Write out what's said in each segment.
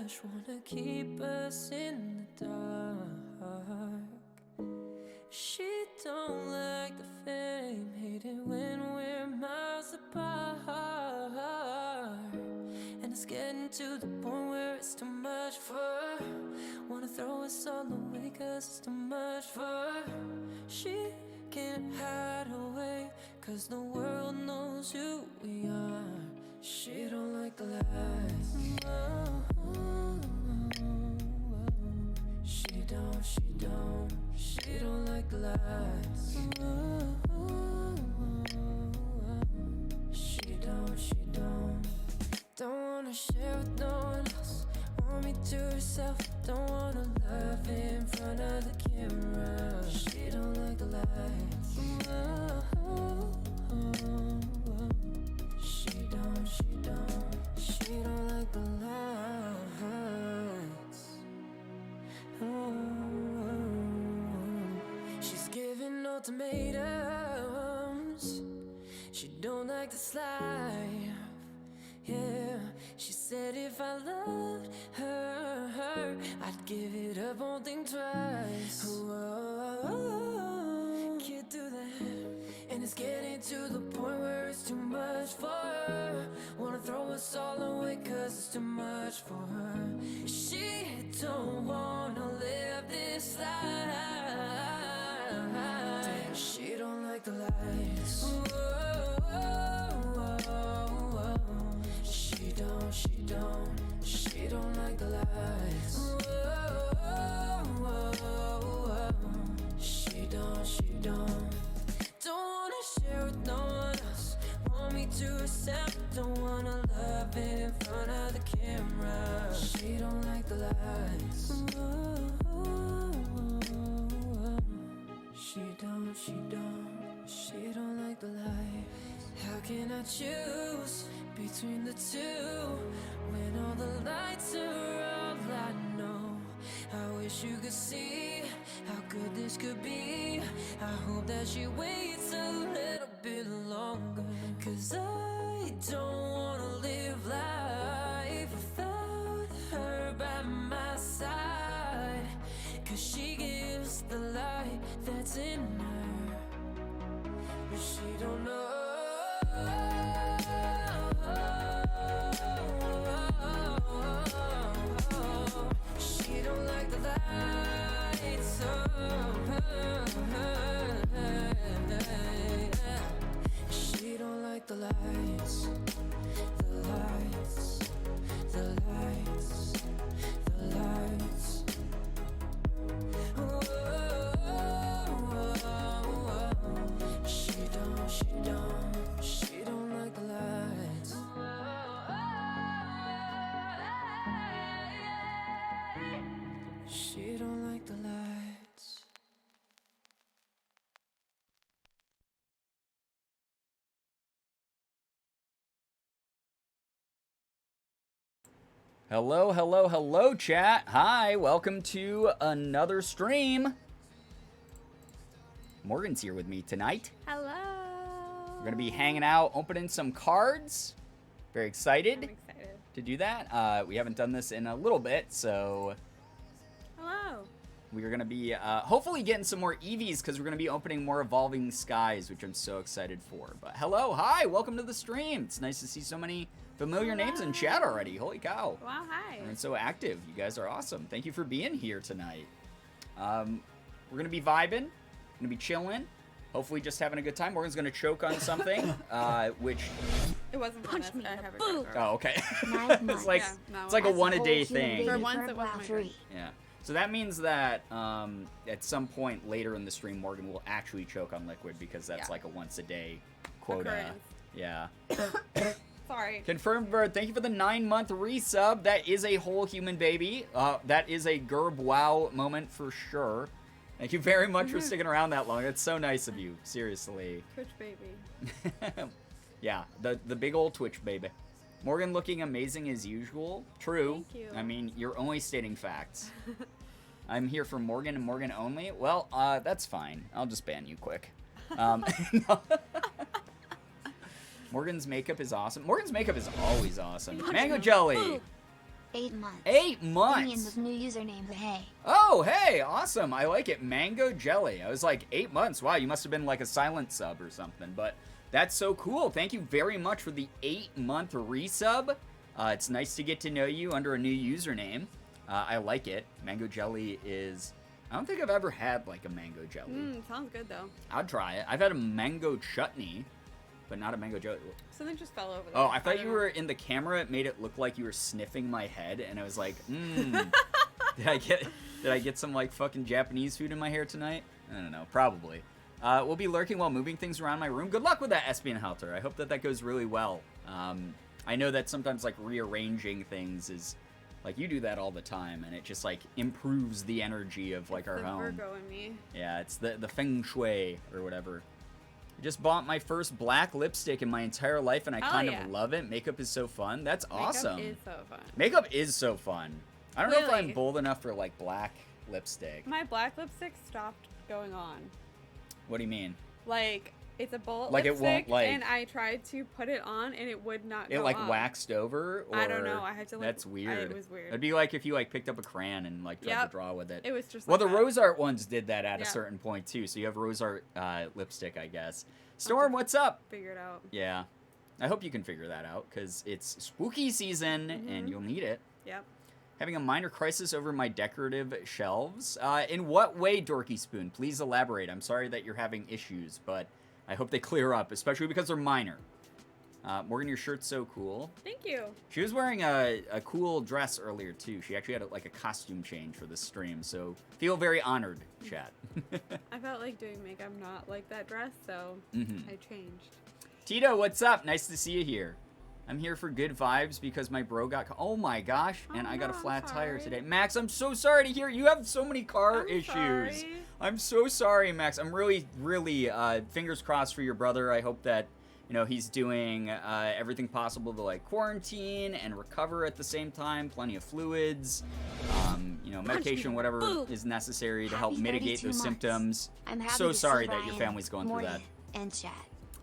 flash, wanna keep us in the dark. She don't like the fame, hate it when we're miles apart. And it's getting to the point where it's too much for her. Wanna throw us all away cause it's too much for her. She can't hide away cause the world knows who we are. She don't like the lies. She don't like the lies. She don't wanna share with no one else. Want me to herself. Don't wanna love in front of the camera. She don't like the lights. She don't like the lights. She's giving ultimatums. She don't like this life. Yeah, she said if I loved her, I'd give it up, won't think twice. Whoa, can't do that. And it's getting to the point where it's too much for her. Wanna throw us all away cause it's too much for her. She don't wanna live this life. Damn, she don't like the lights. She don't like the lights. She don't wanna share with no one else. Want me to accept, don't wanna love in front of the camera. She don't like the lights. She don't like the lights. How can I choose between the two when all the lights are all I know? I wish you could see how good this could be. I hope that she waits a little bit longer, cause I don't wanna live life without her by my side. Cause she gives the light that's in her, but she don't know. She don't like the lights. She don't like the lights. The lights. The lights. The lights. She don't like the lights. She don't like the lights. Hello, chat. Hi, welcome to another stream. Morgan's here with me tonight. Hello. We're going to be hanging out, opening some cards. Very excited. I'm excited. To do that. We haven't done this in a little bit, so Hello. we're going to be hopefully getting some more EVs because we're going to be opening more Evolving Skies, which I'm so excited for. But hello, hi, welcome to the stream. It's nice to see so many familiar names in chat already. Holy cow. Wow, hi. And so active. You guys are awesome. Thank you for being here tonight. We're going to be vibing. Going to be chilling. Hopefully just having a good time. Morgan's going to choke on something, which... It wasn't Punch me I in the have it boot. Oh, okay. Nice, it's like, Yeah, no, it's like a As one-a-day whole human thing. baby For once, bird it wasn't my laughter. turn. Yeah. So that means that at some point later in the stream, Morgan will actually choke on liquid because that's Yeah. like a once-a-day quota. Occurrence. Yeah. Sorry. Confirmed bird. Thank you for the 9-month resub. That is a whole human baby. That is a Gerb wow moment for sure. Thank you very much for sticking around that long. That's so nice of you. Seriously. Twitch baby. Yeah, the big old Twitch baby. Morgan looking amazing as usual. True. Thank you. I mean, you're only stating facts. I'm here for Morgan and Morgan only. Well, that's fine. I'll just ban you quick. Morgan's makeup is awesome. Morgan's makeup is always awesome. Punch Mango me. Jelly. Ooh. 8 months. 8 Indian months. with new username Hey. Oh, hey, awesome. I like it. Mango jelly. I was like, 8 months. Wow, you must have been like a silent sub or something. But that's so cool. Thank you very much for the 8-month resub. It's nice to get to know you under a new username. I like it. Mango jelly is... I don't think I've ever had like a mango jelly. Sounds good though. I'd try it. I've had a mango chutney, but not a mango jelly. Something just fell over there. Oh, I thought don't you know. were in the camera. It made it look like you were sniffing my head, and I was like, did I get some like fucking Japanese food in my hair tonight? I don't know, probably. We'll be lurking while moving things around my room. Good luck with that, Espion Halter. I hope that goes really well. I know that sometimes like rearranging things is like you do that all the time, and it just like improves the energy of like our the home. Virgo in me. Yeah, it's the feng shui or whatever. I just bought my first black lipstick in my entire life, and I kind yeah. of love it. Makeup is so fun. That's awesome. Makeup is so fun. Makeup is so fun. I don't know if I'm Really? bold enough for like black lipstick. My black lipstick stopped going on. What do you mean? Like, it's a bullet Like, it lipstick, won't, like- and I tried to put it on, and it would not It go like on. waxed over, or I don't know. I had to, like, That's weird. it was weird. It'd be like if you like picked up a crayon and like tried to Yep. draw with it. It was just Well, like the that. rose art ones did that at a Yeah. certain point too. So you have rose art lipstick, I guess. Storm, what's up? Figure it out. Yeah, I hope you can figure that out because it's spooky season and you'll need it. Yep. Having a minor crisis over my decorative shelves. In what way, Dorky Spoon? Please elaborate. I'm sorry that you're having issues, but I hope they clear up, especially because they're minor. Morgan, your shirt's so cool. Thank you. She was wearing a cool dress earlier, too. She actually had like a costume change for this stream, so feel very honored, chat. I felt like doing makeup not like that dress, so I changed. Tito, what's up? Nice to see you here. I'm here for good vibes because my bro got... Oh my gosh, and Oh I got a no, I'm flat tire sorry. today. Max, I'm so sorry to hear. You have so many car I'm issues. sorry. I'm so sorry, Max. I'm really, really fingers crossed for your brother. I hope that, you know, he's doing everything possible to like quarantine and recover at the same time. Plenty of fluids, you know, medication, whatever Boop. is necessary to help Happy mitigate 32 those months. symptoms. I'm happy So to see sorry that your Ryan, family's going through Morty, that. And chat.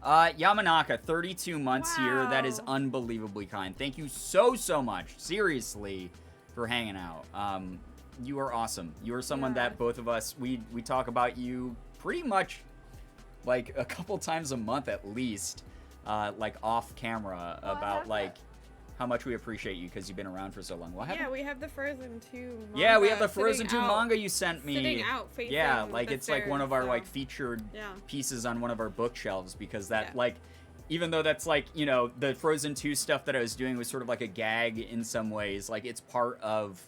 Yamanaka, 32 months here. That is Wow. unbelievably kind. Thank you so much, seriously, for hanging out. You are awesome. You are someone Yeah. that both of us, we talk about you pretty much like a couple times a month at least, like off camera Well, I about have like that. how much we appreciate you because you've been around for so long. Well, Yeah, we have the Frozen 2 manga. yeah, we have the Frozen sitting 2 out- manga you sent me. Sitting out facing Yeah, like the it's like one stairs, of our so- like featured Yeah. pieces on one of our bookshelves because that Yeah. like even though that's like, you know, the Frozen 2 stuff that I was doing was sort of like a gag in some ways, like it's part of,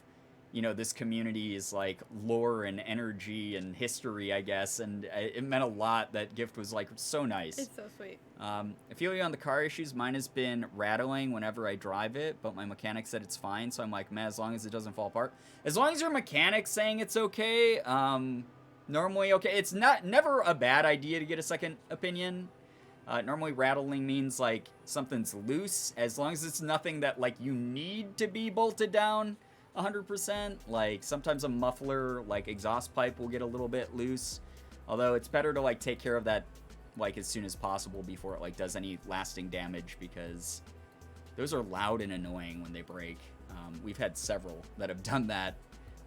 you know, this community's like lore and energy and history, I guess, and it meant a lot. That gift was like so nice. It's so sweet. I feel you on the car issues. Mine has been rattling whenever I drive it, but my mechanic said it's fine, so I'm like, man, as long as it doesn't fall apart. As long as your mechanic's saying it's okay, normally okay. It's never a bad idea to get a second opinion. Normally rattling means like something's loose, as long as it's nothing that like you need to be bolted down 100%. Like sometimes a muffler, like exhaust pipe will get a little bit loose. Although it's better to like take care of that like as soon as possible before it like does any lasting damage, because those are loud and annoying when they break. We've had several that have done that.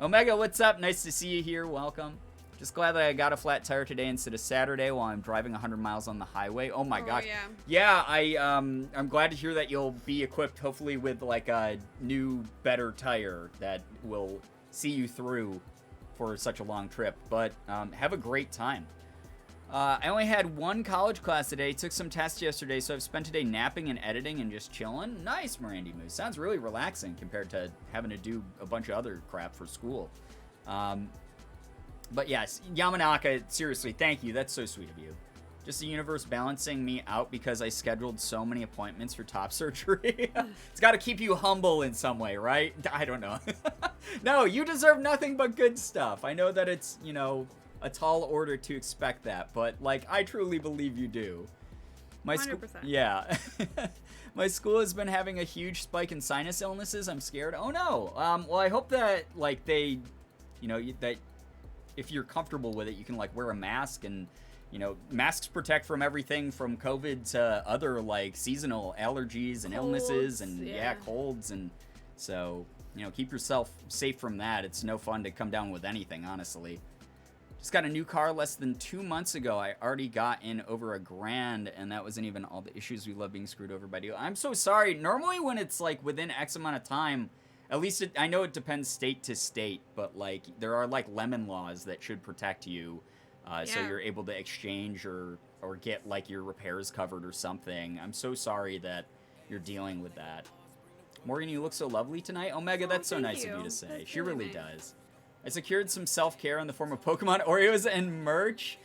Omega, what's up? Nice to see you here. Welcome. Just glad that I got a flat tire today instead of Saturday while I'm driving 100 miles on the highway. Oh my gosh. Yeah. Yeah, I'm glad to hear that you'll be equipped hopefully with like a new, better tire that will see you through for such a long trip. But have a great time. I only had one college class today, took some tests yesterday, so I've spent today napping and editing and just chilling. Nice, Mirandy Moose. Sounds really relaxing compared to having to do a bunch of other crap for school. But yes, Yamanaka, seriously, thank you. That's so sweet of you. Just the universe balancing me out because I scheduled so many appointments for top surgery. It's got to keep you humble in some way, right? I don't know. No, you deserve nothing but good stuff. I know that it's, you know, a tall order to expect that, but like I truly believe you do. My school, 100%. yeah. My school has been having a huge spike in sinus illnesses. I'm scared. Oh no. Well, I hope that like they, you know, that if you're comfortable with it, you can like wear a mask, and you know, masks protect from everything from COVID to other like seasonal allergies and illnesses Colds, and yeah. colds, and so you know, keep yourself safe from that. It's no fun to come down with anything, honestly. Just got a new car less than 2 months ago. I already got in over $1,000, and that wasn't even all the issues. We love being screwed over by deal. I'm so sorry. Normally when it's like within X amount of time, at least I know it depends state to state, but like there are like lemon laws that should protect you, so you're able to exchange or get like your repairs covered or something. I'm so sorry that you're dealing with that. Morgan, you look so lovely tonight. Omega, that's so nice of you to say. That's She really nice. does. I secured some self-care in the form of Pokemon Oreos and merch.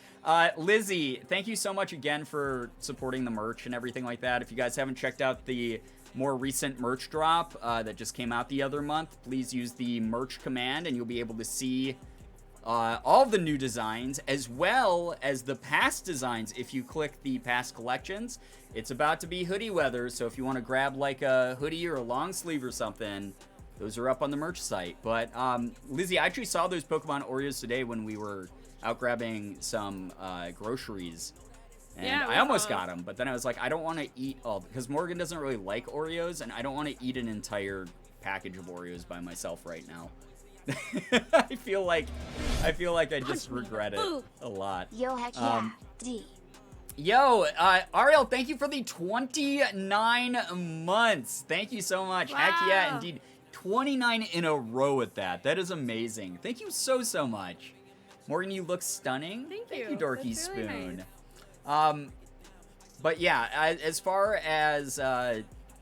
Lizzie, thank you so much again for supporting the merch and everything like that. If you guys haven't checked out the more recent merch drop that just came out the other month, please use the merch command and you'll be able to see all of the new designs as well as the past designs if you click the past collections. It's about to be hoodie weather, so if you want to grab like a hoodie or a long sleeve or something, those are up on the merch site. But Lizzie, I actually saw those Pokemon Oreos today when we were out grabbing some groceries. And Yeah, I almost got them, but then I was like, I don't want to eat all, because Morgan doesn't really like Oreos, and I don't want to eat an entire package of Oreos by myself right now. I feel like I just regret it a lot. Yo, heck yeah. D. Yo, Ariel, thank you for the 29 months. Thank you so much. Wow. Heck yeah, indeed. 29 in a row at that. That is amazing. Thank you so much. Morgan, you look stunning. Thank you, you. Dorky That's really Spoon. nice. But yeah, as far as,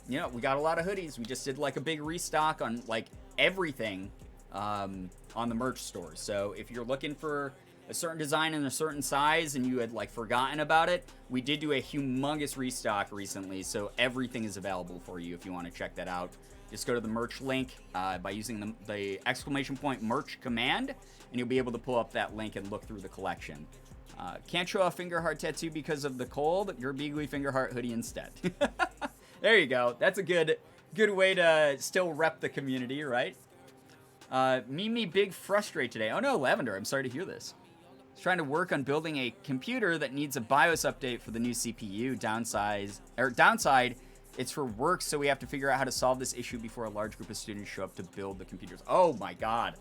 you know, we got a lot of hoodies. We just did like a big restock on like everything on the merch store. So if you're looking for a certain design in a certain size and you had like forgotten about it, we did do a humongous restock recently. So everything is available for you if you want to check that out. Just go to the merch link by using the exclamation point merch command, and you'll be able to pull up that link and look through the collection. Can't show a finger heart tattoo because of the cold. Girbeagly finger heart hoodie instead. There you go. That's a good way to still rep the community, right? Mimi Big frustrate today. Oh no, Lavender, I'm sorry to hear this. He's trying to work on building a computer that needs a BIOS update for the new CPU. Downside, it's for work, so we have to figure out how to solve this issue before a large group of students show up to build the computers. Oh my god.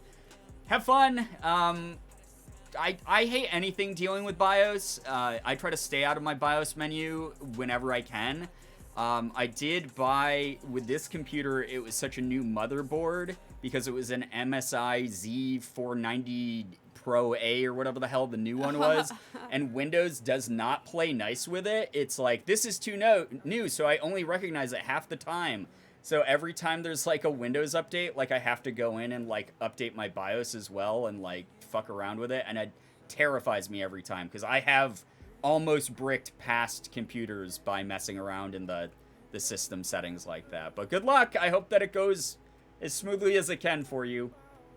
Have fun. I hate anything dealing with BIOS. I try to stay out of my BIOS menu whenever I can. I did buy, with this computer, it was such a new motherboard because it was an MSI Z490 Pro A or whatever the hell the new one was, and Windows does not play nice with it. It's like, this is too new, so I only recognize it half the time. So every time there's like a Windows update, like I have to go in and like update my BIOS as well and like fuck around with it, and it terrifies me every time because I have almost bricked past computers by messing around in the system settings like that. But good luck. I hope that it goes as smoothly as it can for you.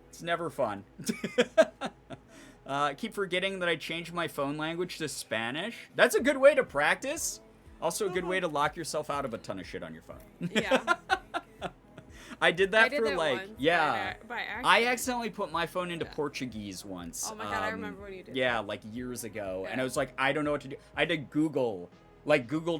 It's never fun. I keep forgetting that I changed my phone language to Spanish. That's a good way to practice. Also a good way to lock yourself out of a ton of shit on your phone. Yeah. I did that I did for that like, once, yeah. by accident. I accidentally put my phone into Portuguese once. Oh my god, I remember when you did Yeah, that. like years ago. Yeah. And I was like, I don't know what to do. I had to Google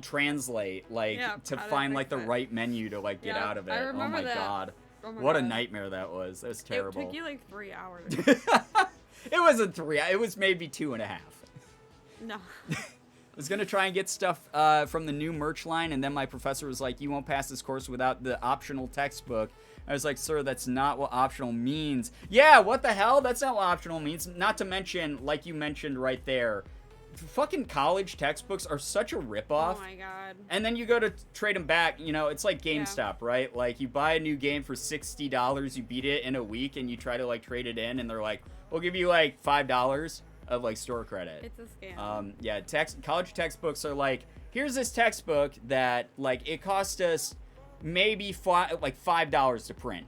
Translate, like, Yeah, to how to find fix like the it. right menu to like get Yeah, out of it. I Oh remember my that. god. Oh my What a God. nightmare that was. That was terrible. It took you like 3 hours. It wasn't 3. It was maybe 2.5. No. I was going to try and get stuff from the new merch line, and then my professor was like, you won't pass this course without the optional textbook. I was like, sir, that's not what optional means. Yeah, what the hell? That's not what optional means. Not to mention, like you mentioned right there, fucking college textbooks are such a ripoff. Oh my god. And then you go to trade them back, you know, it's like GameStop, Yeah. right? Like, you buy a new game for $60, you beat it in a week, and you try to, like, trade it in, and they're like, we'll give you, like, $5 of, like, store credit. It's a scam. Yeah, college textbooks are like, here's this textbook that, like, it cost us maybe $5 to print,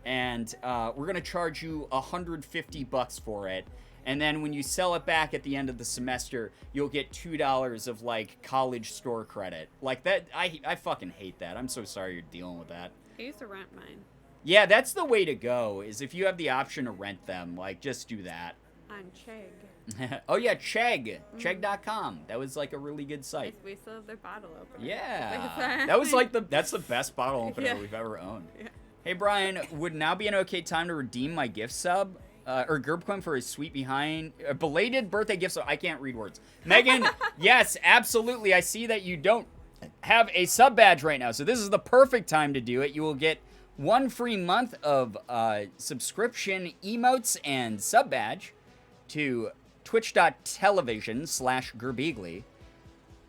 and we're gonna charge you $150 for it, and then when you sell it back at the end of the semester, you'll get $2 of like college store credit. Like that, I fucking hate that. I'm so sorry you're dealing with that. I used to rent mine Yeah, that's the way to go. Is if you have the option to rent them, like just do that. on Chegg. Oh yeah, Chegg, Chegg.com. That was like a really good site. We still have their bottle opener. Yeah, that was like that's the best bottle opener Yeah. we've ever owned. Yeah. Hey, Brian, would now be an okay time to redeem my gift sub? Or Gerbcoin for a sweet belated birthday gift sub. I can't read words. Megan, yes, absolutely. I see that you don't have a sub badge right now, so this is the perfect time to do it. You will get 1 free month of subscription emotes and sub badge to twitch.tv/Girbeagly,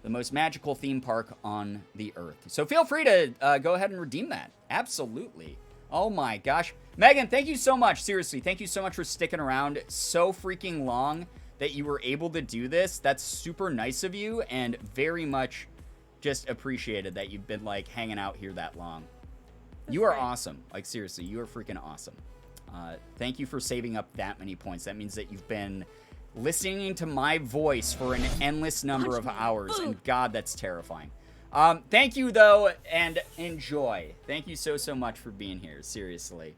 the most magical theme park on the earth. So feel free to go ahead and redeem that. Absolutely. Oh my gosh. Megan, thank you so much. Seriously, thank you so much for sticking around so freaking long that you were able to do this. That's super nice of you and very much just appreciated that you've been like hanging out here that long. You are awesome. Like seriously, you are freaking awesome. Thank you for saving up that many points. That means that you've been listening to my voice for an endless number of hours, and God, that's terrifying. Thank you, though, and enjoy. Thank you so much for being here, seriously.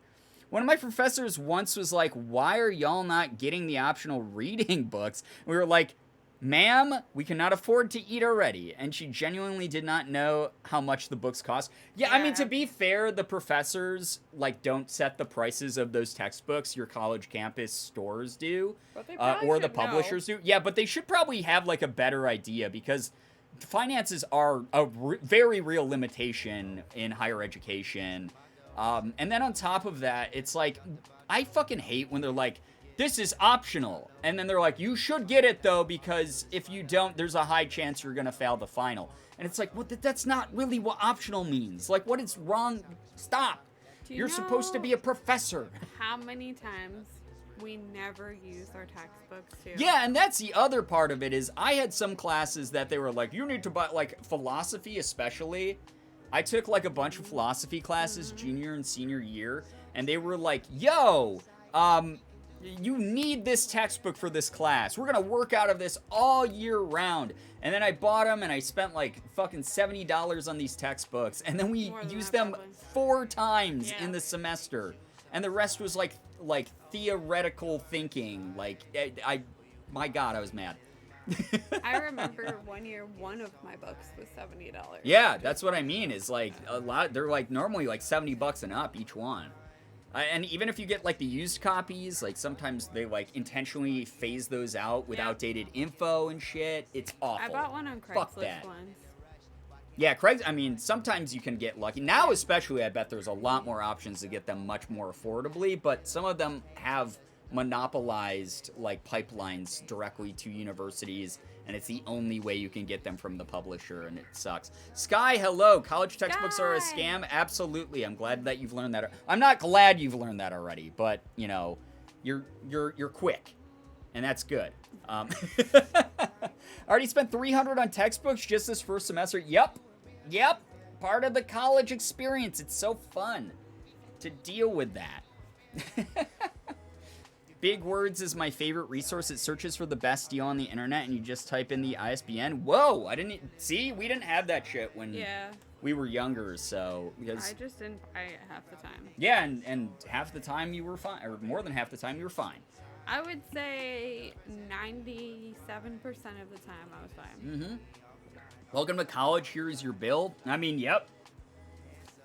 One of my professors once was like, why are y'all not getting the optional reading books? We were like, ma'am, we cannot afford to eat already. And she genuinely did not know how much the books cost. Yeah, I mean, to be fair, the professors, like, don't set the prices of those textbooks. Your college campus stores do. But they or the publishers do. Yeah, but they should probably have, like, a better idea because finances are a very real limitation in higher education. And then on top of that, it's like, I fucking hate when they're like, this is optional. And then they're like, you should get it, though, because if you don't, there's a high chance you're going to fail the final. And it's like, well, that's not really what optional means. Like, what is wrong? Stop. You're supposed to be a professor. How many times we never use our textbooks, too? Yeah, and that's the other part of it is I had some classes that they were like, you need to buy, like, philosophy especially. I took, like, a bunch of philosophy classes junior and senior year, and they were like, yo, you need this textbook for this class. We're gonna work out of this all year round. And then I bought them and I spent like fucking $70 on these textbooks. And then we used them 4 times in the semester. And the rest was like theoretical thinking. Like, my God, I was mad. I remember one year, one of my books was $70. Yeah, that's what I mean. Is like a lot. They're like normally like $70 and up each one. And even if you get, like, the used copies, like, sometimes they, like, intentionally phase those out with outdated info and shit. It's awful. I bought one on Craigslist Fuck that. once. Yeah, I mean, sometimes you can get lucky. Now especially, I bet there's a lot more options to get them much more affordably, but some of them have monopolized, like, pipelines directly to universities, and it's the only way you can get them from the publisher, and it sucks. Sky, hello. College textbooks are a scam? Absolutely. I'm glad that you've learned that. I'm not glad you've learned that already, but, you know, you're quick, and that's good. Already spent $300 on textbooks just this first semester. Yep. Part of the college experience. It's so fun to deal with that. Big Words is my favorite resource. It searches for the best deal on the internet, and you just type in the ISBN. Whoa, we didn't have that shit when we were younger, so because I just didn't buy it half the time. Yeah, and half the time you were fine, or more than half the time you were fine. I would say 97% of the time I was fine. Welcome to college. Here is your bill. I mean, yep.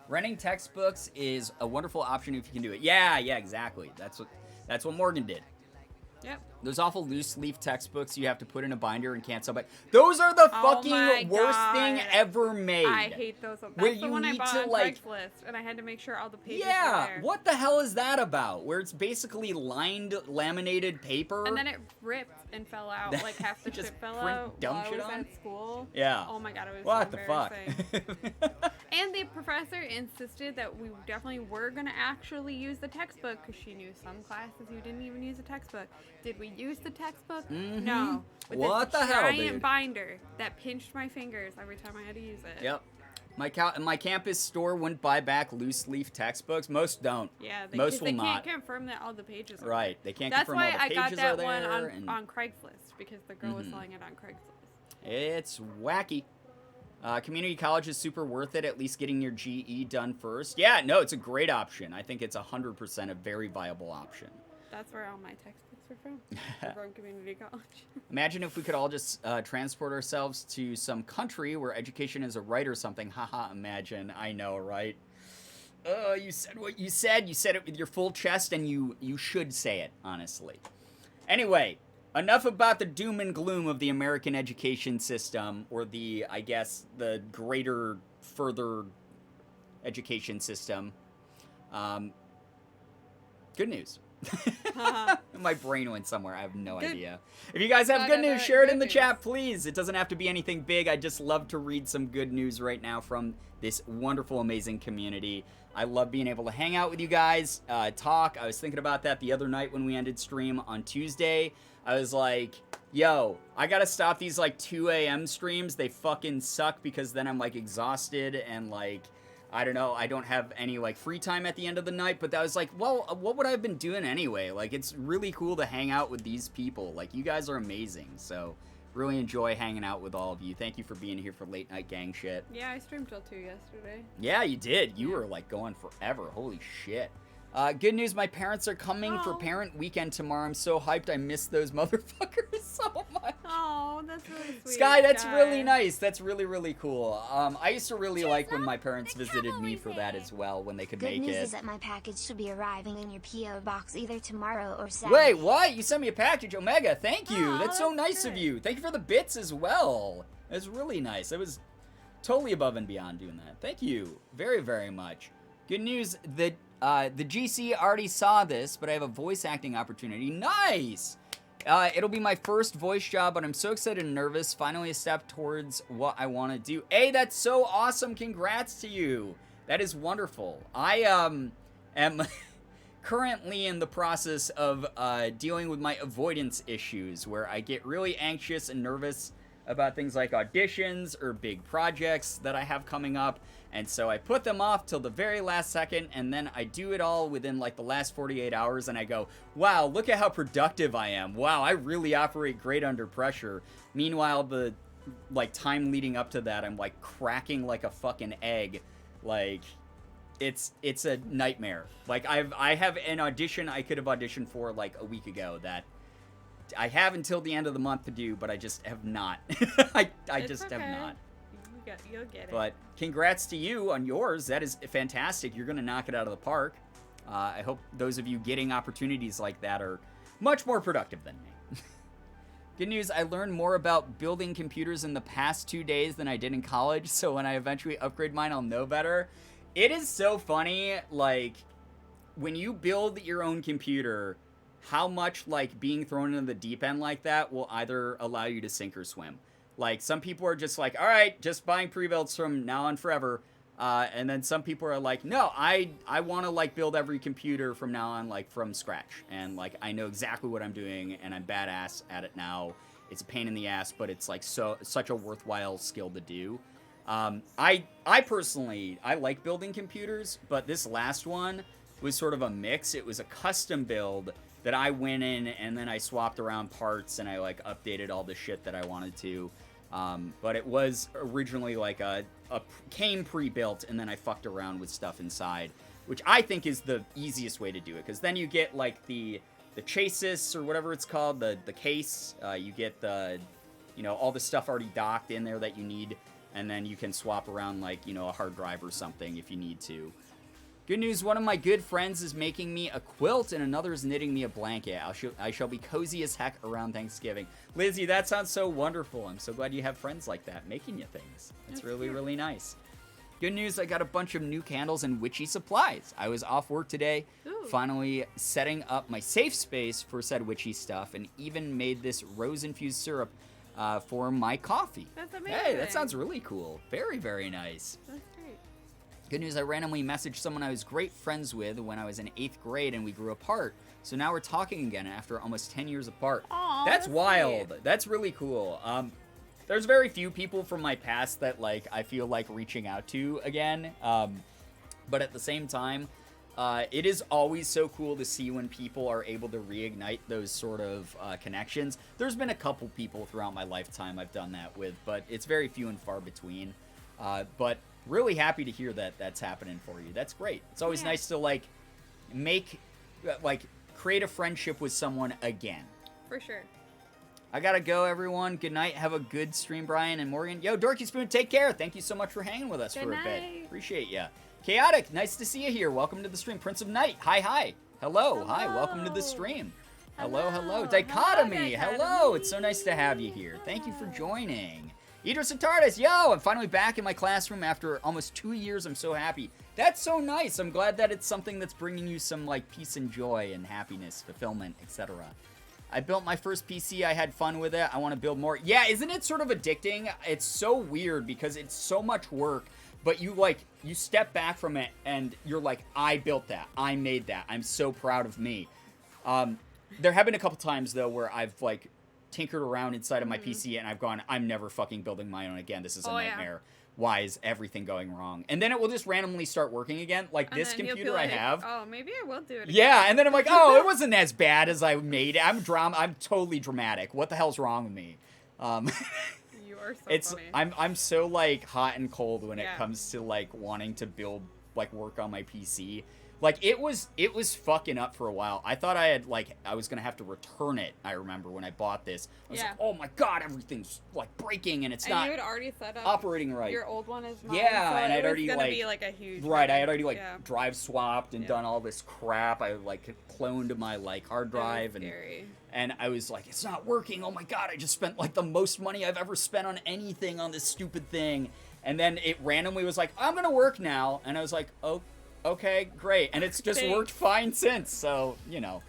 Renting textbooks is a wonderful option if you can do it. Yeah, exactly. That's what Morgan did. Yep. Those awful loose leaf textbooks you have to put in a binder and can't sell back. Those are the fucking worst thing ever made. I hate those. That's where the you one I need bought to on like, Craigslist, and I had to make sure all the pages were there. What the hell is that about? Where it's basically lined laminated paper. And then it ripped and fell out. Like half the shit fell out dumb while I shit was on? at school. Yeah. Oh my God, it was What so the fuck? And the professor insisted that we definitely were going to actually use the textbook because she knew some classes you didn't even use the textbook. Did we use the textbook? No. With What this the hell, giant dude? binder that pinched my fingers every time I had to use it. Yep. My campus store wouldn't buy back loose leaf textbooks. Most don't. Yeah, most will they not. can't confirm that all the pages are Right. They can't That's confirm all why the I pages got that are there. one on Craigslist because the girl was selling it on Craigslist. It's wacky. Community college is super worth it, at least getting your GE done first. Yeah, no, it's a great option. I think it's 100% a very viable option. That's where all my textbooks are from. They're from community college. Imagine if we could all just transport ourselves to some country where education is a right or something. Haha, imagine. I know, right? You said what you said. You said it with your full chest, and you should say it, honestly. Anyway, enough about the doom and gloom of the American education system, or the, I guess, the greater, further education system. Good news. My brain went somewhere. I have no idea. If you guys have good news, share it in the chat, please. It doesn't have to be anything big. I just love to read some good news right now from this wonderful, amazing community. I love being able to hang out with you guys, talk. I was thinking about that the other night when we ended stream on Tuesday. I was like, yo, I gotta stop these like 2 a.m. streams. They fucking suck because then I'm like exhausted and like, I don't know, I don't have any like free time at the end of the night, but that was like, well, what would I have been doing anyway? Like, it's really cool to hang out with these people. Like, you guys are amazing. So really enjoy hanging out with all of you. Thank you for being here for late night gang shit. Yeah, I streamed till 2 yesterday. Yeah, you did. You were like going forever. Holy shit. Good news, my parents are coming for parent weekend tomorrow. I'm so hyped. I miss those motherfuckers so much. Oh, that's really sweet. Sky, that's really nice. That's really, really cool. I used to really like when my parents visited me for that as well, when they could make it. Good news is that my package should be arriving in your P.O. box either tomorrow or Saturday. Wait, what? You sent me a package, Omega. Thank you. Oh, that's so nice of you. Thank you for the bits as well. It's really nice. It was totally above and beyond doing that. Thank you very, very much. Good news, the GC already saw this, but I have a voice acting opportunity. Nice! It'll be my first voice job, but I'm so excited and nervous. Finally a step towards what I want to do. Hey, that's so awesome. Congrats to you. That is wonderful. I am currently in the process of dealing with my avoidance issues, where I get really anxious and nervous about things like auditions or big projects that I have coming up. And so I put them off till the very last second, and then I do it all within like the last 48 hours, and I go, wow, look at how productive I am. Wow, I really operate great under pressure. Meanwhile, the like time leading up to that, I'm like cracking like a fucking egg. Like, it's a nightmare. Like, I have an audition I could have auditioned for like a week ago that I have until the end of the month to do, but I just have not. I just have not. You'll get it. But congrats to you on yours. That is fantastic. You're going to knock it out of the park. I hope those of you getting opportunities like that are much more productive than me. Good news, I learned more about building computers in the past 2 days than I did in college, so when I eventually upgrade mine, I'll know better. It is so funny, like, when you build your own computer, how much, like, being thrown into the deep end like that will either allow you to sink or swim. Like, some people are just like, all right, just buying pre-builds from now on forever. And then some people are like, no, I want to, like, build every computer from now on, like, from scratch. And, like, I know exactly what I'm doing, and I'm badass at it now. It's a pain in the ass, but it's, like, such a worthwhile skill to do. I personally, I like building computers, but this last one was sort of a mix. It was a custom build that I went in, and then I swapped around parts, and I, like, updated all the shit that I wanted to. But it was originally like came pre-built, and then I fucked around with stuff inside, which I think is the easiest way to do it, because then you get like the chassis or whatever it's called, the case, you get the, you know, all the stuff already docked in there that you need, and then you can swap around like, you know, a hard drive or something if you need to. Good news, one of my good friends is making me a quilt and another is knitting me a blanket. I shall be cozy as heck around Thanksgiving. Lizzie, that sounds so wonderful. I'm so glad you have friends like that making you things. It's really, really nice. Good news, I got a bunch of new candles and witchy supplies. I was off work today, finally setting up my safe space for said witchy stuff, and even made this rose-infused syrup for my coffee. That's amazing. Hey, that sounds really cool. Very, very nice. That's great. Good news, I randomly messaged someone I was great friends with when I was in 8th grade and we grew apart. So now we're talking again after almost 10 years apart. Aww, that's wild. sweet. That's really cool. There's very few people from my past that, like, I feel like reaching out to again. But at the same time, it is always so cool to see when people are able to reignite those sort of connections. There's been a couple people throughout my lifetime I've done that with, but it's very few and far between. But really happy to hear that that's happening for you. That's great. It's always nice to, like, create a friendship with someone again. For sure. I gotta go, everyone. Good night. Have a good stream, Brian and Morgan. Yo, Dorky Spoon, take care. Thank you so much for hanging with us for a bit. Appreciate ya. Chaotic, nice to see you here. Welcome to the stream. Prince of Night, hi. Hello, hi, welcome to the stream. Hello. Dichotomy, hello. It's so nice to have you here. Thank you for joining. Idris and Tardis, yo, I'm finally back in my classroom after almost 2 years. I'm so happy. That's so nice. I'm glad that it's something that's bringing you some, like, peace and joy and happiness, fulfillment, etc. I built my first PC. I had fun with it. I want to build more. Yeah, isn't it sort of addicting? It's so weird because it's so much work, but you step back from it and you're like, I built that. I made that. I'm so proud of me. There have been a couple times, though, where I've, like, tinkered around inside of my PC and I've gone, I'm never fucking building my own again. This is a nightmare. Yeah. Why is everything going wrong? And then it will just randomly start working again. Like, and this computer I have. Oh, maybe I will do it again. Yeah, and then I'm like, oh, it wasn't as bad as I made it. I'm totally dramatic. What the hell's wrong with me? You are so funny. I'm so, like, hot and cold when it comes to, like, wanting to build, like, work on my PC. Like, it was fucking up for a while. I thought I was gonna have to return it, I remember, when I bought this. I was like, oh my god, everything's, like, breaking, and it's not you had already set up operating right. Your old one is mine, yeah, so and I'd already, gonna be, like, a huge right, thing. I had already, drive swapped and done all this crap. I, like, cloned my, like, hard drive, and I was like, it's not working, oh my god, I just spent, like, the most money I've ever spent on anything on this stupid thing. And then it randomly was like, I'm gonna work now, and I was like, oh, okay, great. And it's just worked fine since, so, you know.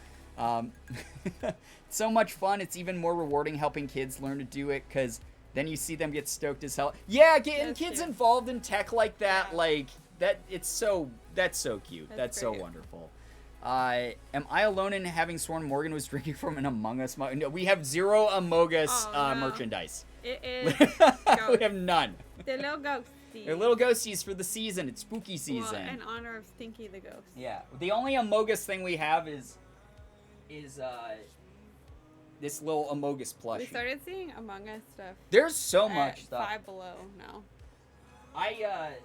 So much fun. It's even more rewarding helping kids learn to do it, because then you see them get stoked as hell. Yeah, getting kids involved in tech like that, like, that's so cute. That's so wonderful. Am I alone in having sworn Morgan was drinking from an Among Us mug? No, we have zero Among Us merchandise. It is We have none. The little ghost. They're little ghosties for the season. It's spooky season. Well, in honor of Stinky the ghost. Yeah. The only Amogus thing we have is this little Amogus plushie. We started seeing Among Us stuff. There's so much stuff. Five Below now. I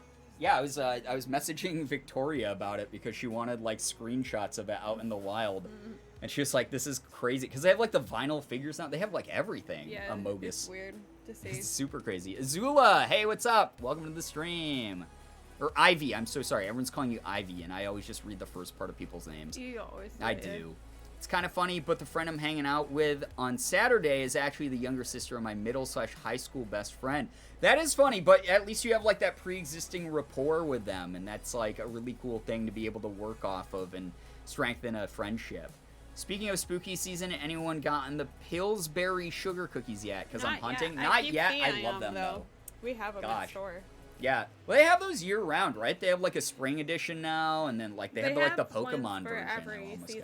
was messaging Victoria about it because she wanted, like, screenshots of it out in the wild. Mm-hmm. And she was like, this is crazy. Because they have, like, the vinyl figures now. They have, like, everything. Yeah, Amogus. It's weird to see. It's super crazy. Azula, hey, what's up? Welcome to the stream. Or Ivy, I'm so sorry. Everyone's calling you Ivy, and I always just read the first part of people's names. You always do. I do. It's kind of funny, but the friend I'm hanging out with on Saturday is actually the younger sister of my middle/high school best friend. That is funny, but at least you have, like, that pre-existing rapport with them, and that's, like, a really cool thing to be able to work off of and strengthen a friendship. Speaking of spooky season, anyone gotten the Pillsbury sugar cookies yet? Because I'm hunting. Not yet. I love them, though. We have them at the store. Yeah. Well, they have those year-round, right? They have, like, a spring edition now, and then, like, they have like, the Pokemon for version. Every season,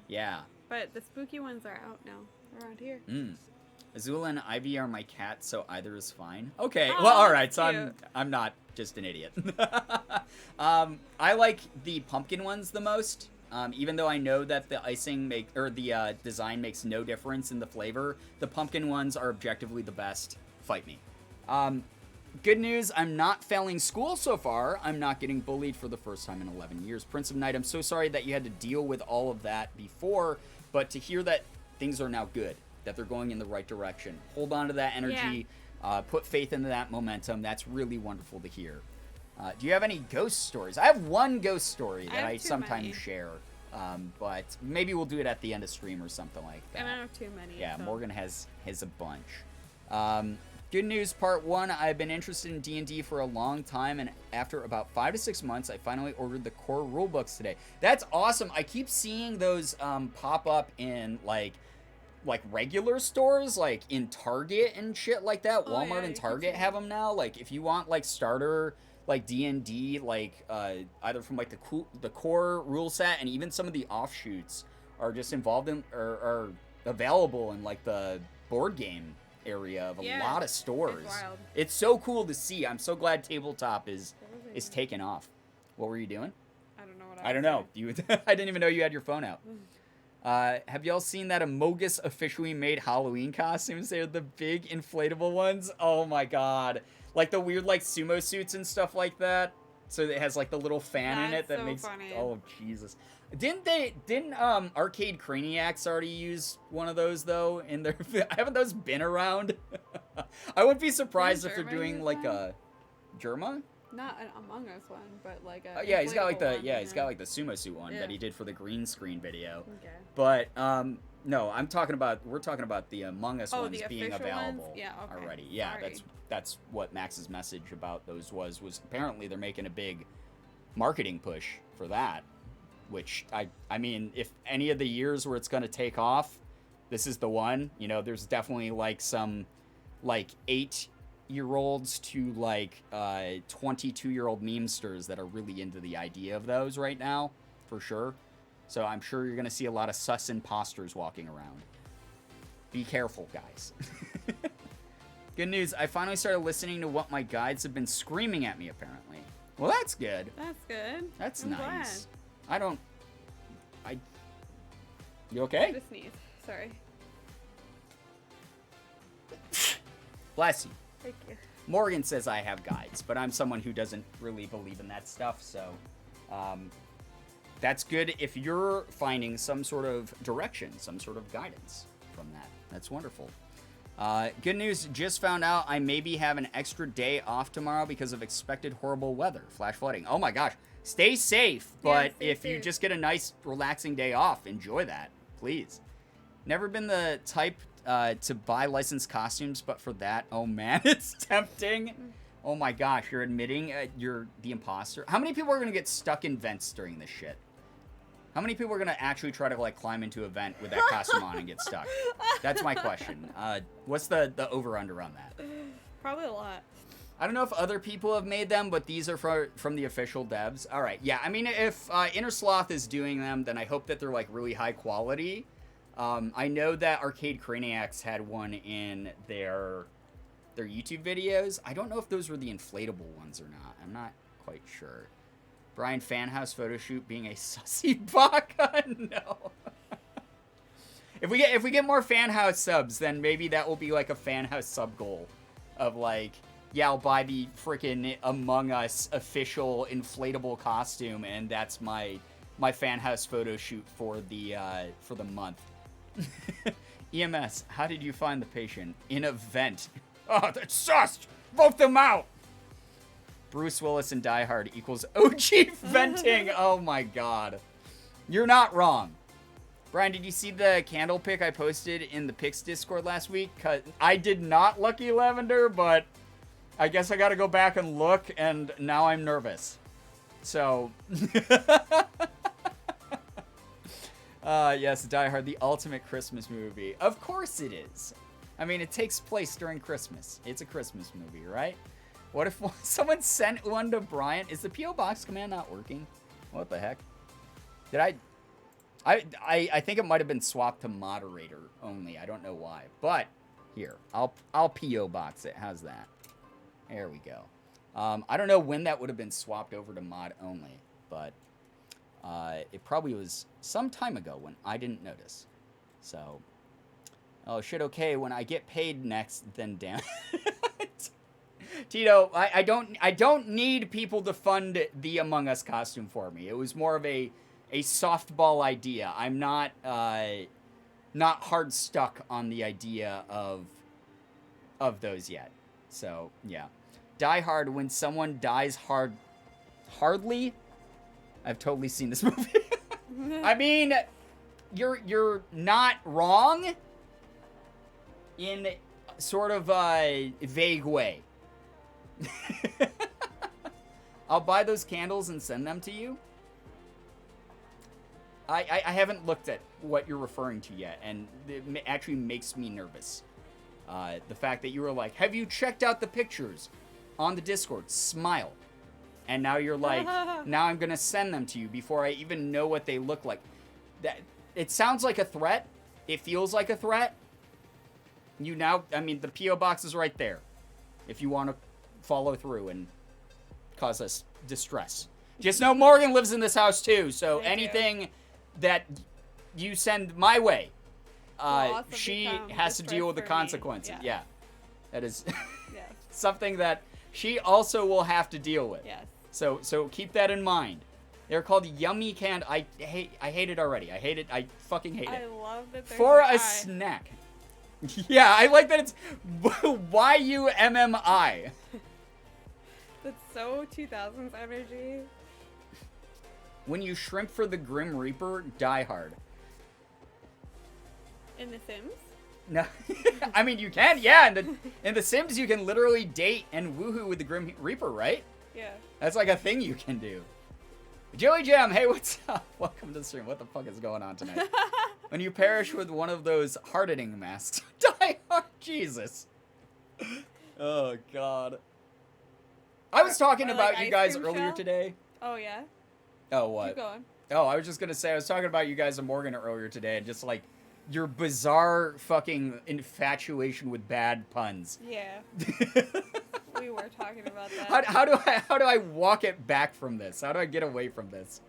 Yeah. But the spooky ones are out now. Around here. Azula and Ivy are my cats, so either is fine. Okay. Oh, well, all right. So cute. I'm not just an idiot. I like the pumpkin ones the most. Even though I know that the design makes no difference in the flavor, the pumpkin ones are objectively the best. Fight me. Good news, I'm not failing school so far. I'm not getting bullied for the first time in 11 years. Prince of Night, I'm so sorry that you had to deal with all of that before, but to hear that things are now good, that they're going in the right direction. Hold on to that energy. Put faith into that momentum. That's really wonderful to hear. Do you have any ghost stories? I have one ghost story that I sometimes share, but maybe we'll do it at the end of stream or something like that. I don't have too many. Yeah, so. Morgan has a bunch. Good news, part 1. I've been interested in D&D for a long time, and after about 5 to 6 months, I finally ordered the core rulebooks today. That's awesome. I keep seeing those pop up in, like regular stores, like in Target and shit like that. Walmart and Target have them now. Like, if you want, like, starter, like, D&D, like, either from, like, the core rule set, and even some of the offshoots are just involved in, or are available in, like, the board game area of a lot of stores. It's wild. It's so cool to see. I'm so glad tabletop is taking off. What were you doing? I don't know what I don't know. I didn't even know you had your phone out. Have y'all seen that Amogus officially made Halloween costumes? They're the big inflatable ones. Oh my god. Like the weird, like, sumo suits and stuff like that. So it has, like, the little fan in it that makes funny. Oh Jesus. Didn't Arcade Craniacs already use one of those, though, in their haven't those been around? I wouldn't be surprised if they're doing like a Germa? Not an Among Us one, but like a. Yeah, he's got like the inflatable one, he's got like the sumo suit one that he did for the green screen video. Okay. But no, we're talking about the Among Us ones the being official ones? available Yeah, okay. already. Yeah, Sorry. that's what Max's message about those was apparently they're making a big marketing push for that, which I mean, if any of the years where it's going to take off, this is the one. You know, there's definitely like some like 8-year-olds to like 22-year-old memesters that are really into the idea of those right now, for sure. So I'm sure you're going to see a lot of sus imposters walking around. Be careful, guys. Good news, I finally started listening to what my guides have been screaming at me, apparently. Well, that's good. That's good. That's I'm nice. glad. You okay? Just sneeze. Sorry. Bless you. Thank you. Morgan says I have guides, but I'm someone who doesn't really believe in that stuff, so that's good if you're finding some sort of direction, some sort of guidance from that. That's wonderful. Good news, just found out I maybe have an extra day off tomorrow because of expected horrible weather, flash flooding. Oh my gosh, stay safe, but stay if you safe. just get a nice relaxing day off, enjoy that, please. Never been the type to buy licensed costumes, but for that, oh man, it's tempting. Oh my gosh, you're admitting you're the imposter. How many people are going to get stuck in vents during this shit? How many people are going to actually try to like climb into a vent with that costume on and get stuck? That's my question. What's the over-under on that? Probably a lot. I don't know if other people have made them, but these are from the official devs. All right, yeah. I mean, if Inner Sloth is doing them, then I hope that they're like really high quality. I know that Arcade Craniacs had one in their YouTube videos. I don't know if those were the inflatable ones or not. I'm not quite sure. Brian Fanhouse photo shoot being a sussy baka? No. If we get more Fanhouse subs, then maybe that will be like a Fanhouse sub goal of like, yeah, I'll buy the freaking Among Us official inflatable costume, and that's my Fanhouse photo shoot for the month. EMS, how did you find the patient? In a vent. Oh, that's sus! Vote them out! Bruce Willis and Die Hard equals OG venting. Oh my god. You're not wrong. Brian, did you see the candle pic I posted in the Pics Discord last week? 'Cause I did not, Lucky Lavender, but I guess I gotta go back and look, and now I'm nervous. So... yes, Die Hard, the ultimate Christmas movie. Of course it is. I mean, it takes place during Christmas. It's a Christmas movie, right? What if someone sent one to Brian? Is the P.O. Box command not working? What the heck? Did I think it might have been swapped to moderator only. I don't know why. But here, I'll P.O. Box it. How's that? There we go. I don't know when that would have been swapped over to mod only, but it probably was some time ago when I didn't notice. So, oh shit, okay, when I get paid next, then damn. Tito, I don't need people to fund the Among Us costume for me. It was more of a softball idea. I'm not hard stuck on the idea of those yet. So, yeah. Die Hard, when someone dies hardly. I've totally seen this movie. I mean, you're not wrong in sort of a vague way. I'll buy those candles and send them to you. I haven't looked at what you're referring to yet, and it actually makes me nervous. The fact that you were like, have you checked out the pictures on the Discord? Smile. And now you're like, now I'm going to send them to you before I even know what they look like. It sounds like a threat. It feels like a threat. I mean, the P.O. Box is right there. If you want to follow through and cause us distress. Just know Morgan lives in this house too, so anything that you send my way, she has to deal with the consequences. Yeah. That is something that she also will have to deal with. Yes. So keep that in mind. They're called yummy I hate it already. I hate it. I fucking hate it. I love that there's For an a I. snack. Yeah, I like that it's YUMMI. That's so 2000s energy. When you shrimp for the Grim Reaper, Die Hard. In The Sims? No, I mean you can, yeah. In the Sims, you can literally date and woohoo with the Grim Reaper, right? Yeah. That's like a thing you can do. Joey Jam, hey, what's up? Welcome to the stream. What the fuck is going on tonight? When you perish with one of those hardening masks, Die Hard. Jesus. Oh God. I was talking or about like you ice guys cream earlier shell? today. Oh, yeah? Oh, what? Keep going. Oh, I was just gonna say, I was talking about you guys and Morgan earlier today, and just like your bizarre fucking infatuation with bad puns. Yeah. We were talking about that. How do I walk it back from this? How do I get away from this?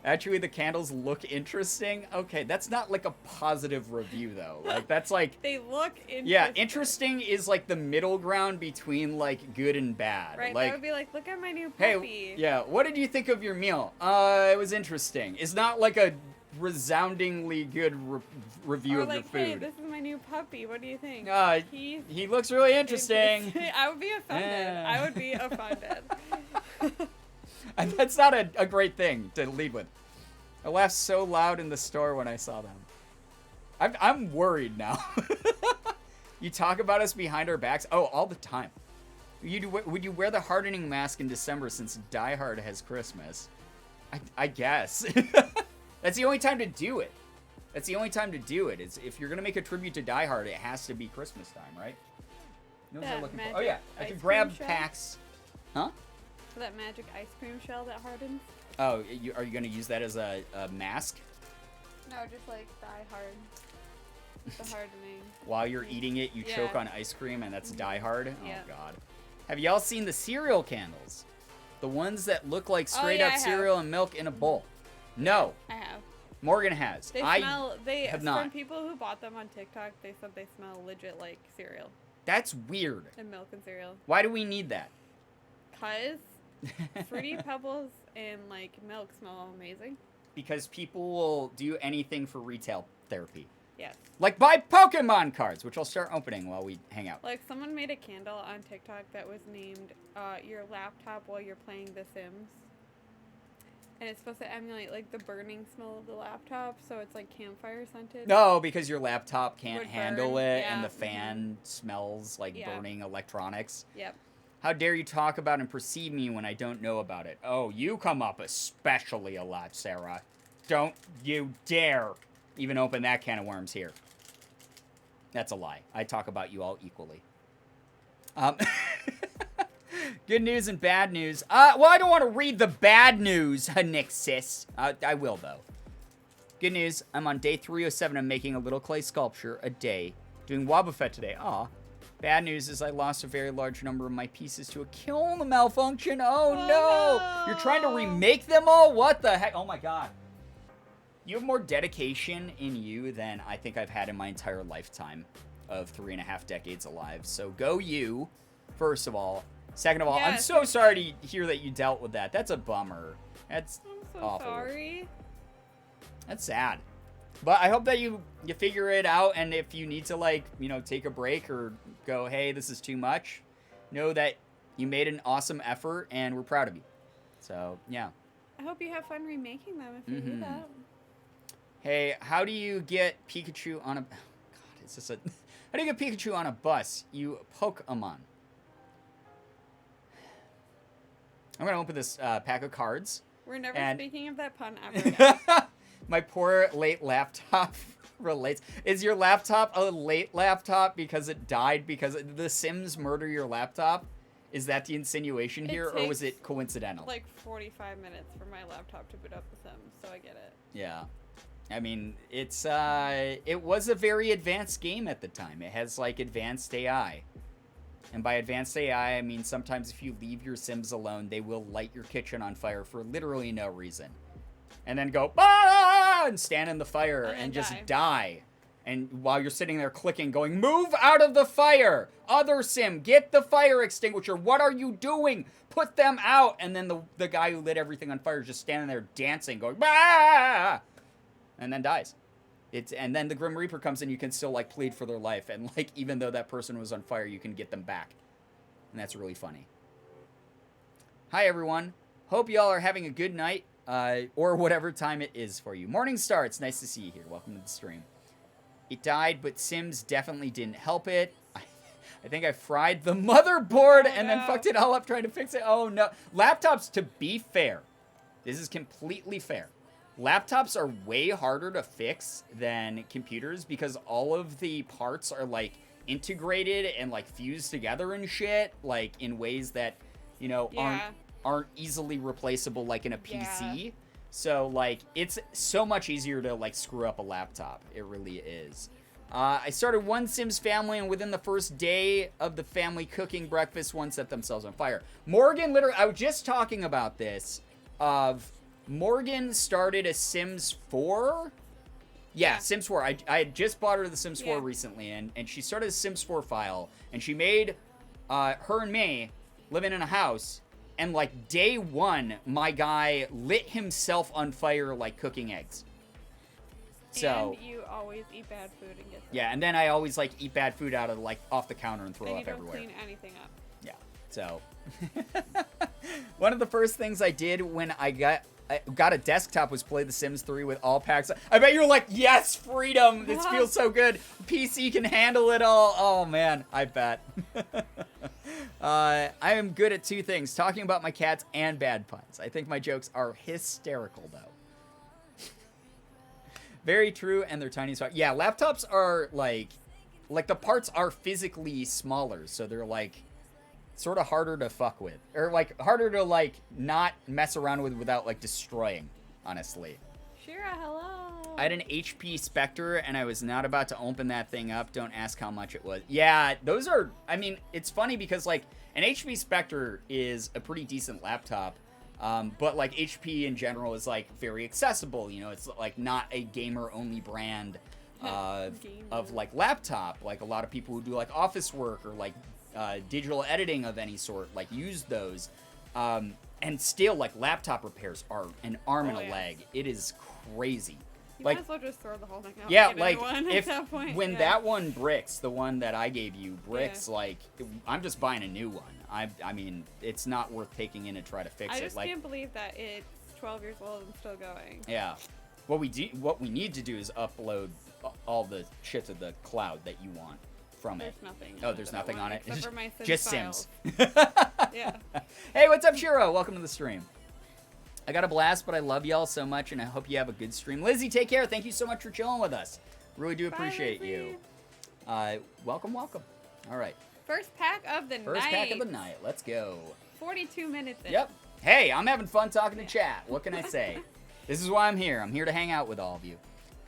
Actually, the candles look interesting. Okay, that's not like a positive review though. Like that's like They look interesting. yeah, interesting is like the middle ground between like good and bad. Right, Like that would be like, look at my new hey, puppy. yeah, what did you think of your meal? It was interesting. It's not like a resoundingly good review Or of like, your hey, food. this is my new puppy. What do you think? He's He looks really interesting. I would be offended. Yeah. I would be offended. And that's not a great thing to lead with. I laughed so loud in the store when I saw them. I'm worried now. You talk about us behind our backs? Oh, all the time. Would you wear the hardening mask in December since Die Hard has Christmas? I guess. That's the only time to do it. That's the only time to do it. Is if you're going to make a tribute to Die Hard, it has to be Christmas time, right? You know what I'm That looking for? Oh, yeah. I magic could ice grab cream shell? packs. Huh? That magic ice cream shell that hardens? Oh, are you going to use that as a mask? No, just like Die Hard. The hardening. While you're eating it, you Yeah. choke on ice cream, and that's Die Hard? Yeah. Oh, God. Have y'all seen the cereal candles? The ones that look like straight yeah, up I have. cereal and milk in a bowl. No. I have. Morgan has. They I smell. They have from not. people who bought them on TikTok. They said they smell legit like cereal That's weird. and milk and cereal. Why do we need that? Cause Fruity Pebbles and like milk smell amazing. Because people will do anything for retail therapy. Yes. Like buy Pokemon cards, which I'll start opening while we hang out. Like someone made a candle on TikTok that was named "Your laptop while you're playing The Sims," and it's supposed to emulate like the burning smell of the laptop, so it's like campfire scented. No, because your laptop can't Would handle burn, it, yeah. and the fan smells like Yeah. burning electronics. Yep. How dare you talk about and perceive me when I don't know about it? Oh, you come up especially a lot, Sarah. Don't you dare even open that can of worms here. That's a lie. I talk about you all equally. Good news and bad news. Well, I don't want to read the bad news, Nixis. I will, though. Good news. I'm on day 307 of making a little clay sculpture a day. Doing Wobbuffet today. Aw. Bad news is I lost a very large number of my pieces to a kiln malfunction. Oh, no. no. You're trying to remake them all? What the heck? Oh, my God. You have more dedication in you than I think I've had in my entire lifetime of 3.5 decades alive. So go you, first of all. Second of all, I'm Yes. so sorry to hear that you dealt with that. That's a bummer. That's I'm so awful. sorry. That's sad. But I hope that you figure it out, and if you need to, like, you know, take a break or go, hey, this is too much, know that you made an awesome effort, and we're proud of you. So, yeah. I hope you have fun remaking them if you do that. Hey, how do you get Pikachu on a... God, is this a... How do you get Pikachu on a bus? You Pokemon. I'm going to open this pack of cards. We're never And- speaking of that pun ever again. My poor late laptop relates. Is your laptop a late laptop because it died because the Sims murder your laptop? Is that the insinuation It here, or was takes, it coincidental? Like 45 minutes for my laptop to boot up The Sims, so I get it. Yeah. I mean, it's it was a very advanced game at the time. It has like advanced AI. And by advanced AI, I mean sometimes if you leave your Sims alone, they will light your kitchen on fire for literally no reason. And then go, ah, and stand in the fire And then and just die. die. And while you're sitting there clicking, going, move out of the fire! Other Sim, get the fire extinguisher! What are you doing? Put them out! And then the guy who lit everything on fire is just standing there dancing, going, ah! And then dies. And then the Grim Reaper comes in, you can still, like, plead for their life. And, like, even though that person was on fire, you can get them back. And that's really funny. Hi, everyone. Hope y'all are having a good night, or whatever time it is for you. Morning Star, it's nice to see you here. Welcome to the stream. It died, but Sims definitely didn't help it. I think I fried the motherboard and then fucked it all up trying to fix it. Oh, no. Laptops, to be fair, this is completely fair. Laptops are way harder to fix than computers because all of the parts are, like, integrated and, like, fused together and shit, like, in ways that, you know, aren't easily replaceable, like, in a PC. So, like, it's so much easier to, like, screw up a laptop. It really is. I started one Sims family, and within the first day of the family cooking breakfast, one set themselves on fire. Morgan, literally, I was just talking about this, Morgan started a Sims 4? Yeah, Sims 4. I had just bought her the Sims 4 recently, and she started a Sims 4 file, and she made her and me living in a house. And, like, day one, my guy lit himself on fire, like, cooking eggs. So, and you always eat bad food and get sick. Yeah, and then I always, like, eat bad food out of, like, off the counter and throw and up you don't everywhere. clean anything up. Yeah, so. One of the first things I did when I got a desktop was play The Sims 3 with all packs. I bet you were like, yes, freedom! This feels so good. PC can handle it all. Oh, man, I bet. I am good at two things, talking about my cats and bad puns. I think my jokes are hysterical, though. Very true, and they're tiny. Yeah, laptops are, like, the parts are physically smaller, so they're, like, sort of harder to fuck with. Or, like, harder to, like, not mess around with without, like, destroying, honestly. Shira, hello. I had an HP Spectre, and I was not about to open that thing up. Don't ask how much it was. Yeah, those are... I mean, it's funny because, like, an HP Spectre is a pretty decent laptop, but, like, HP in general is, like, very accessible. You know, it's, like, not a gamer-only brand of, like, laptop. Like, a lot of people who do, like, office work or, like, digital editing of any sort, like, use those. And still, like, laptop repairs are an arm and a leg. It is crazy. You like, might as well just throw the whole thing out. Yeah, like, at that point, when that one bricks, the one that I gave you bricks, like, I'm just buying a new one. I mean, it's not worth taking in to try to fix it. I just like, can't believe that it's 12 years old and still going. Yeah. What we need to do is upload all the shit to the cloud that you want from There's it. nothing. Oh, there's nothing on it? Except for my Sims Just files. Sims. Yeah. Hey, what's up, Shiro? Welcome to the stream. I got a blast, but I love y'all so much, and I hope you have a good stream. Lizzie, take care. Thank you so much for chilling with us. Really do appreciate you. Welcome. All right. First pack of the night. First pack of the night. Let's go. 42 minutes in. Yep. Hey, I'm having fun talking to chat. What can I say? This is why I'm here. I'm here to hang out with all of you.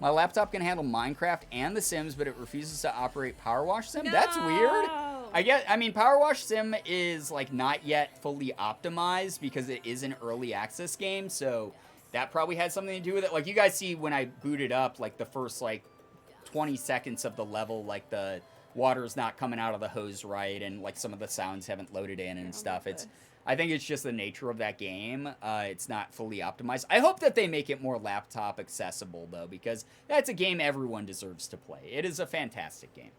My laptop can handle Minecraft and The Sims, but it refuses to operate Power Wash Sim. No! That's weird. I mean, Power Wash Sim is, like, not yet fully optimized because it is an early access game, so that probably had something to do with it. Like, you guys see when I booted up, like, the first, like, 20 seconds of the level, like, the water's not coming out of the hose right, and, like, some of the sounds haven't loaded in and stuff. I think it's just the nature of that game. It's not fully optimized. I hope that they make it more laptop accessible, though, because that's a game everyone deserves to play. It is a fantastic game.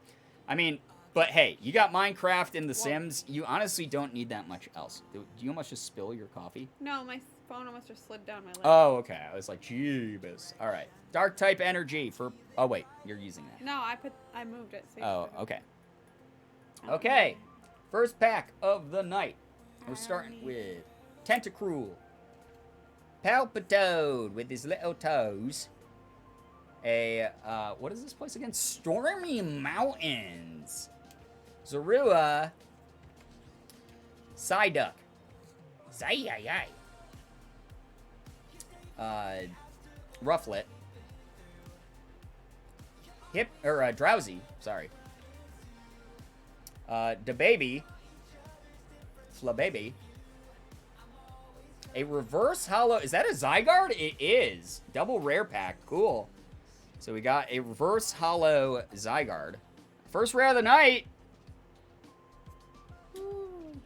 I mean... But hey, you got Minecraft and The Sims. You honestly don't need that much else. Do you almost just spill your coffee? No, my phone almost just slid down my leg. Oh, okay. I was like, jeebus. All right. Dark type energy for... Oh, wait. You're using that. No, I moved it. So oh, okay. Okay. First pack of the night. We're starting with Tentacruel. Palpitoad with his little toes. What is this place again? Stormy Mountains. Zorua. Psyduck. Zai-yi-yi. Rufflet. Drowsy. Sorry. DaBaby. Flababy. A reverse hollow. Is that a Zygarde? It is. Double rare pack. Cool. So we got a reverse hollow Zygarde. First rare of the night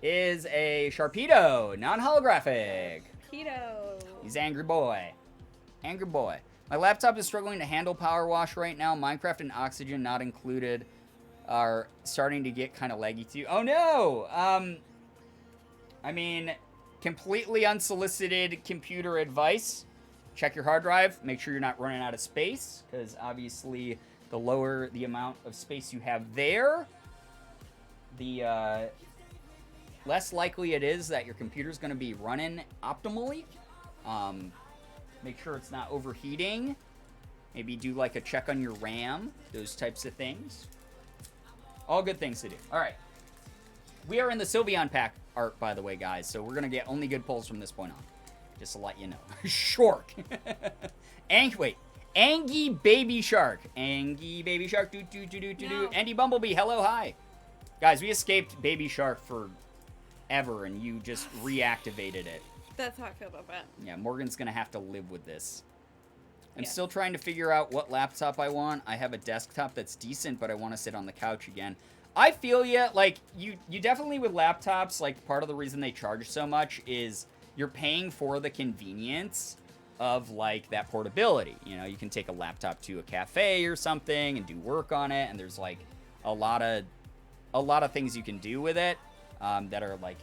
is a Sharpedo, non-holographic. Keto. He's angry boy. Angry boy. My laptop is struggling to handle Power Wash right now. Minecraft and Oxygen not included are starting to get kind of laggy too. Oh no! I mean, completely unsolicited computer advice. Check your hard drive. Make sure you're not running out of space, because obviously the lower the amount of space you have there, the less likely it is that your computer's going to be running optimally. Make sure it's not overheating. Maybe do like a check on your RAM, those types of things. All good things to do. All right. We are in the Sylveon pack art, by the way, guys, so we're going to get only good pulls from this point on. Just to let you know. Shork. Wait. Angie Baby Shark. Angie Baby Shark. Do. Andy Bumblebee. Hello, hi. Guys, we escaped Baby Shark forever, and you just reactivated it. That's how I feel about that. Yeah, Morgan's going to have to live with this. I'm still trying to figure out what laptop I want. I have a desktop that's decent, but I want to sit on the couch again. I feel you. Like, you definitely with laptops, like, part of the reason they charge so much is you're paying for the convenience of, like, that portability. You know, you can take a laptop to a cafe or something and do work on it, and there's, like, a lot of things you can do with it that are, like,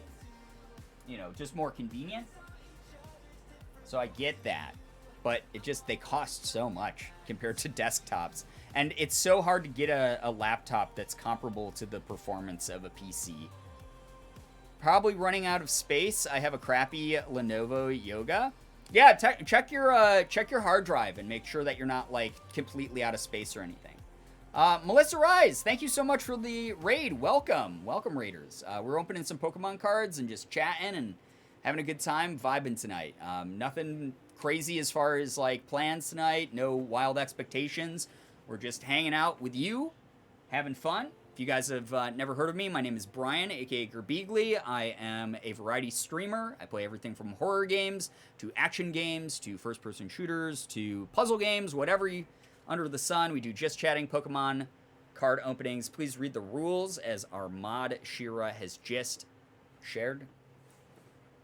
you know, just more convenient. So I get that. But they cost so much compared to desktops. And it's so hard to get a laptop that's comparable to the performance of a PC. Probably running out of space. I have a crappy Lenovo Yoga. Yeah, check your hard drive and make sure that you're not, like, completely out of space or anything. Melissa Rise, thank you so much for the raid. Welcome, Raiders. We're opening some Pokemon cards and just chatting and having a good time, vibing tonight. Nothing crazy as far as, like, plans tonight. No wild expectations. We're just hanging out with you, having fun. If you guys have never heard of me, my name is Brian, aka Girbeagly. I am a variety streamer. I play everything from horror games to action games to first-person shooters to puzzle games, whatever under the sun. We do just chatting Pokemon card openings. Please read the rules as our mod Shira has just shared.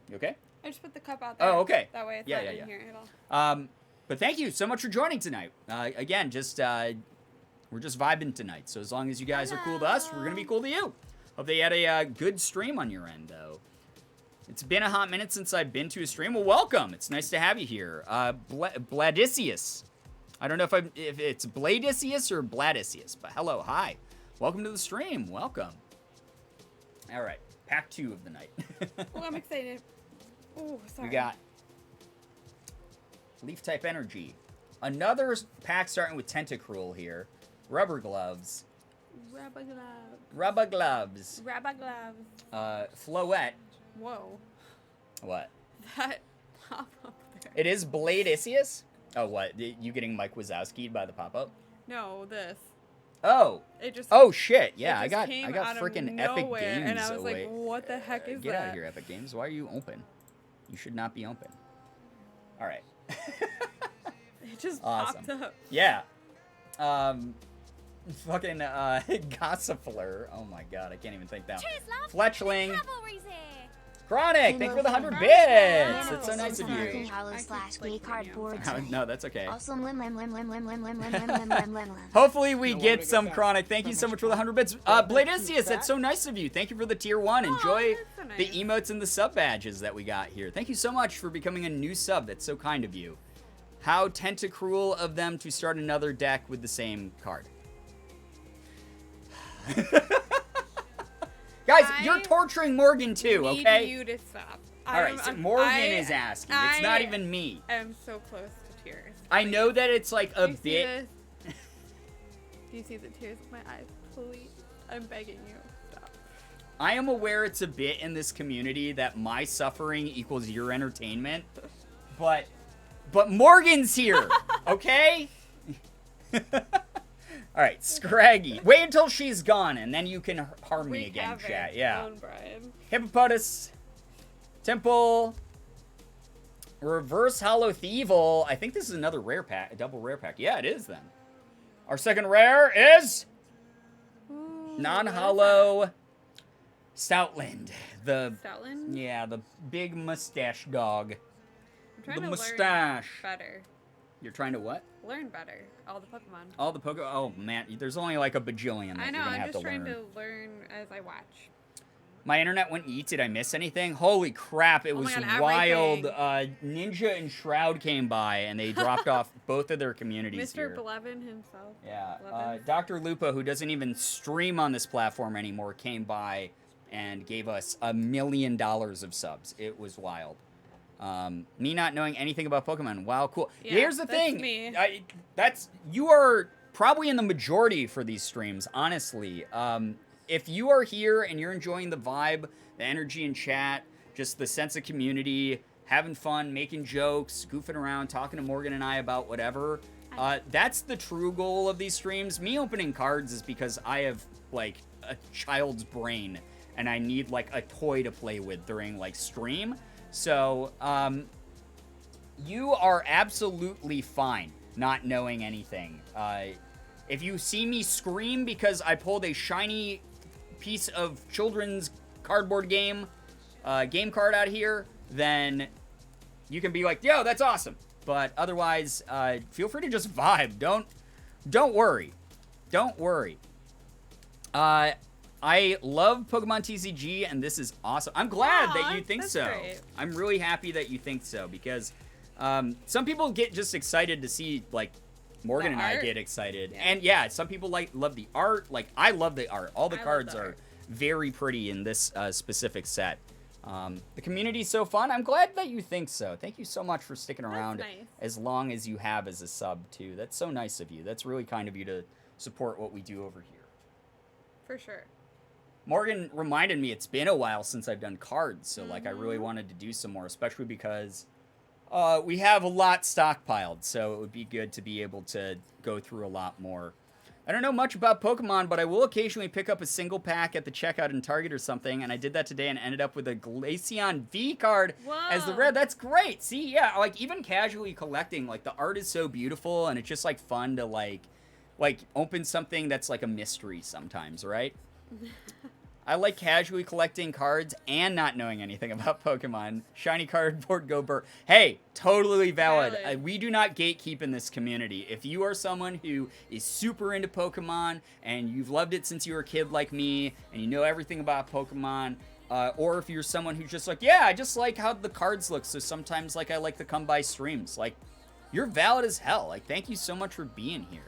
You okay? I just put the cup out there. Oh, okay. That way it's not in here at all. But thank you so much for joining tonight. Again, we're just vibing tonight. So as long as you guys are cool to us, we're going to be cool to you. Hope they had a good stream on your end, though. It's been a hot minute since I've been to a stream. Well, welcome. It's nice to have you here. Bladicius. I don't know if it's Bladicius or Bladicius, but hello, hi. Welcome to the stream. Welcome. All right. Pack 2 of the night. Oh, I'm excited. Oh, sorry. We got Leaf type energy. Another pack starting with Tentacruel here. Rubber gloves. Rubber gloves. Rubber gloves. Rubber gloves. Floette. Whoa. What? That pop up there. It is Bladicius? Oh, what? You getting Mike Wazowski'd by the pop-up? No, this. Oh. It just. Oh shit! Yeah, it I got came freaking out of Epic nowhere, Games. and I was away. like, "What the heck is Get that?" out of here, Epic Games! Why are you open? You should not be open. All right. It just Awesome. popped up. Yeah. Fucking Gossifleur. Oh my god, I can't even think that. Fletchling. Chronic, thank you for the 100 bits. It's so nice of you. No, that's okay. Hopefully we get some Chronic. Thank you so much for the 100 bits. Bladicius, that's so nice of you. Thank you for the tier 1. Enjoy so nice. the emotes and the sub badges that we got here. Thank you so much for becoming a new sub. That's so kind of you. How tentacruel of them to start another deck with the same card. Guys, you're torturing Morgan too, okay? Need you to stop. Alright, so Morgan is asking. It's not even me. I'm so close to tears. I know that it's like a Do you see bit. this? Do you see the tears in my eyes? Please. I'm begging you. Stop. I am aware it's a bit in this community that my suffering equals your entertainment. But Morgan's here, okay? Alright, Scraggy. Wait until she's gone, and then you can harm me again, chat. Yeah. Hippopotamus. Temple. Reverse Hollow Thievel. I think this is another rare pack, a double rare pack. Yeah, it is then. Our second rare is non-hollow Stoutland. Stoutland? Yeah, the big mustache dog. I'm trying the to mustache. learn better. You're trying to what? Learn better. All the Pokemon. All the Pokemon. Oh man, there's only like a bajillion that I know. you're gonna I'm have just to learn. trying to learn as I watch. My internet went yeet. Did I miss anything? Holy crap, it Oh my was God, wild. everything. Ninja and Shroud came by, and they dropped off both of their communities Mr. here. Blevin himself. Yeah, Blevin. Dr. Lupa, who doesn't even stream on this platform anymore, came by and gave us $1 million of subs. It was wild. Me not knowing anything about Pokemon. Wow, cool. Yeah, Here's the that's thing. me. You are probably in the majority for these streams, honestly. If you are here and you're enjoying the vibe, the energy in chat, just the sense of community, having fun, making jokes, goofing around, talking to Morgan and I about whatever, that's the true goal of these streams. Me opening cards is because I have, like, a child's brain, and I need, like, a toy to play with during, like, stream. So, you are absolutely fine not knowing anything. If you see me scream because I pulled a shiny piece of children's cardboard game card out here, then you can be like, yo, that's awesome. But otherwise, feel free to just vibe. Don't worry. Don't worry. I love Pokemon TCG, and this is awesome. I'm glad that you think that's so. great. I'm really happy that you think so, because some people get just excited to see, like, Morgan The and I art? get excited. Yeah. And yeah, some people love the art. Like, I love the art. All the I love cards the are art. very pretty in this specific set. The community's so fun. I'm glad that you think so. Thank you so much for sticking around nice. as long as you have as a sub, too. That's so nice of you. That's really kind of you to support what we do over here. For sure. Morgan reminded me it's been a while since I've done cards, so like I really wanted to do some more, especially because we have a lot stockpiled, so it would be good to be able to go through a lot more. I don't know much about Pokemon, but I will occasionally pick up a single pack at the checkout in Target or something, and I did that today and ended up with a Glaceon V card as the Whoa. red. That's great. See, yeah, like even casually collecting, like the art is so beautiful, and it's just like fun to like open something that's like a mystery sometimes, right? I like casually collecting cards and not knowing anything about Pokemon. Shiny cardboard, go burr. Hey, totally valid. Valid. We do not gatekeep in this community. If you are someone who is super into Pokemon and you've loved it since you were a kid like me and you know everything about Pokemon, or if you're someone who's just like, yeah, I just like how the cards look, so sometimes like I like to come by streams. Like, you're valid as hell. Like, thank you so much for being here.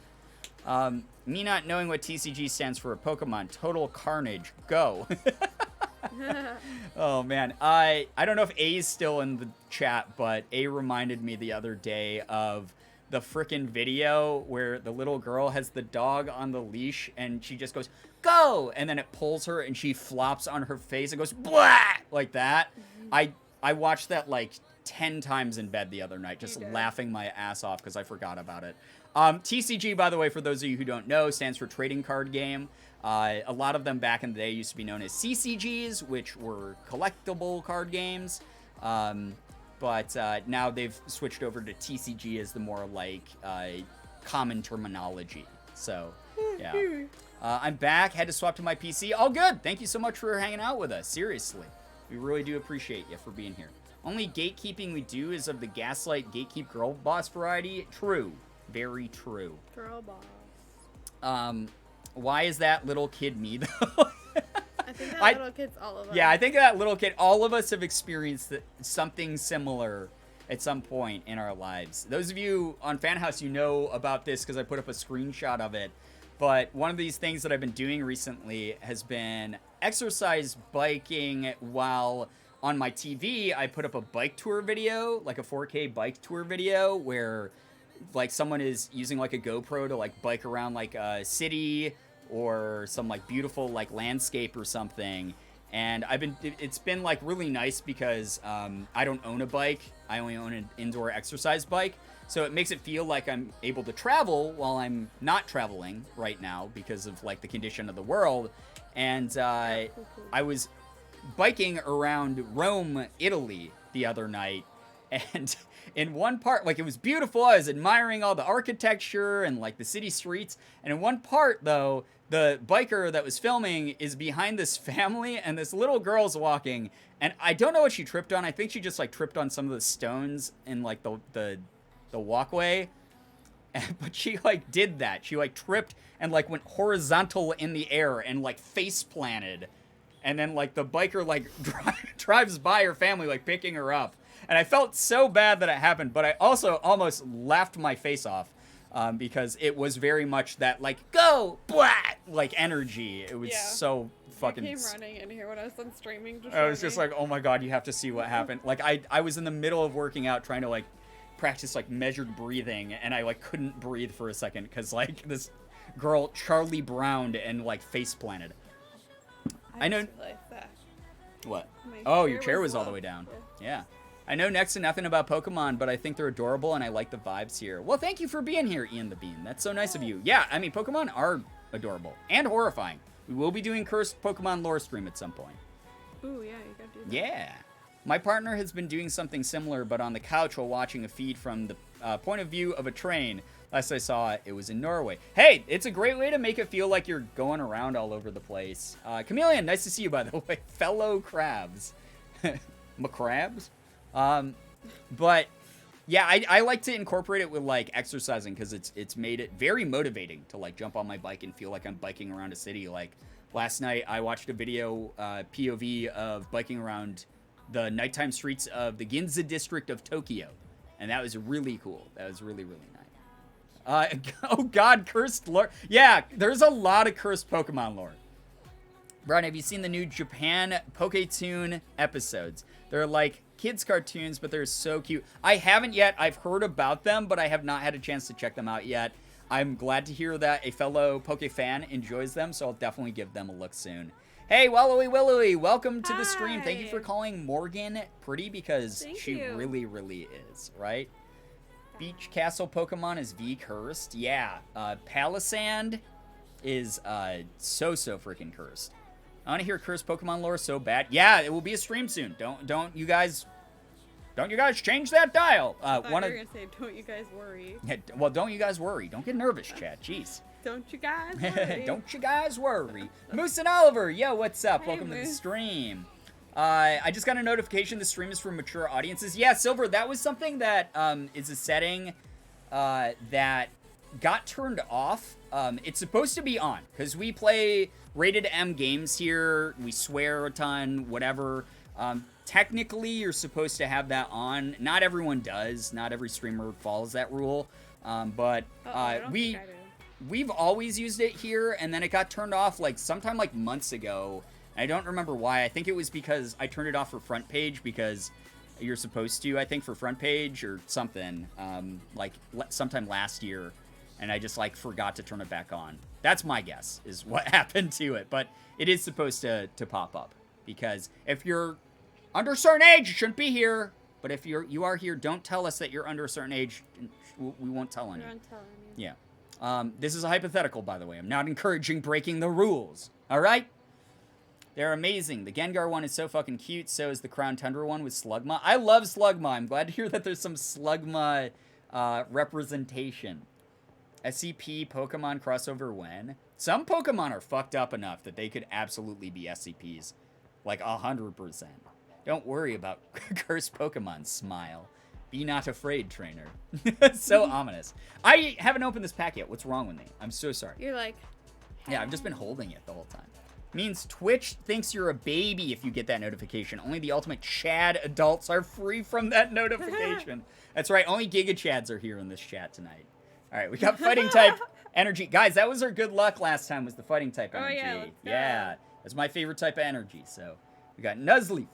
Me not knowing what TCG stands for Pokemon, Total Carnage, go. Oh, man. I don't know if A's still in the chat, but A reminded me the other day of the frickin' video where the little girl has the dog on the leash and she just goes, go! And then it pulls her and she flops on her face and goes, blah! Like that. I watched that like 10 times in bed the other night, just laughing my ass off because I forgot about it. TCG, by the way, for those of you who don't know, stands for Trading Card Game. A lot of them back in the day used to be known as CCGs, which were collectible card games. But now they've switched over to TCG as the more like common terminology. So, yeah. I'm back. Had to swap to my PC. All good. Thank you so much for hanging out with us. Seriously. We really do appreciate you for being here. Only gatekeeping we do is of the Gaslight Gatekeep Girl Boss variety. True. Very true. Girl boss. Why is that little kid me, though? I think that little kid's all of us. Yeah, I think that little kid, all of us have experienced something similar at some point in our lives. Those of you on Fan House, you know about this because I put up a screenshot of it. But one of these things that I've been doing recently has been exercise biking while on my TV. I put up a bike tour video, like a 4K bike tour video where like someone is using like a GoPro to like bike around like a city or some like beautiful like landscape or something. And it's been like really nice because I don't own a bike. I only own an indoor exercise bike. So it makes it feel like I'm able to travel while I'm not traveling right now because of like the condition of the world. And I was biking around Rome, Italy the other night. And in one part, like, it was beautiful. I was admiring all the architecture and like the city streets. And in one part, though, the biker that was filming is behind this family and this little girl's walking. And I don't know what she tripped on. I think she just like tripped on some of the stones in like the walkway. But she like did that. She like tripped and like went horizontal in the air and like face planted. and then like the biker like drives by her family like picking her up, and I felt so bad that it happened, but I also almost laughed my face off because it was very much that like go blah like energy. It was so fucking. I came running in here when I was done streaming. I was just like, oh my god, you have to see what happened. Like I was in the middle of working out trying to like practice like measured breathing, and I like couldn't breathe for a second because like this girl Charlie Browned and like face planted. I know. Like that. What? My Oh, chair your chair was was all the low. way down. Yeah. I know next to nothing about Pokemon, but I think they're adorable and I like the vibes here. Well, thank you for being here, Ian the Bean. That's so nice of you. Yeah, I mean, Pokemon are adorable and horrifying. We will be doing cursed Pokemon lore stream at some point. Ooh, yeah, you gotta do that. Yeah. My partner has been doing something similar, but on the couch while watching a feed from the point of view of a train. Last I saw it, it was in Norway. Hey, it's a great way to make it feel like you're going around all over the place. Chameleon, nice to see you, by the way. Fellow crabs. McCrabs? But yeah, I like to incorporate it with like exercising because it's made it very motivating to like jump on my bike and feel like I'm biking around a city. Like last night I watched a video POV of biking around the nighttime streets of the Ginza district of Tokyo, and that was really cool. That was really, really nice. Oh god, cursed lore. Yeah, there's a lot of cursed Pokemon lore. Brian, have you seen the new Japan Poketoon episodes? They're like kids cartoons, but they're so cute. I haven't yet. I've heard about them, but I have not had a chance to check them out yet. I'm glad to hear that a fellow Poke fan enjoys them, so I'll definitely give them a look soon. Hey, Wallowy Willowy, welcome to the stream. Thank you for calling Morgan pretty because she really, really is, right? Beach Castle Pokemon is V cursed. Yeah, Palisand is so freaking cursed. I want to hear cursed Pokemon lore so bad. Yeah, it will be a stream soon. Don't you guys change that dial. I thought you were gonna say, don't you guys worry. Yeah, well, don't you guys worry. Don't get nervous, chat. Jeez. Don't you guys worry. Don't you guys worry. Moose and Oliver, yo, what's up? Hey, Welcome to the Moose. stream. I just got a notification the stream is for mature audiences. Yeah, Silver, that was something that is a setting that got turned off. It's supposed to be on because we play rated M games here. We swear a ton, whatever. Technically, you're supposed to have that on. Not everyone does. Not every streamer follows that rule. But we've always used it here, and then it got turned off like sometime like months ago. I don't remember why. I think it was because I turned it off for front page because you're supposed to, I think, for front page or something, like sometime last year, and I just like forgot to turn it back on. That's my guess is what happened to it, but it is supposed to pop up because if you're under a certain age, you shouldn't be here. But if you are here, don't tell us that you're under a certain age. We won't tell on you. Yeah. This is a hypothetical, by the way. I'm not encouraging breaking the rules. All right? They're amazing. The Gengar one is so fucking cute. So is the Crown Tundra one with Slugma. I love Slugma. I'm glad to hear that there's some Slugma representation. SCP Pokemon crossover when? Some Pokemon are fucked up enough that they could absolutely be SCPs. Like 100%. Don't worry about cursed Pokemon, smile. Be not afraid, trainer. So ominous. I haven't opened this pack yet. What's wrong with me? I'm so sorry. You're like... Yeah, I've just been holding it the whole time. Means Twitch thinks you're a baby if you get that notification. Only the ultimate Chad adults are free from that notification. That's right. Only Giga Chads are here in this chat tonight. All right, we got fighting type energy. Guys, that was our good luck last time was the fighting type energy. Oh, yeah, let's go. Yeah, that's my favorite type of energy. So we got Nuzleaf.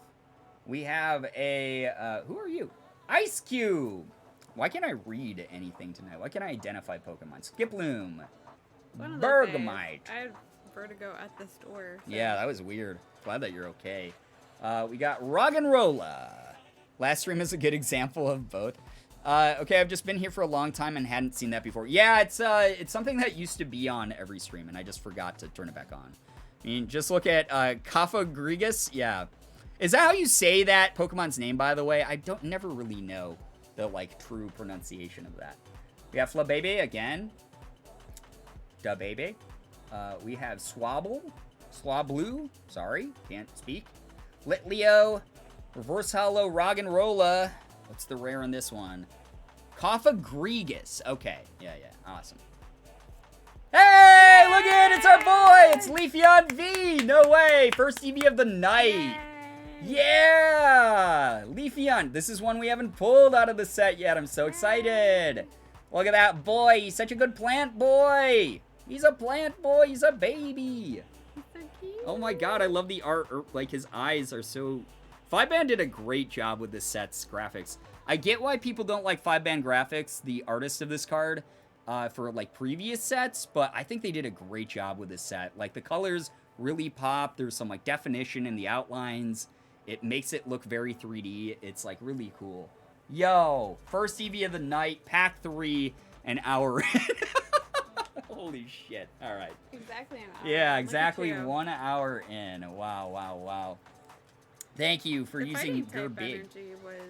We have a, who are you? Ice Cube. Why can't I read anything tonight? Why can't I identify Pokemon? Skiploom. One of those Bergamite. days, I had vertigo at the store. So. Yeah, that was weird. Glad that you're okay. We got Roggenrola. Last stream is a good example of both. Okay, I've just been here for a long time and hadn't seen that before. Yeah, it's something that used to be on every stream, and I just forgot to turn it back on. I mean, just look at Kafagrigus. Yeah. Is that how you say that Pokemon's name, by the way? I never really know the, like, true pronunciation of that. We have Flabébé again. Dababy. We have Swablu. Sorry, can't speak. Litleo. Reverse Hollow Roggenrola. What's the rare in this one? Kafagrigus. Okay. Yeah. Awesome. Hey, look at it. It's our boy. It's Leafeon V! No way! First EV of the night! Yeah! Leafeon. This is one we haven't pulled out of the set yet. I'm so excited. Look at that boy. He's such a good plant boy. He's a plant boy. He's a baby. He's so cute. Oh my god, I love the art. Like, his eyes are so... 5-Band did a great job with this set's graphics. I get why people don't like 5-Band graphics, the artist of this card, for, like, previous sets, but I think they did a great job with this set. Like, the colors really pop. There's some, like, definition in the outlines. It makes it look very 3D. It's, like, really cool. Yo, first EV of the night, pack 3, an hour in. Holy shit. All right. Exactly an hour. Yeah, Look at exactly you. 1 hour in. Wow, wow, wow. Thank you for The using fighting your type big... energy was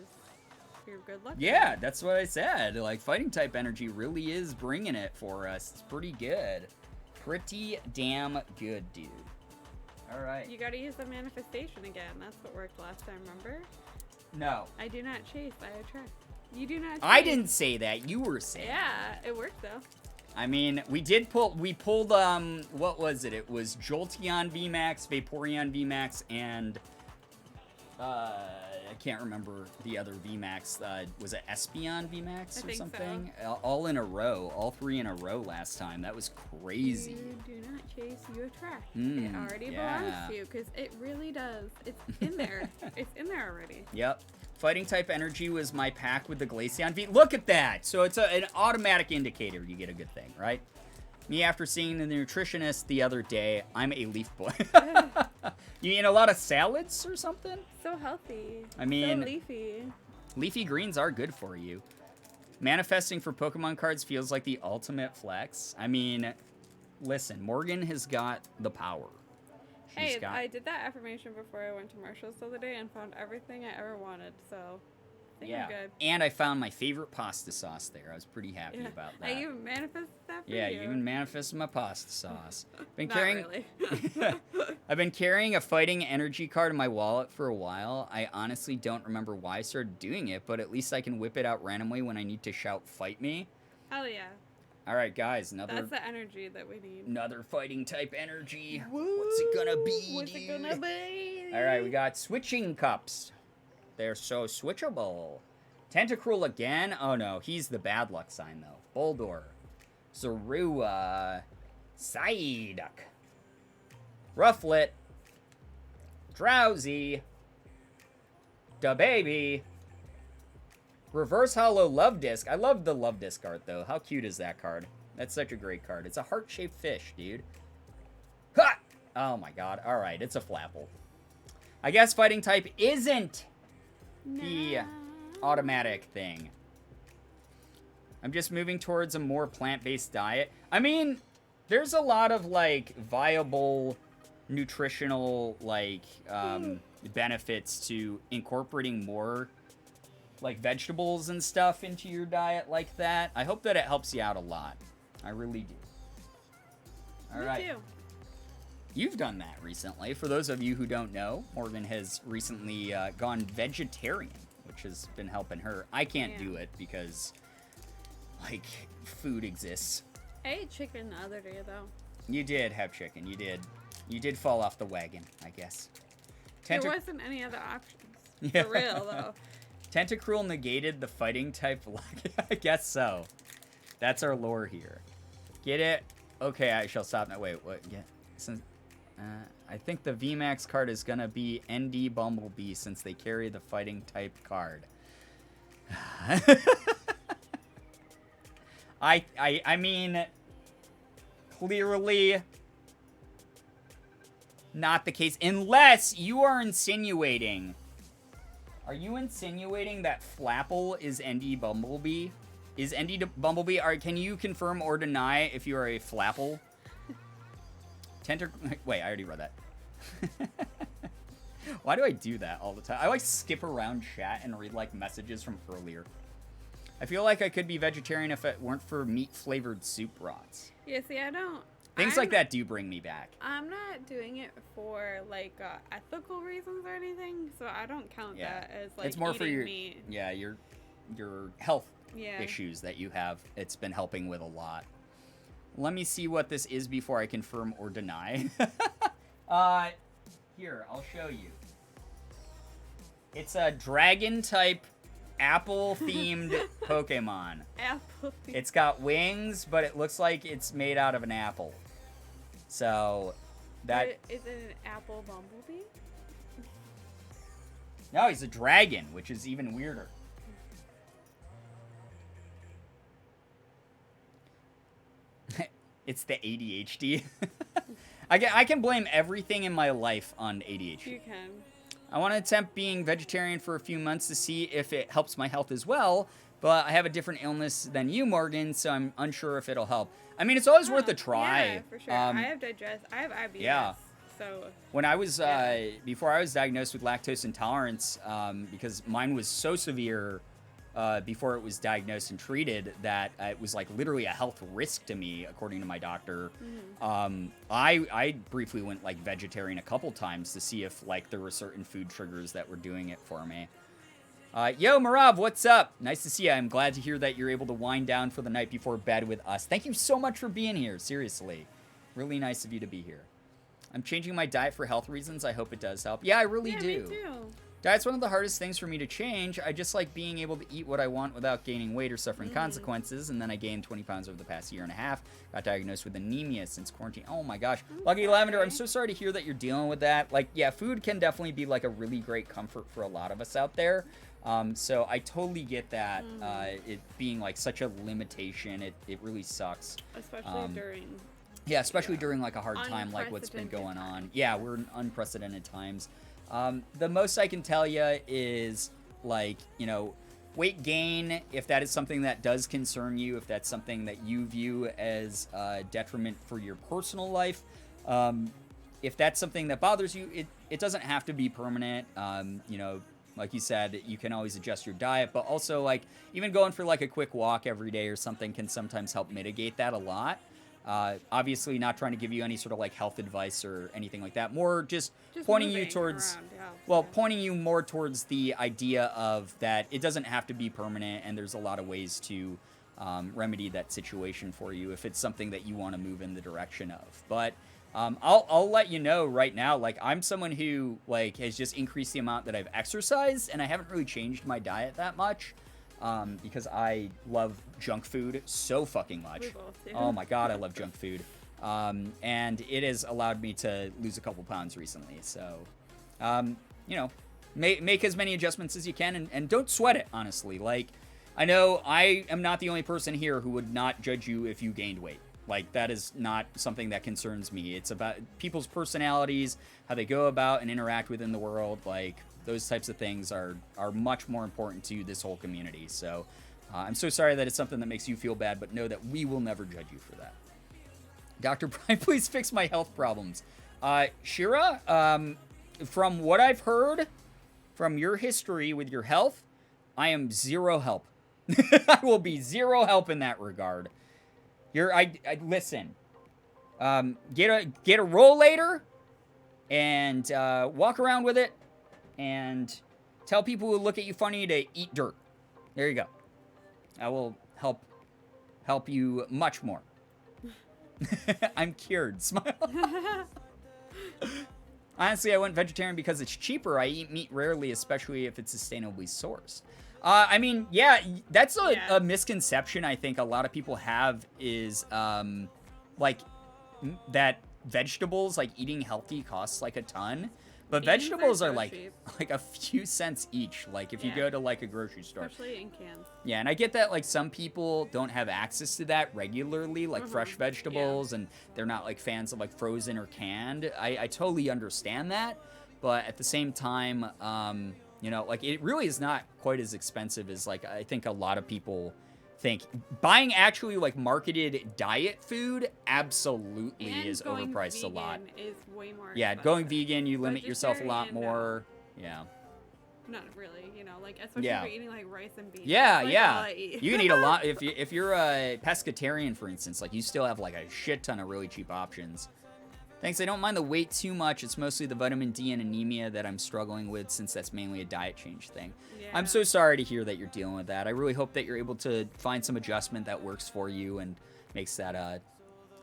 your good luck. Yeah, that's what I said. Like, fighting type energy really is bringing it for us. It's pretty good. Pretty damn good, dude. All right. You gotta use the manifestation again. That's what worked last time, remember? No. I do not chase, I attract. You do not chase. I didn't say that. You were saying. Yeah, it worked though. I mean, we pulled, what was it? It was Jolteon VMAX, Vaporeon VMAX, and, I can't remember the other VMAX. Was it Espeon VMAX I or think something? All in a row. All 3 in a row last time. That was crazy. You do not chase, you attract. Mm, it already yeah. belongs to you, because it really does. It's in there. It's in there already. Yep. Fighting type energy was my pack with the Glaceon V. Look at that! So it's an automatic indicator you get a good thing, right? Me, after seeing the nutritionist the other day, I'm a leaf boy. You eat a lot of salads or something? So healthy. I mean- so leafy. Leafy greens are good for you. Manifesting for Pokemon cards feels like the ultimate flex. I mean, listen, Morgan has got the power. She's Hey, got... I did that affirmation before I went to Marshall's the other day and found everything I ever wanted, so I think yeah. I'm good. And I found my favorite pasta sauce there. I was pretty happy Yeah. about that. I even manifested that for Yeah, you. you even manifested my pasta sauce. Been Not carrying really. I've been carrying a fighting energy card in my wallet for a while. I honestly don't remember why I started doing it, but at least I can whip it out randomly when I need to shout fight me. Hell yeah. All right, guys, another That's the energy that we need. another fighting type energy. What's it gonna be? What's it dude? gonna be? All right, we got switching cups. They're so switchable. Tentacruel again? Oh no, he's the bad luck sign though. Boldor, Zorua, Psyduck, Rufflet, Drowsy, Da Baby, Reverse Hollow Love Disc. I love the Love Disc art though. How cute is that card? That's such a great card. It's a heart-shaped fish, dude. Ha! Oh my god. All right, it's a Flapple. I guess fighting type isn't the automatic thing. I'm just moving towards a more plant-based diet. I mean, there's a lot of, like, viable nutritional, like, benefits to incorporating more, like, vegetables and stuff into your diet like that. I hope that it helps you out a lot. I really do. All right. Me too. You've done that recently. For those of you who don't know, Morgan has recently gone vegetarian, which has been helping her. I can't do it because, like, food exists. I ate chicken the other day, though. You did have chicken. You did. You did fall off the wagon, I guess. There wasn't any other options. Yeah. For real, though. Tentacruel negated the fighting type luck. I guess so. That's our lore here. Get it? Okay, I shall stop now. Wait, what? Yeah. Since, I think the VMAX card is gonna be ND Bumblebee since they carry the fighting type card. I mean, clearly not the case, unless you are insinuating. Are you insinuating that Flapple is ND Bumblebee? Is ND Bumblebee? Can you confirm or deny if you are a Flapple? Wait, I already read that. Why do I do that all the time? I like skip around chat and read like messages from earlier. I feel like I could be vegetarian if it weren't for meat-flavored soup broths. Yeah, see, I don't... Things like that do bring me back. I'm not doing it for, like, ethical reasons or anything, so I don't count that as, like, it's more eating for your meat. Yeah, your health Yeah. issues that you have. It's been helping with a lot. Let me see what this is before I confirm or deny. Here, I'll show you. It's a dragon-type, apple-themed Pokemon. Apple. It's got wings, but it looks like it's made out of an apple. So, that... Is it an apple bumblebee? No, he's a dragon, which is even weirder. It's the ADHD. I can blame everything in my life on ADHD. You can. I want to attempt being vegetarian for a few months to see if it helps my health as well, but I have a different illness than you, Morgan, so I'm unsure if it'll help. I mean, it's always worth a try. Yeah, for sure. I have IBS. Yeah. So when I was before I was diagnosed with lactose intolerance, because mine was so severe before it was diagnosed and treated that it was like literally a health risk to me, according to my doctor. I briefly went like vegetarian a couple times to see if like there were certain food triggers that were doing it for me. Yo, Marav, what's up? Nice to see you. I'm glad to hear that you're able to wind down for the night before bed with us. Thank you so much for being here. Seriously, really nice of you to be here. I'm changing my diet for health reasons. I hope it does help. Yeah, I really do. Me too. Diet's one of the hardest things for me to change. I just like being able to eat what I want without gaining weight or suffering consequences. And then I gained 20 pounds over the past year and a half. Got diagnosed with anemia since quarantine. Oh my gosh. Lucky Lavender, I'm so sorry to hear that you're dealing with that. Like, yeah, food can definitely be like a really great comfort for a lot of us out there. So I totally get that. It being like such a limitation. It really sucks. Especially during... Yeah, especially during like a hard time like what's been going on. Yeah, we're in unprecedented times. The most I can tell you is, like, you know, weight gain, if that is something that does concern you, if that's something that you view as a detriment for your personal life, if that's something that bothers you, it doesn't have to be permanent. You know, like you said, you can always adjust your diet, but also, like, even going for, like, a quick walk every day or something can sometimes help mitigate that a lot. Obviously not trying to give you any sort of like health advice or anything like that, more just pointing you towards pointing you more towards the idea of that it doesn't have to be permanent, and there's a lot of ways to remedy that situation for you if it's something that you want to move in the direction of. But I'll let you know right now, like, I'm someone who like has just increased the amount that I've exercised, and I haven't really changed my diet that much. Because I love junk food so fucking much. We both do. Oh my god, I love junk food. And it has allowed me to lose a couple pounds recently. So, you know, make as many adjustments as you can, and don't sweat it, honestly. Like, I know I am not the only person here who would not judge you if you gained weight. Like, that is not something that concerns me. It's about people's personalities, how they go about and interact within the world. Like, those types of things are much more important to this whole community. So I'm so sorry that it's something that makes you feel bad, but know that we will never judge you for that. Dr. Brian, please fix my health problems. Shira, from what I've heard from your history with your health, I am zero help. I will be zero help in that regard. Listen. Get a rollator and walk around with it. And tell people who look at you funny to eat dirt. There you go. I will help you much more. I'm cured. Smile. Honestly, I went vegetarian because it's cheaper. I eat meat rarely, especially if it's sustainably sourced. I mean, yeah, that's a misconception I think a lot of people have is like that vegetables, like eating healthy, costs like a ton. But vegetables are like a few cents each, like if you go to like a grocery store. Especially in cans. Yeah, and I get that like some people don't have access to that regularly, like fresh vegetables, and they're not like fans of like frozen or canned. I totally understand that, but at the same time, you know, like it really is not quite as expensive as like I think a lot of people think. Buying actually like marketed diet food absolutely is overpriced a lot. Is way more expensive. Going vegan, you limit yourself a lot more. Yeah. Not really, you know, like especially if you're eating like rice and beans. Yeah, like, yeah. You can eat a lot if you're a pescatarian, for instance. Like you still have like a shit ton of really cheap options. Thanks. I don't mind the weight too much. It's mostly the vitamin D and anemia that I'm struggling with, since that's mainly a diet change thing. Yeah. I'm so sorry to hear that you're dealing with that. I really hope that you're able to find some adjustment that works for you and makes that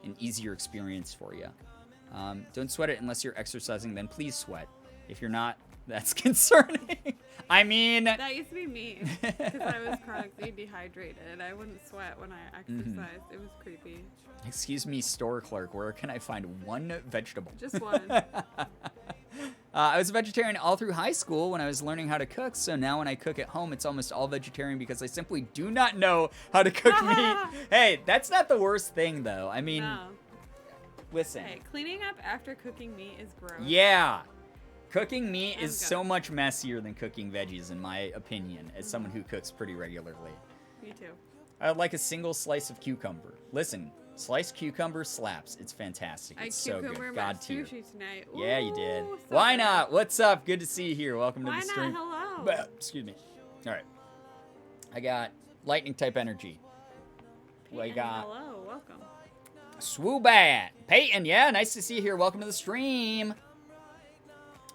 an easier experience for you. Don't sweat it unless you're exercising, then please sweat. If you're not, that's concerning. I mean... That used to be me, because I was chronically dehydrated. I wouldn't sweat when I exercised. It was creepy. Excuse me, store clerk, where can I find one vegetable? Just one. I was a vegetarian all through high school when I was learning how to cook, so now when I cook at home, it's almost all vegetarian because I simply do not know how to cook meat. Hey, that's not the worst thing, though. I mean, No. listen. Hey, cleaning up after cooking meat is gross. Yeah. Cooking meat I'm is good. so much messier than cooking veggies, in my opinion, as someone who cooks pretty regularly. Me too. I would like a single slice of cucumber. Listen, sliced cucumber slaps. It's fantastic. I It's so cucumber good. my God tier. sushi tonight. Yeah, you did. Ooh, so Why good. not? What's up? Good to see you here. Welcome Why to the not? stream. Hello. Excuse me. All right. I got lightning type energy. I Peyton, got hello. Welcome. Swoobat. Peyton, yeah, nice to see you here. Welcome to the stream.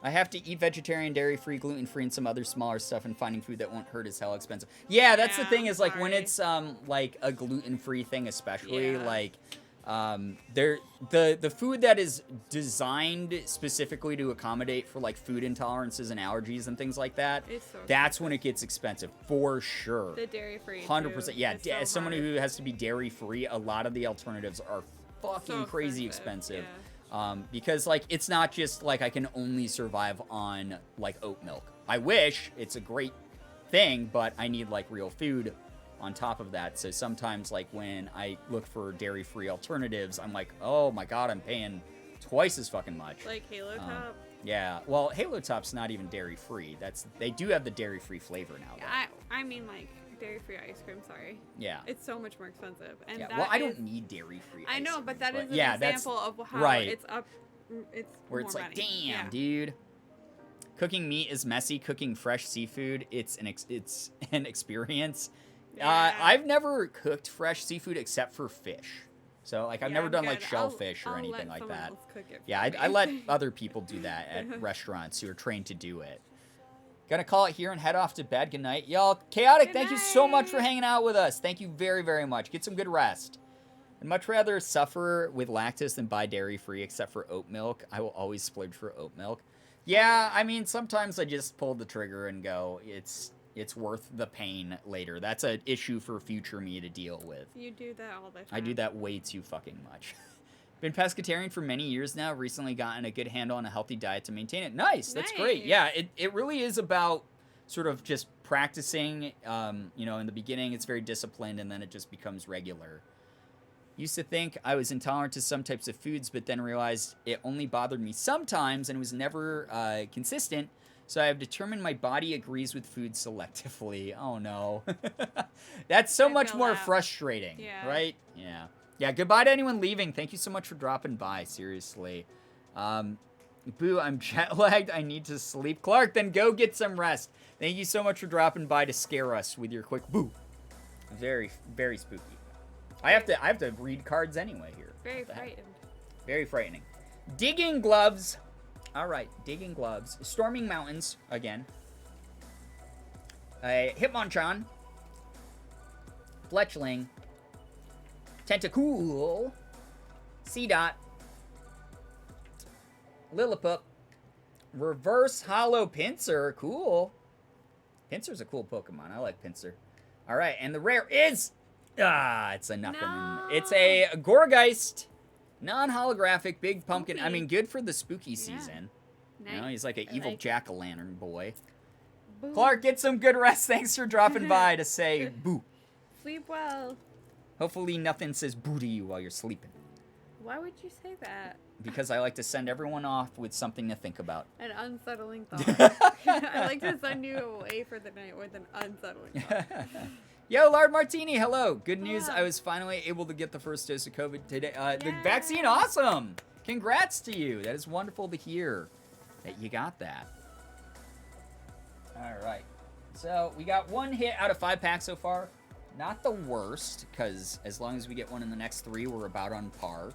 I have to eat vegetarian, dairy-free, gluten-free, and some other smaller stuff, and finding food that won't hurt is hell expensive. Yeah, that's the Yeah, thing is, like, when sorry. it's, like, a gluten-free thing especially, Yeah. like, the food that is designed specifically to accommodate for, like, food intolerances and allergies and things like that, It's so that's when it gets expensive, for sure. The dairy free. 100%. Yeah, It's so as someone hard. who has to be dairy-free, a lot of the alternatives are fucking So crazy expensive, expensive. Because, like, it's not just, like, I can only survive on, like, oat milk. I wish. It's a great thing, but I need, like, real food on top of that. So sometimes, like, when I look for dairy-free alternatives, I'm like, oh, my God, I'm paying twice as fucking much. Like Halo Top. Yeah. Well, Halo Top's not even dairy-free. They do have the dairy-free flavor now, though. I mean, like, dairy free ice cream, sorry. Yeah. It's so much more expensive. And Yeah. that Well, I is- don't need dairy-free I ice know, cream, but that is an yeah, that's example of how right. it's up. It's where more it's like, money. damn, Yeah. dude. Cooking meat is messy. Cooking fresh seafood, it's an experience. Yeah. I've never cooked fresh seafood except for fish. So, like, I've Yeah, never I'm done, like, good. shellfish or I'll anything let like someone that. else cook it Yeah, for I me. let other people do that at restaurants who are trained to do it. Gonna call it here and head off to bed. Good night. Y'all, Chaotic, Good thank you so much for night. hanging out with us. Thank you very, very much. Get some good rest. I'd much rather suffer with lactose than buy dairy-free, except for oat milk. I will always splurge for oat milk. Yeah, I mean, sometimes I just pull the trigger and go, it's worth the pain later. That's an issue for future me to deal with. You do that all the time. I do that way too fucking much. Been pescatarian for many years now. Recently gotten a good handle on a healthy diet to maintain it. Nice. That's great. Nice. Yeah, it really is about sort of just practicing. You know, in the beginning it's very disciplined and then it just becomes regular. Used to think I was intolerant to some types of foods, but then realized it only bothered me sometimes and was never consistent. So I have determined my body agrees with food selectively. Oh no. That's so I much feel more that. frustrating, Yeah. right? Yeah. Yeah, goodbye to anyone leaving. Thank you so much for dropping by, seriously. Boo, I'm jet lagged. I need to sleep. Clark, then go get some rest. Thank you so much for dropping by to scare us with your quick boo. Very, very spooky. I have to read cards anyway here. Very What the heck? frightened. Very frightening. Digging gloves. All right, digging gloves. Storming mountains again. Hitmonchan. Fletchling. Tentacool. Seedot. Lilliput. Reverse Hollow Pinsir. Cool. Pinsir's a cool Pokemon. I like Pinsir. All right, and the rare is... it's a nothing. No. It's a Gorgeist. Non-holographic, big pumpkin. I Spooky. mean, good for the spooky Yeah. season. Nice. You know, he's like an I evil like it. jack-o'-lantern boy. Boo. Clark, get some good rest. Thanks for dropping by to say boo. Sleep well. Hopefully nothing says boo to you while you're sleeping. Why would you say that? Because I like to send everyone off with something to think about. An unsettling thought. I like to send you away for the night with an unsettling thought. Yo, Lard Martini, hello. Good news, Hello. I was finally able to get the first dose of COVID today. The Yay. vaccine, awesome. Congrats to you. That is wonderful to hear that you got that. All right. So we got one hit out of 5 packs so far. Not the worst, because as long as we get one in the next 3, we're about on par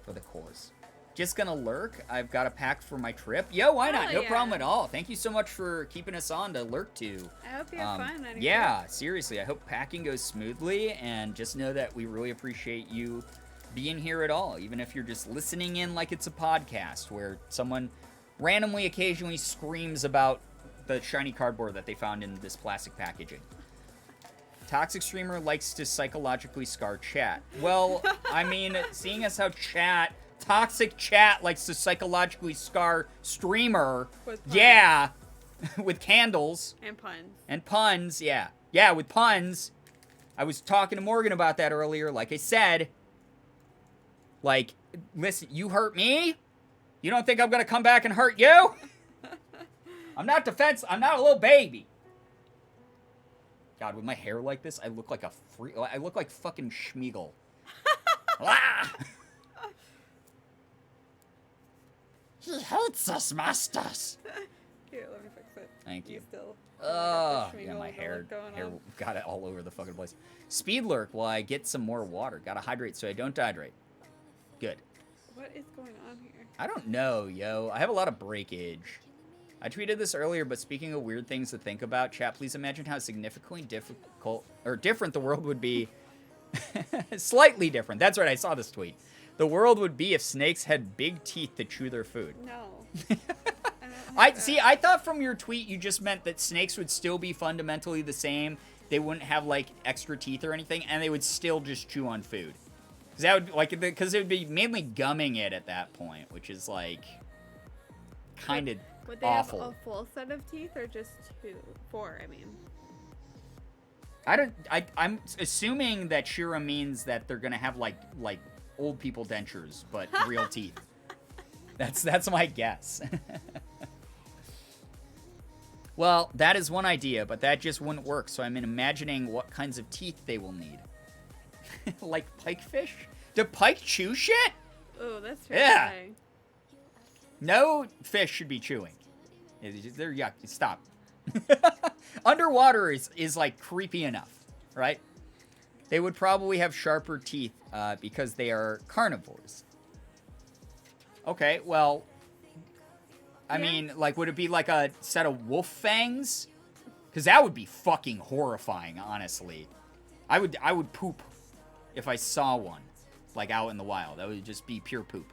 for the course. Just gonna lurk. I've got a pack for my trip. Yo, why not? Hell No yeah. problem at all. Thank you so much for keeping us on to lurk to. I hope you have fun. on your Yeah, seriously. I hope packing goes smoothly, and just know that we really appreciate you being here at all, even if you're just listening in like it's a podcast where someone randomly occasionally screams about the shiny cardboard that they found in this plastic packaging. Toxic Streamer likes to psychologically scar chat. Well, I mean, seeing as how toxic chat likes to psychologically scar streamer, yeah, with candles. And puns, yeah. Yeah, with puns. I was talking to Morgan about that earlier. Like I said, like, listen, you hurt me? You don't think I'm going to come back and hurt you? I'm not defensive. I'm not a little baby. God, with my hair like this, I look like I look like fucking Schmeagol. Ah! He hates us, masters. Here, let me fix it. Thank you. Still Yeah, my hair got it all over the fucking place. Speed lurk while I get some more water. Gotta hydrate so I don't dehydrate. Good. What is going on here? I don't know, yo. I have a lot of breakage. I tweeted this earlier, but speaking of weird things to think about, chat, please imagine how significantly different the world would be. Slightly different. That's right, I saw this tweet. The world would be if snakes had big teeth to chew their food. No. I thought from your tweet you just meant that snakes would still be fundamentally the same. They wouldn't have like extra teeth or anything, and they would still just chew on food. Because it would be mainly gumming it at that point, which is like kind of Would they awful. have a full set of teeth or just 2? 4, I mean. I'm assuming that Shira means that they're gonna have like old people dentures, but real teeth. That's my guess. Well, that is one idea, but that just wouldn't work. So I'm imagining what kinds of teeth they will need. Like pikefish? Do pike chew shit? Oh, that's Yeah. terrifying. No fish should be chewing. They're yuck. Stop. Underwater is like creepy enough, right? They would probably have sharper teeth because they are carnivores. Okay, well, I mean, like, would it be like a set of wolf fangs? Because that would be fucking horrifying, honestly. I would poop if I saw one, like, out in the wild. That would just be pure poop.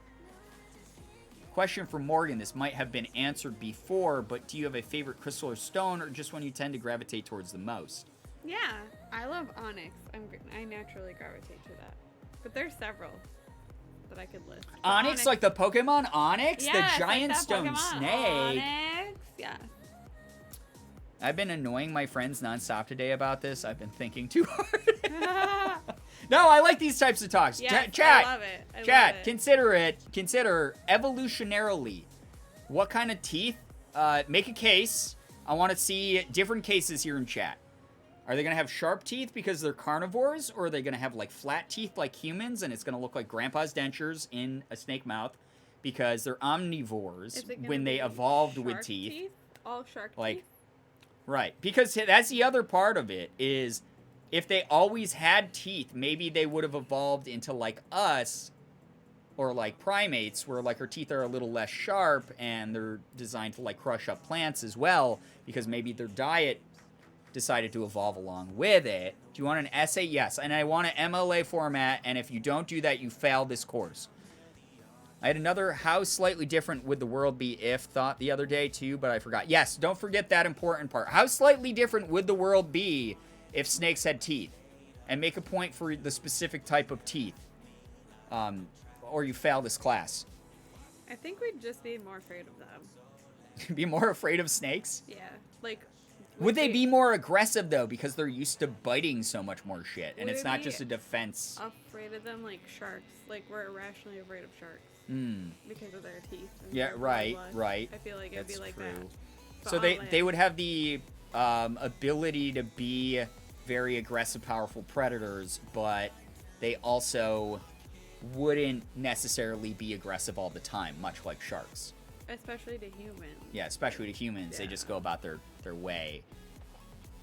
Question for Morgan. This might have been answered before, but do you have a favorite crystal or stone, or just one you tend to gravitate towards the most? Yeah, I love onyx. I naturally gravitate to that. But there's several that I could list. Onyx, like the Pokemon Onyx? Yes, the giant like that stone Pokemon. snake. Onyx, yeah. I've been annoying my friends nonstop today about this. I've been thinking too hard. No, I like these types of talks. Yes, Chat, I love it. Chat, consider evolutionarily what kind of teeth. Make a case. I want to see different cases here in chat. Are they going to have sharp teeth because they're carnivores, or are they going to have like flat teeth like humans and it's going to look like grandpa's dentures in a snake mouth because they're omnivores when they evolved with teeth? All shark teeth? Right, because that's the other part of it is if they always had teeth, maybe they would have evolved into like us or like primates where like our teeth are a little less sharp and they're designed to like crush up plants as well because maybe their diet decided to evolve along with it. Do you want an essay? Yes, and I want an MLA format, and if you don't do that, you fail this course. I had another how slightly different would the world be if thought the other day too, but I forgot. Yes, don't forget that important part. How slightly different would the world be if snakes had teeth? And make a point for the specific type of teeth. Or you fail this class. I think we'd just be more afraid of them. Be more afraid of snakes? Yeah, like... Would they be more aggressive, though, because they're used to biting so much more shit, and Would it's it not be just a defense? afraid of them like sharks? Like, we're irrationally afraid of sharks. Because of their teeth. And Yeah, their right, bloodlust. right. I feel like it'd be like true. that. So they would have the ability to be very aggressive, powerful predators, but they also wouldn't necessarily be aggressive all the time, much like sharks. Especially to humans. Yeah, especially to humans. Yeah. They just go about their way.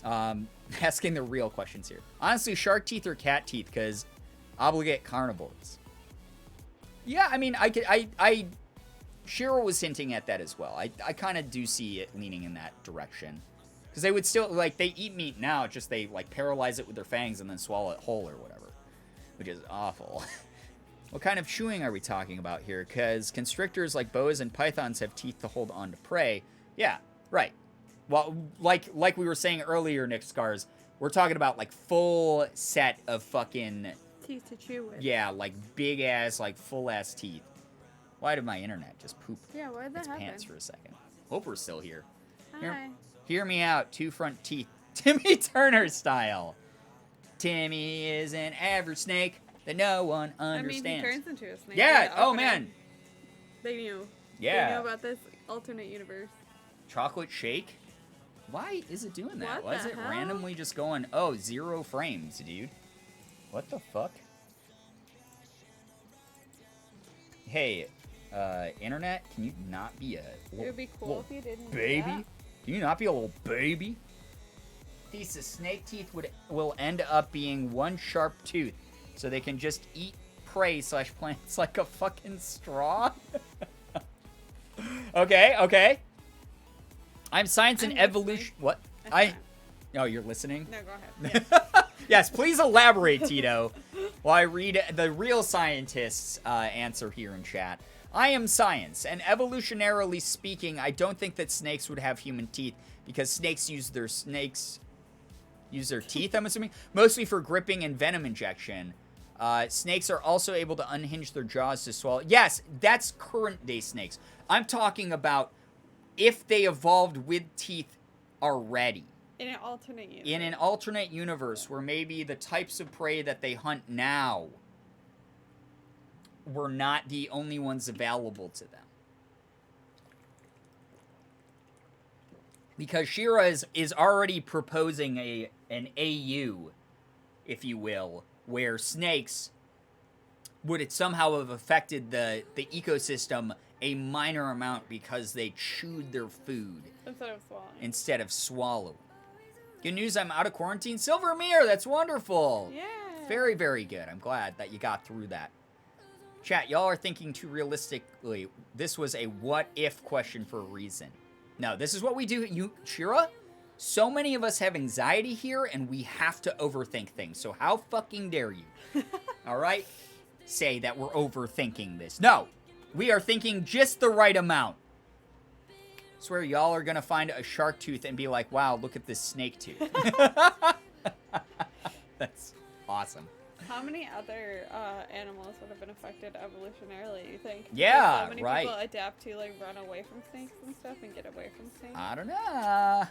Asking the real questions here. Honestly, shark teeth or cat teeth, because obligate carnivores. Yeah, I mean, Cheryl was hinting at that as well. I kind of do see it leaning in that direction. Because they would still, like, they eat meat now, just they, like, paralyze it with their fangs and then swallow it whole or whatever. Which is awful. What kind of chewing are we talking about here? Because constrictors like boas and pythons have teeth to hold on to prey. Yeah, right. Well, like we were saying earlier, Nick Scars, we're talking about like full set of fucking Teeth to chew with. yeah, like big ass, like full ass teeth. Why did my internet just poop Yeah, why did that its happen? pants for a second? Hope we're still here. Hi. Hear me out, two front teeth, Timmy Turner style. Timmy is an average snake that no one understands. I mean, he turns into a snake. Yeah. Oh okay. man. They knew. Yeah. They knew about this alternate universe. Chocolate shake. Why is it doing that? What Why is the it hell? randomly just going? Oh, 0 frames, dude. What the fuck? Hey, internet, can you not be a It would be cool if you didn't do baby? that. Can you not be a little baby? These snake teeth will end up being one sharp tooth, so they can just eat prey / plants like a fucking straw. Okay. I'm science and I'm evolution. listening. What? Okay. Oh, you're listening? No, go ahead. Yeah. Yes, please elaborate, Tito, while I read the real scientist's answer here in chat. I am science, and evolutionarily speaking, I don't think that snakes would have human teeth because snakes use their teeth, I'm assuming, mostly for gripping and venom injection. Snakes are also able to unhinge their jaws to swallow. Yes, that's current-day snakes. I'm talking about if they evolved with teeth already. In an alternate universe. In an alternate universe where maybe the types of prey that they hunt now were not the only ones available to them. Because Shira is already proposing an AU, if you will, where snakes would somehow have affected the ecosystem a minor amount because they chewed their food instead of swallowing. Good news, I'm out of quarantine. Silver Mirror, that's wonderful. Yeah. Very, very good. I'm glad that you got through that. Chat, y'all are thinking too realistically. This was a what-if question for a reason. No, this is what we do. Shira, so many of us have anxiety here, and we have to overthink things. So how fucking dare you, all right, say that we're overthinking this. No, we are thinking just the right amount. I swear y'all are going to find a shark tooth and be like, wow, look at this snake tooth. That's awesome. How many other animals would have been affected evolutionarily, you think? Yeah, so many right. people adapt to, like, run away from snakes and stuff and get away from snakes. I don't know.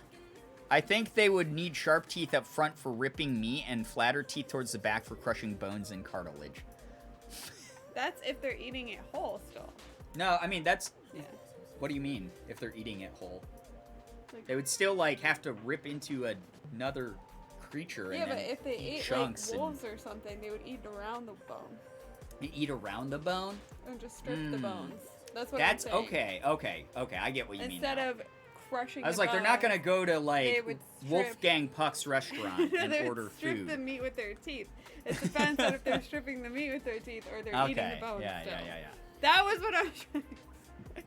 I think they would need sharp teeth up front for ripping meat and flatter teeth towards the back for crushing bones and cartilage. That's if they're eating it whole still. No, I mean, that's... Yeah. What do you mean, if they're eating it whole? Like, They would still, like, have to rip into another creature yeah, and but then if they eat ate, chunks like, wolves or something, they would eat around the bone. and eat around the bone. And just strip the bones. That's what I'm saying. Okay. I get what you mean. Instead now. of crushing I was the like, they're not gonna bones, go to they like would strip- Wolfgang Puck's restaurant and they would order strip food. the meat with their teeth. It depends on if they're stripping the meat with their teeth or they're eating the bones yeah. still. That was what I was trying to say.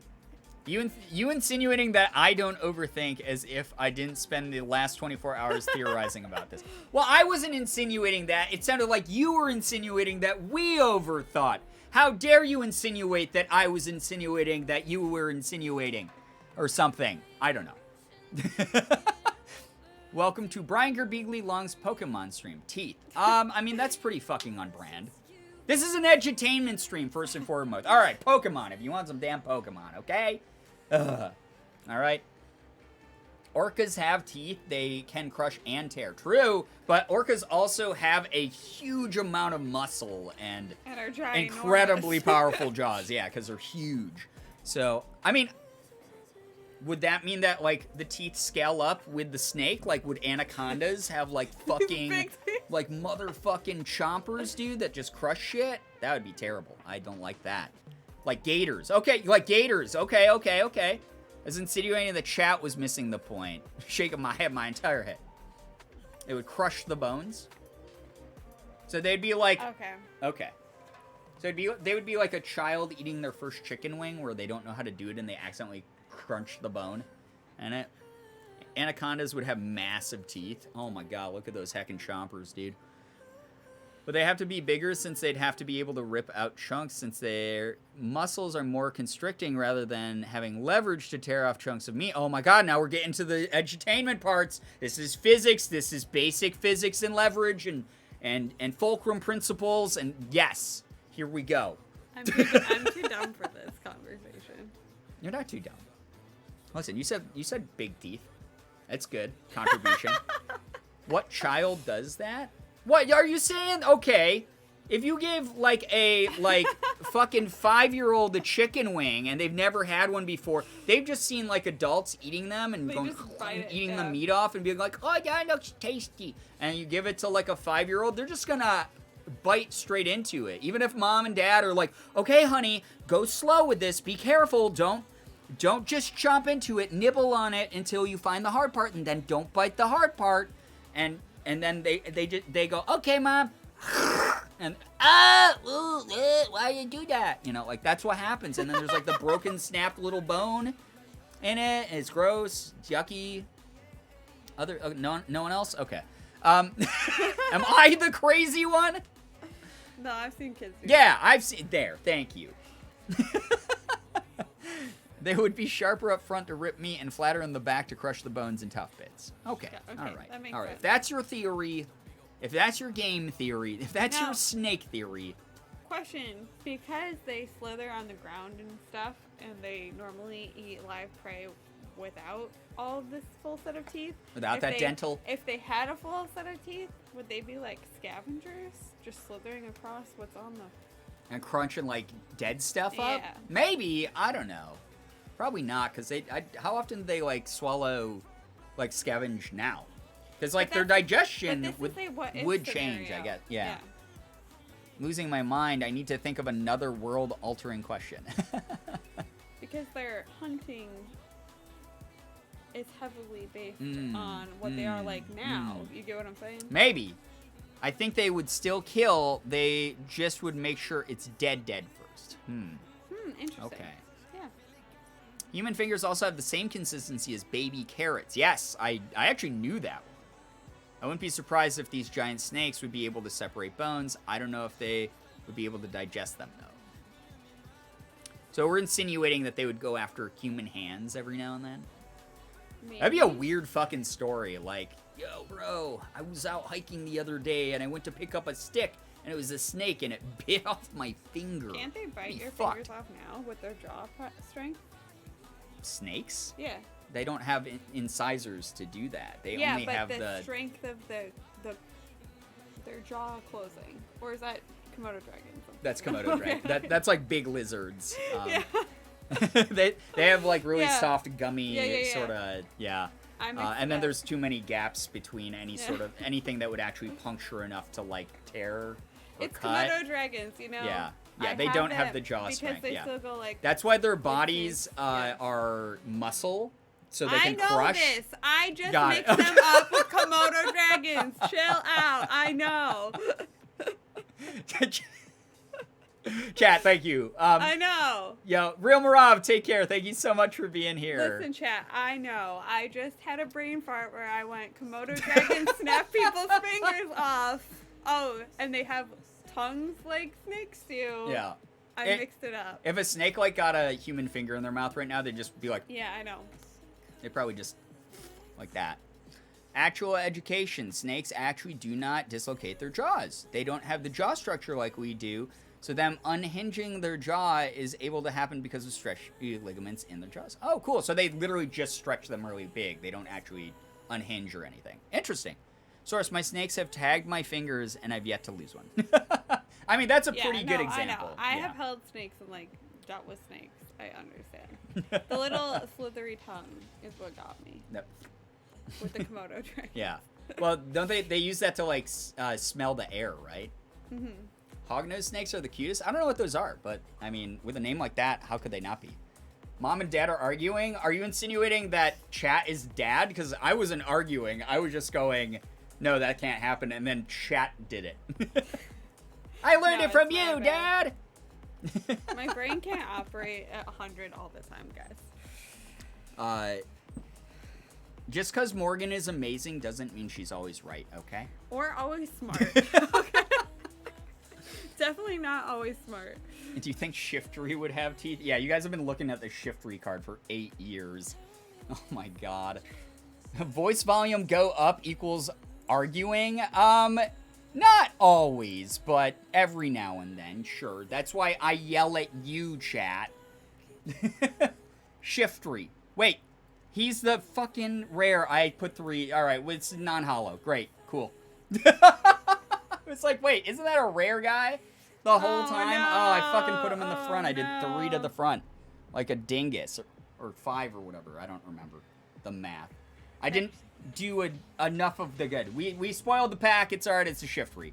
You insinuating that I don't overthink as if I didn't spend the last 24 hours theorizing about this. Well, I wasn't insinuating that. It sounded like you were insinuating that we overthought. How dare you insinuate that I was insinuating that you were insinuating or something. I don't know. Welcome to Brian Girbeagly Long's Pokemon stream. Teeth. I mean, that's pretty fucking on brand. This is an edutainment stream, first and foremost. All right, Pokemon, if you want some damn Pokemon, okay? All right. Orcas have teeth. They can crush and tear. True, but orcas also have a huge amount of muscle and are ginormous. incredibly powerful jaws. Yeah, because they're huge. So, I mean, would that mean that, like, the teeth scale up with the snake? Like, would anacondas have, like, fucking, Big teeth. like, motherfucking chompers, dude, that just crush shit? That would be terrible. I don't like that. Like gators. Okay, like gators. Okay. I was insinuating the chat was missing the point. Shaking my head, my entire head. It would crush the bones. So they'd be like... Okay. So they would be like a child eating their first chicken wing where they don't know how to do it and they accidentally crunch the bone. And anacondas would have massive teeth. Oh my god, look at those heckin' chompers, dude. But they have to be bigger since they'd have to be able to rip out chunks since their muscles are more constricting rather than having leverage to tear off chunks of meat. Oh my god, now we're getting to the edutainment parts. This is physics. This is basic physics and leverage and fulcrum principles. And yes, here we go. I'm too dumb for this conversation. You're not too dumb. Listen, you said big teeth. That's good. Contribution. What child does that? What are you saying? Okay, if you give like a fucking 5-year-old a chicken wing and they've never had one before, they've just seen like adults eating them and eating the meat off and being like, oh yeah, it looks tasty. And you give it to like a 5-year-old, they're just gonna bite straight into it. Even if mom and dad are like, okay, honey, go slow with this. Be careful. Don't just chomp into it. Nibble on it until you find the hard part, and then don't bite the hard part. And then they go, okay, mom, and why you do that? You know, like that's what happens. And then there's like the broken, snapped little bone in it. And it's gross, it's yucky. No one else? Okay. Am I the crazy one? No, I've seen kids do Yeah, I've seen. There, thank you. They would be sharper up front to rip meat and flatter in the back to crush the bones and tough bits. Okay, Yeah, okay, all right. that makes All right. sense. If that's your theory, if that's your game theory, if that's No. your snake theory, Question, because they slither on the ground and stuff, and they normally eat live prey without all of this full set of teeth. Without that dental- If they had a full set of teeth, would they be like scavengers, just slithering across what's on the... and crunching like dead stuff up? Yeah. Maybe, I don't know. Probably not, because how often do they like swallow, like scavenge now? Because like their digestion but this is a what if would change, I scenario. guess. Yeah. Losing my mind, I need to think of another world-altering question. Because their hunting is heavily based on what they are like now. You get what I'm saying? Maybe. I think they would still kill. They just would make sure it's dead first. Interesting. Okay. Yeah. Human fingers also have the same consistency as baby carrots. Yes, I actually knew that one. I wouldn't be surprised if these giant snakes would be able to separate bones. I don't know if they would be able to digest them, though. So we're insinuating that they would go after human hands every now and then? Maybe. That'd be a weird fucking story. Like, yo, bro, I was out hiking the other day and I went to pick up a stick and it was a snake and it bit off my finger. Can't they bite Be your fucked. fingers off now with their jaw strength? Snakes? Yeah. They don't have incisors to do that. They Yeah, only but have the strength of their jaw closing, or is that Komodo dragons? That's Komodo dragon. That's like big lizards. Yeah. they have like really Yeah. soft, gummy Yeah. sort of I mixed and it then up. there's too many gaps between any Yeah. sort of anything that would actually puncture enough to like tear or It's cut. Komodo dragons, you know. Yeah. I They don't have them the jaw because strength. they Yeah. still go like. That's why their bodies Yeah. are muscle, so they I can know crush. this. I just Got mixed it. them up with Komodo dragons. Chill out. I know. Chat, thank you. I know. Yo, Real Marav, take care. Thank you so much for being here. Listen, chat. I know. I just had a brain fart where I went Komodo dragons snap people's fingers off. Oh, and they have tongues like snakes do. Yeah. I mixed it up. If a snake like got a human finger in their mouth right now, they'd just be like, Yeah, I know. they probably just like that. Actual education. Snakes actually do not dislocate their jaws. They don't have the jaw structure like we do, so them unhinging their jaw is able to happen because of stretch ligaments in their jaws. Oh, cool. So they literally just stretch them really big. They don't actually unhinge or anything. Interesting. Source, my snakes have tagged my fingers and I've yet to lose one. I mean, that's a pretty good example. I Yeah. have held snakes and like dealt with snakes. I understand. The little slithery tongue is what got me Yep. with the Komodo dragon. Yeah. Well, don't they use that to like smell the air, right? Mm-hmm. Hognose snakes are the cutest. I don't know what those are, but I mean, with a name like that, how could they not be? Mom and dad are arguing. Are you insinuating that chat is dad? Because I wasn't arguing. I was just going, no, that can't happen. And then chat did it. I learned No, it from it's you, my Dad. My brain can't operate at 100 all the time, guys. Just because Morgan is amazing doesn't mean she's always right, okay? Or always smart. Okay. definitely not always smart. Do you think Shiftry would have teeth? Yeah, you guys have been looking at the Shiftry card for 8 years. Oh my god. Voice volume go up equals arguing? Not always, but every now and then, sure. That's why I yell at you, chat. Shiftry. Wait, he's the fucking rare. I put 3. Alright, well, it's non-hollow. Great, cool. It's like, wait, isn't that a rare guy the whole time? No. Oh, I fucking put him in the front. I did No. 3 to the front. Like a dingus. Or 5 or whatever. I don't remember the math. I didn't do enough of the good. We spoiled the pack. It's alright. It's a Shiftry.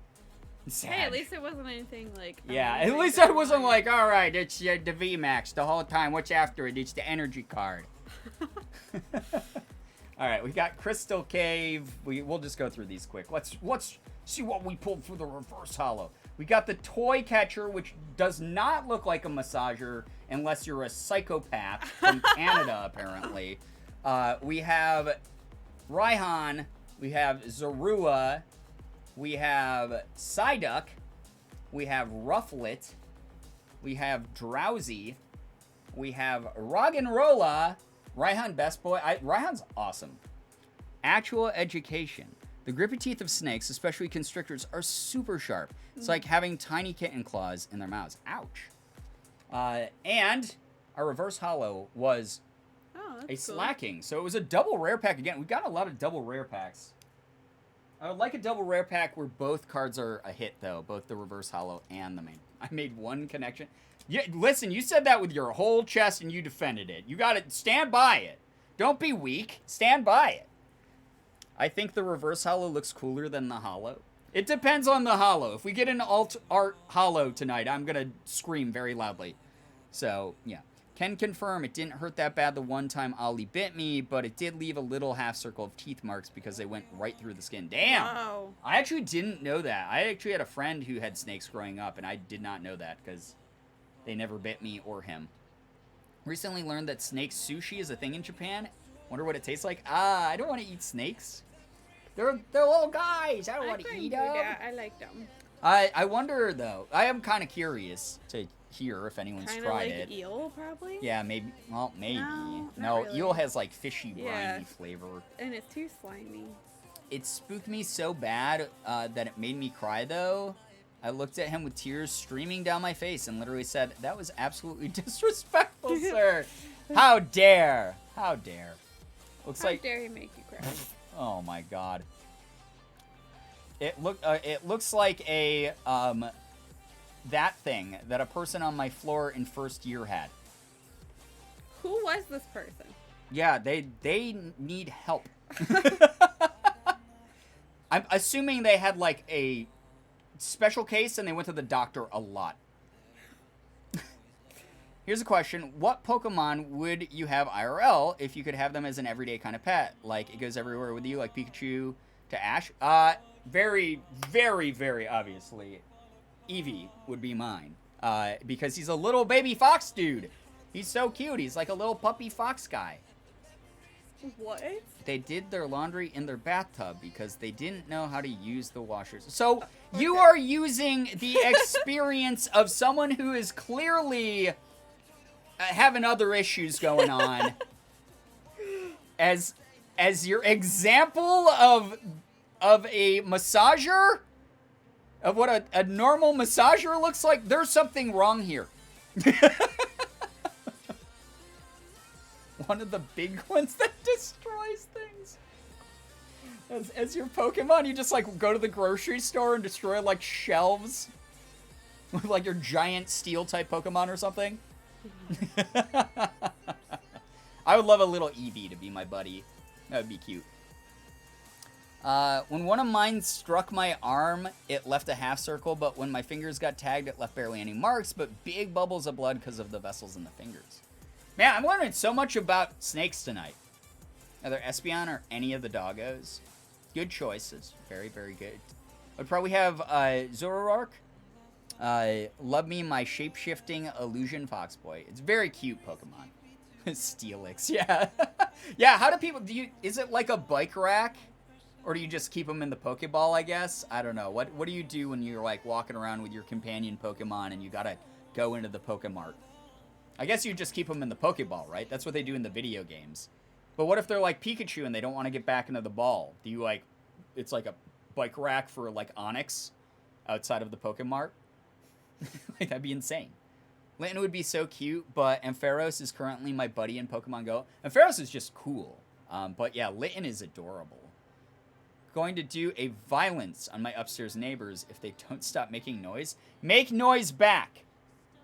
Sad. Hey, at least it wasn't anything like. Yeah, at amazing least I wasn't like, alright, it's the VMAX the whole time. What's after it? It's the energy card. Alright, we got Crystal Cave. We'll just go through these quick. Let's see what we pulled for the reverse holo. We got the Toy Catcher, which does not look like a massager unless you're a psychopath from Canada, apparently. We have Raihan. We have Zorua. We have Psyduck. We have Rufflet. We have Drowsy. We have Roggenrola. Raihan Best Boy. Raihan's awesome. Actual education. The grippy teeth of snakes, especially constrictors, are super sharp. It's like having tiny kitten claws in their mouths. Ouch. And our reverse holo was Oh, that's a cool. slacking. So it was a double rare pack again. We got a lot of double rare packs. I would like a double rare pack where both cards are a hit, though. Both the reverse holo and the main. I made one connection. Yeah, listen, you said that with your whole chest and you defended it. You got to stand by it. Don't be weak. Stand by it. I think the reverse holo looks cooler than the holo. It depends on the holo. If we get an alt art holo tonight, I'm going to scream very loudly. So, yeah. Can confirm it didn't hurt that bad the one time Ollie bit me, but it did leave a little half circle of teeth marks because they went right through the skin. Damn! Wow. I actually didn't know that. I actually had a friend who had snakes growing up, and I did not know that because they never bit me or him. Recently learned that snake sushi is a thing in Japan. Wonder what it tastes like. I don't want to eat snakes. They're little guys. I don't want to couldn't eat do them. that. I like them. I wonder, though. I am kind of curious to hear if anyone's Kind of tried like it. eel, probably. Yeah, maybe. Well, maybe. No, not No, really. eel has like fishy, briny Yeah. flavor. And it's too slimy. It spooked me so bad that it made me cry, though. I looked at him with tears streaming down my face and literally said, "That was absolutely disrespectful, sir. How dare? How dare?" Looks How like. dare he make you cry? Oh my god. It looks like a that thing that a person on my floor in first year had. Who was this person? Yeah, they need help. I'm assuming they had like a special case and they went to the doctor a lot. Here's a question. What Pokemon would you have IRL if you could have them as an everyday kind of pet? Like, it goes everywhere with you, like Pikachu to Ash? Very, very, very obviously, Eevee would be mine. Because he's a little baby fox dude. He's so cute. He's like a little puppy fox guy. What? They did their laundry in their bathtub because they didn't know how to use the washers. So you are using the experience of someone who is clearly having other issues going on as your example of a massager, of what a normal massager looks like. There's something wrong here. One of the big ones that destroys things. As your Pokemon, you just like go to the grocery store and destroy like shelves with like your giant steel type Pokemon or something. I would love a little Eevee to be my buddy. That would be cute. When one of mine struck my arm, it left a half circle, but when my fingers got tagged, it left barely any marks, but big bubbles of blood because of the vessels in the fingers. Man, I'm learning so much about snakes tonight. Either Espeon or any of the doggos. Good choices. Very, very good. I'd probably have Zoroark. Love me my shape-shifting illusion Foxboy. It's very cute Pokemon. Steelix, yeah. Yeah, how do people... is it like a bike rack? Or do you just keep them in the Pokeball, I guess? I don't know. What do you do when you're, like, walking around with your companion Pokemon and you gotta go into the Pokemart? I guess you just keep them in the Pokeball, right? That's what they do in the video games. But what if they're, like, Pikachu and they don't want to get back into the ball? Do you, like... It's like a bike rack for, like, Onix outside of the Pokemart? Like, that'd be insane. Litten would be so cute, but Ampharos is currently my buddy in Pokemon Go. Ampharos is just cool. But, yeah, Litten is adorable. Going to do a violence on my upstairs neighbors if they don't stop making noise. Make noise back.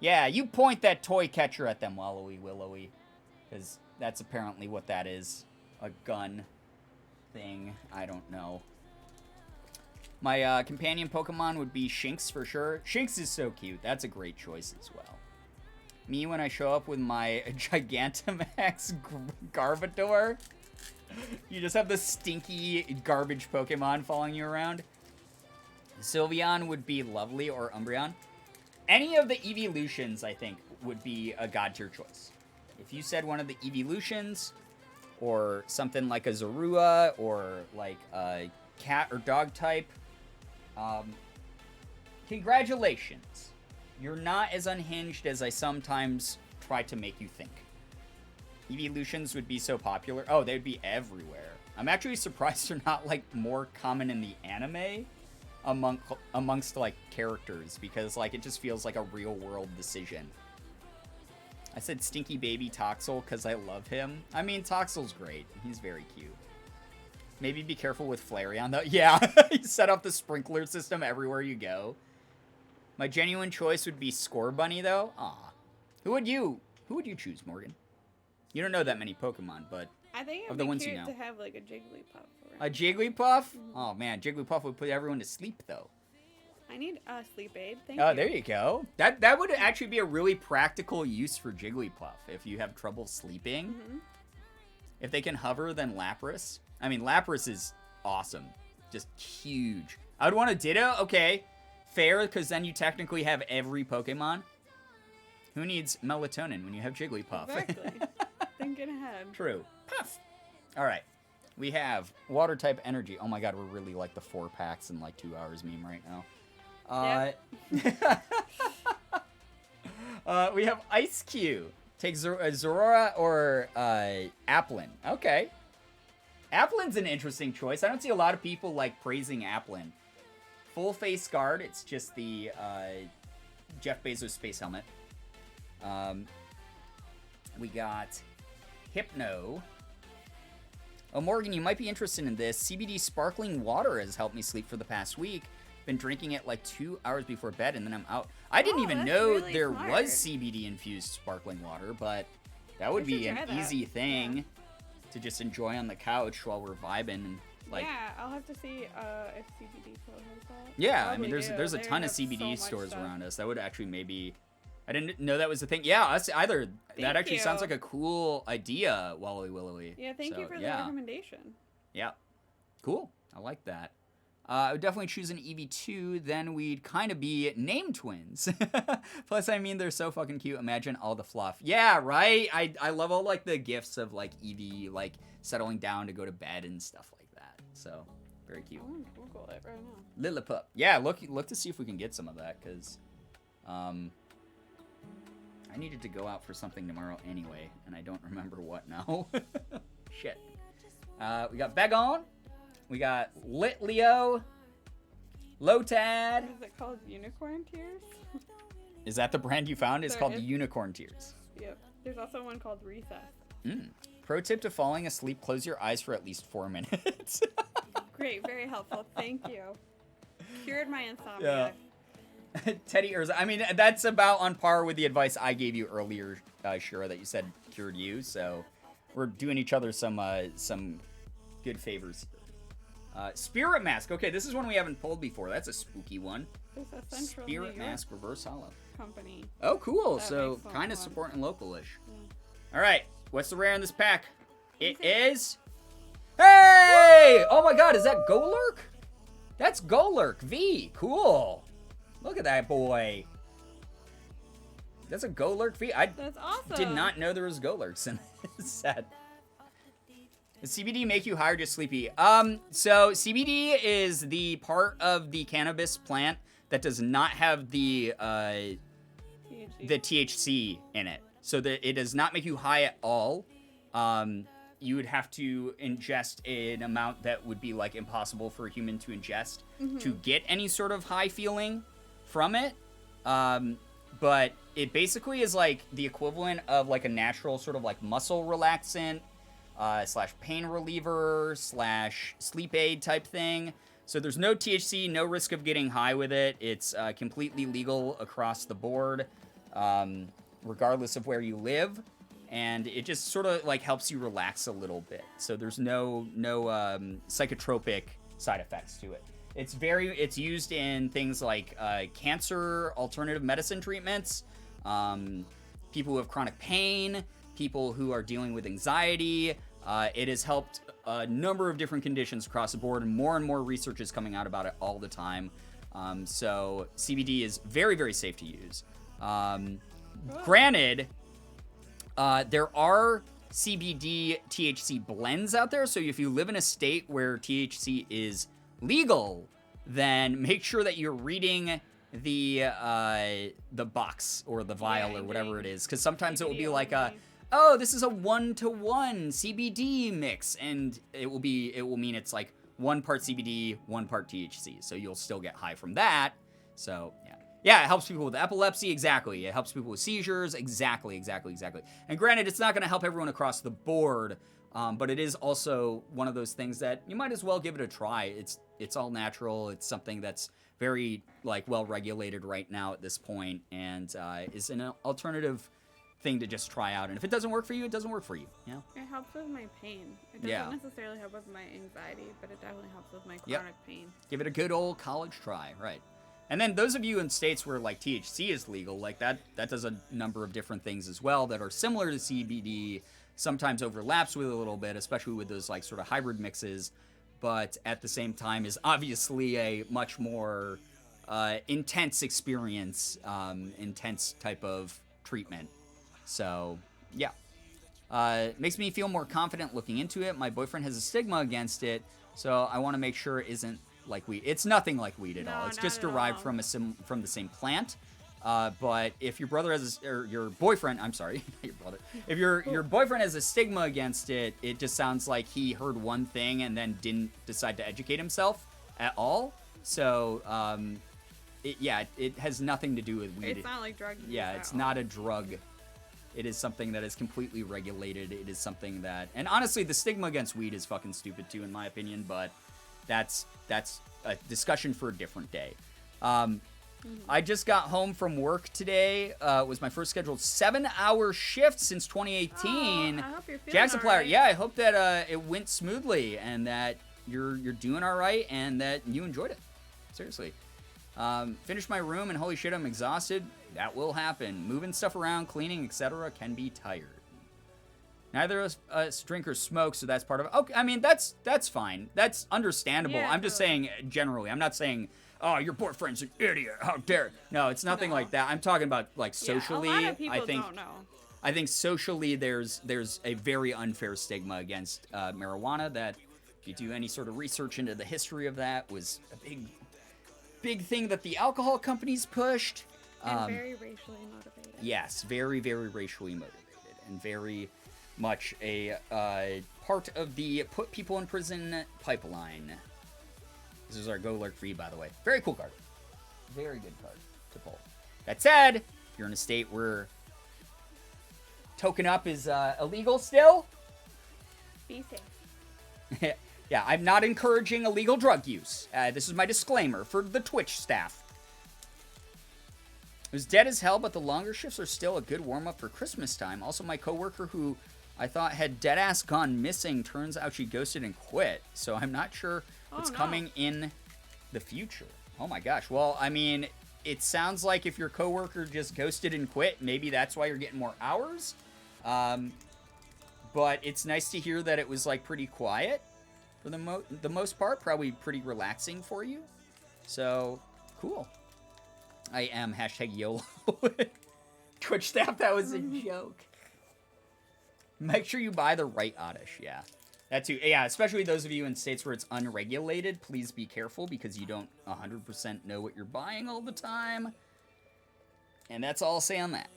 Yeah, you point that toy catcher at them, Wallowy Willowy. Because that's apparently what that is. A gun thing. I don't know. My companion Pokemon would be Shinx for sure. Shinx is so cute. That's a great choice as well. Me when I show up with my Gigantamax Garbodor. You just have the stinky garbage Pokemon following you around. Sylveon would be lovely, or Umbreon. Any of the Evolutions, I think, would be a god tier choice. If you said one of the Evolutions, or something like a Zorua, or like a cat or dog type, congratulations. You're not as unhinged as I sometimes try to make you think. Evolutions would be so popular. Oh, they would be everywhere. I'm actually surprised they're not, like, more common in the anime amongst like, characters. Because, like, it just feels like a real-world decision. I said Stinky Baby Toxel because I love him. I mean, Toxel's great. He's very cute. Maybe be careful with Flareon, though. Yeah, you set up the sprinkler system everywhere you go. My genuine choice would be Scorbunny, though. Aw. Who would you choose, Morgan? You don't know that many Pokemon, but I think of it'd the be ones cute you know. to have like a Jigglypuff around. A Jigglypuff? Oh man, Jigglypuff would put everyone to sleep though. I need a sleep aid. Thank you. Oh, there you go. That would actually be a really practical use for Jigglypuff if you have trouble sleeping. Mm-hmm. If they can hover, then Lapras. I mean, Lapras is awesome. Just huge. I would want a Ditto. Okay, fair, because then you technically have every Pokemon. Who needs melatonin when you have Jigglypuff? Exactly. Thinking ahead. True. Puff. All right. We have water type energy. Oh my god, we're really like the 4 packs in like 2 hours meme right now. We have Ice Cube. Take Zorora or Applin. Okay. Applin's an interesting choice. I don't see a lot of people like praising Applin. Full face guard. It's just the Jeff Bezos space helmet. We got Hypno. Oh, Morgan, you might be interested in this. CBD sparkling water has helped me sleep for the past week. Been drinking it like 2 hours before bed, and then I'm out. I didn't even know really there smart. was CBD-infused sparkling water, but that would be an easy thing to just enjoy on the couch while we're vibing. And, like, yeah, I'll have to see if CBD Co has that. yeah, Probably I mean, there's a They ton of have so CBD much stores stuff. around us. That would actually maybe... I didn't know that was a thing. Yeah, us either. That actually you. sounds like a cool idea, Wallowy Willowy. Yeah, thank you for the recommendation. Yeah. Cool. I like that. I would definitely choose an EV2. Then we'd kind of be name twins. Plus, I mean, they're so fucking cute. Imagine all the fluff. Yeah, right? I love all, like, the gifts of, like, Eevee, like, settling down to go to bed and stuff like that. So, very cute. I'm gonna Google it right now. Lilliput. Yeah, look to see if we can get some of that, because I needed to go out for something tomorrow anyway, and I don't remember what now. Shit. We got Begon. We got Litleo. Lotad. Is it called Unicorn Tears? Is that the brand you found? It's There called is. Unicorn Tears. Yep. There's also one called Recess. Pro tip to falling asleep, close your eyes for at least 4 minutes. Great, very helpful. Thank you. Cured my insomnia. Teddy Urza. I mean, that's about on par with the advice I gave you earlier, Shira, that you said cured you. So we're doing each other some good favors. Spirit Mask. Okay, this is one we haven't pulled before. That's a spooky one. There's a Central Spirit New York Mask Reverse Hollow. company. Oh, cool. That So makes one kind of fun. supporting local-ish. All right. What's the rare in this pack? It is... Hey! Oh my god, is that Golurk? That's Golurk V. Cool. Look at that boy. That's a Golurk V. I That's awesome. did not know there was Golurks in this set. Does CBD make you high or just sleepy? So CBD is the part of the cannabis plant that does not have the THC in it. So that it does not make you high at all. You would have to ingest an amount that would be like impossible for a human to ingest to get any sort of high feeling from it. But it basically is like the equivalent of like a natural sort of like muscle relaxant, slash pain reliever, slash sleep aid type thing. So there's no THC, no risk of getting high with it. It's completely legal across the board, regardless of where you live. And it just sort of like helps you relax a little bit. So there's no psychotropic side effects to it. It's used in things like cancer, alternative medicine treatments, people who have chronic pain, people who are dealing with anxiety. It has helped a number of different conditions across the board, and more research is coming out about it all the time. So CBD is very, very safe to use. Granted, there are CBD THC blends out there, so if you live in a state where THC is legal, then make sure that you're reading the box or the vial or whatever it is, because sometimes it will be like oh, this is a 1-to-1 CBD mix, and it will mean it's like 1 part CBD, 1 part THC, so you'll still get high from that. So yeah, it helps people with epilepsy, exactly. It helps people with seizures, exactly. And granted, it's not going to help everyone across the board, but it is also one of those things that you might as well give it a try. It's all natural. It's something that's very like well regulated right now at this point, and is an alternative thing to just try out. And if it doesn't work for you, it doesn't work for you. You know? It helps with my pain. It doesn't necessarily help with my anxiety, but it definitely helps with my chronic pain. Give it a good old college try, right? And then those of you in states where like THC is legal, like that does a number of different things as well that are similar to CBD, sometimes overlaps with it a little bit, especially with those like sort of hybrid mixes, but at the same time is obviously a much more intense experience, intense type of treatment. So yeah, it makes me feel more confident looking into it. My boyfriend has a stigma against it, so I want to make sure it isn't like weed. It's nothing like weed at all. It's just derived from the same plant. But if your brother has or your boyfriend, I'm sorry, not your brother. If your boyfriend has a stigma against it, it just sounds like he heard one thing and then didn't decide to educate himself at all. So it has nothing to do with weed. It's not like drug use. Yeah, it's not a drug. It is something that is completely regulated. It is something that, and honestly, the stigma against weed is fucking stupid too, in my opinion. But that's a discussion for a different day. I just got home from work today. It was my first scheduled 7-hour shift since 2018. I hope you're feeling Jack Supplier, alright. yeah, I hope that it went smoothly and that you're doing all right and that you enjoyed it. Seriously. Finished my room and holy shit, I'm exhausted. That will happen. Moving stuff around, cleaning, etc. can be tired. Neither of us drink or smoke, so that's part of it. Okay, I mean, that's fine. That's understandable. Yeah, I'm just saying generally. I'm not saying, oh, your boyfriend's an idiot. How dare. No, it's nothing like that. I'm talking about, like, socially. A lot of people don't know. I think socially there's a very unfair stigma against marijuana that, if you do any sort of research into the history of that, was a big thing that the alcohol companies pushed. And very racially motivated. Yes, very, very racially motivated, and very much a part of the put people in prison pipeline. This is our Go Lurk Free, by the way. Very cool card. Very good card to pull. That said, if you're in a state where token up is illegal still, Be safe. yeah, I'm not encouraging illegal drug use. This is my disclaimer for the Twitch staff. It was dead as hell, but the longer shifts are still a good warm-up for Christmas time. Also, my coworker who I thought had deadass gone missing, turns out she ghosted and quit. So I'm not sure what's coming in the future. Oh my gosh. Well, I mean, it sounds like if your coworker just ghosted and quit, maybe that's why you're getting more hours. But it's nice to hear that it was like pretty quiet for the most part. Probably pretty relaxing for you. So, cool. I am #YOLO. Twitch staff, that was a joke. Make sure you buy the right Oddish, yeah. That too. Yeah, especially those of you in states where it's unregulated, please be careful because you don't 100% know what you're buying all the time. And that's all I'll say on that.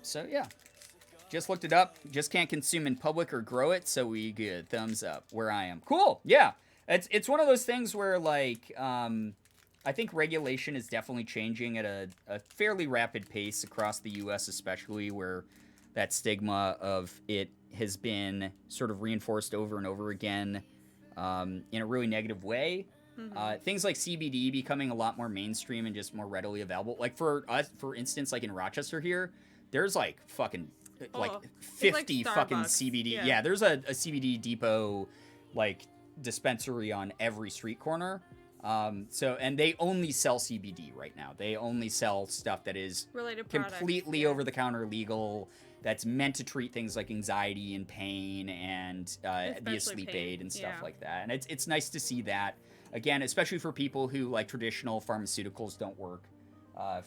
So yeah. Just looked it up. Just can't consume in public or grow it, so we good. Thumbs up where I am. Cool. Yeah. It's one of those things where, like, I think regulation is definitely changing at a fairly rapid pace across the U.S., especially where that stigma of it has been sort of reinforced over and over again in a really negative way. Things like CBD becoming a lot more mainstream and just more readily available. Like for us, for instance, like in Rochester here, there's like fucking like 50 like fucking Starbucks. CBD. Yeah, there's a CBD depot like dispensary on every street corner. And they only sell CBD right now. They only sell stuff that is Related products, completely over the counter legal. That's meant to treat things like anxiety and pain and be a Especially sleep pain, aid and stuff yeah. like that. And it's nice to see that again, especially for people who like traditional pharmaceuticals don't work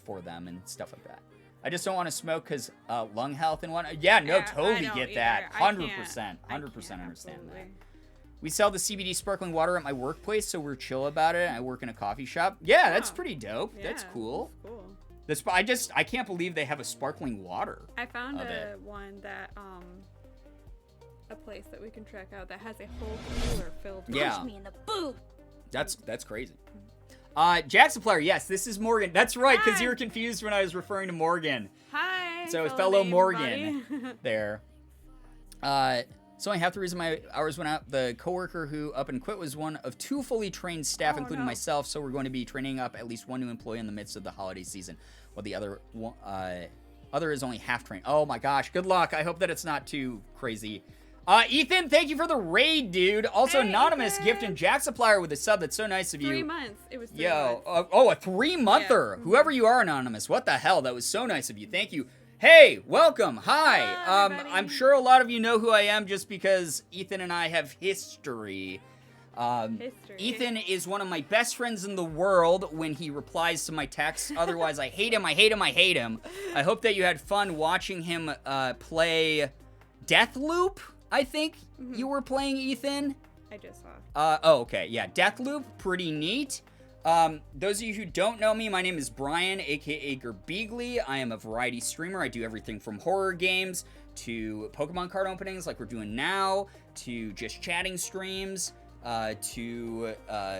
for them and stuff like that. I just don't want to smoke because lung health and whatnot. Yeah, no, Yeah, I totally don't get either. that. I 100%. can't. 100% understand Absolutely. that. We sell the CBD sparkling water at my workplace, so we're chill about it. I work in a coffee shop. Yeah, that's Wow. pretty dope. Yeah, That's cool. That's cool. I can't believe they have a sparkling water. I found of it. one that a place that we can check out that has a whole cooler filled with Yeah. Punch me in the boob. That's crazy. Jack Supplier, yes, this is Morgan. That's right, because Hi. you were confused when I was referring to Morgan. Hi. So fellow name Morgan buddy. there. So only half the reason my hours went out. The coworker who up and quit was one of 2 fully trained staff, Oh, including no. myself. So we're going to be training up at least 1 new employee in the midst of the holiday season, while the other is only half trained. Oh my gosh, good luck. I hope that it's not too crazy. Ethan, thank you for the raid, dude. Also, Hey, Anonymous Ethan. gifting Jack Supplier with a sub. That's so nice of you. 3 months. It was 3 Yo, months. a 3-monther. Yeah. Whoever you are, Anonymous. What the hell? That was so nice of you. Thank you. Hey, welcome. Hi. Hello, everybody. I'm sure a lot of you know who I am just because Ethan and I have history. History. Ethan is one of my best friends in the world when he replies to my texts. Otherwise, I hate him. I hate him. I hate him. I hope that you had fun watching him play Deathloop. I think you were playing, Ethan. I just saw. Okay, yeah, Deathloop, pretty neat. Those of you who don't know me, my name is Brian, aka Girbeagly. I am a variety streamer. I do everything from horror games to Pokemon card openings like we're doing now, to just chatting streams, to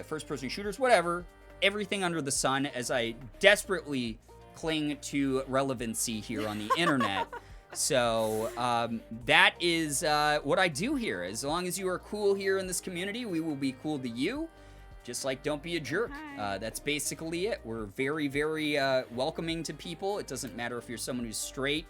first-person shooters, whatever. Everything under the sun as I desperately cling to relevancy here on the internet. So that is what I do here. As long as you are cool here in this community, we will be cool to you. Just like don't be a jerk. Hi. That's basically it. We're very, very welcoming to people. It doesn't matter if you're someone who's straight,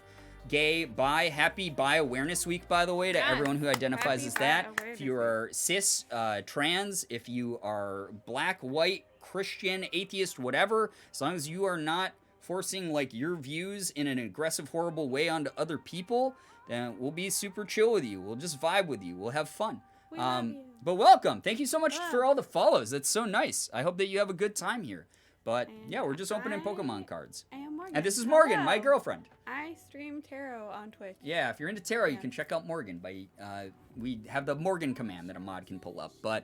gay, bi. Happy Bi Awareness Week, by the way, to Yes. everyone who identifies Happy as Bi that. Awareness If you are cis, trans, if you are black, white, Christian, atheist, whatever, as long as you are not forcing like your views in an aggressive, horrible way onto other people, then we'll be super chill with you. We'll just vibe with you. We'll have fun. We love you. But welcome. Thank you so much Yeah. for all the follows. That's so nice. I hope that you have a good time here. But And yeah, we're just opening I Pokemon cards. am Morgan. And this is Morgan, my Hello. girlfriend. I stream tarot on Twitch. Yeah, if you're into tarot, you Yeah. can check out Morgan. We have the Morgan command that a mod can pull up. But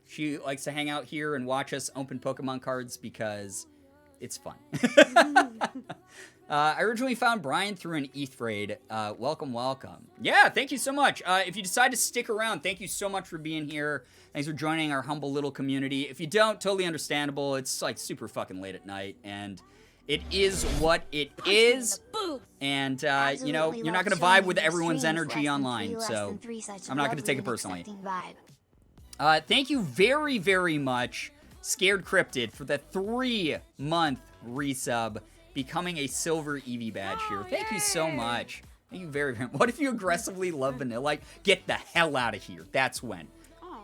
she likes to hang out here and watch us open Pokemon cards because it's fun. I originally found Brian through an ETH raid. Welcome, welcome. Yeah, thank you so much. If you decide to stick around, thank you so much for being here. Thanks for joining our humble little community. If you don't, totally understandable. It's like super fucking late at night, and it is what it is. And, you know, you're not going to vibe with everyone's energy online, so I'm not going to take it personally. Thank you very, very much, Scared Cryptid, for the 3-month resub, becoming a silver Eevee badge here. Thank you so yay. much. Thank you very, very much. What if you aggressively love Vanillite? Get the hell out of here. That's when. Oh,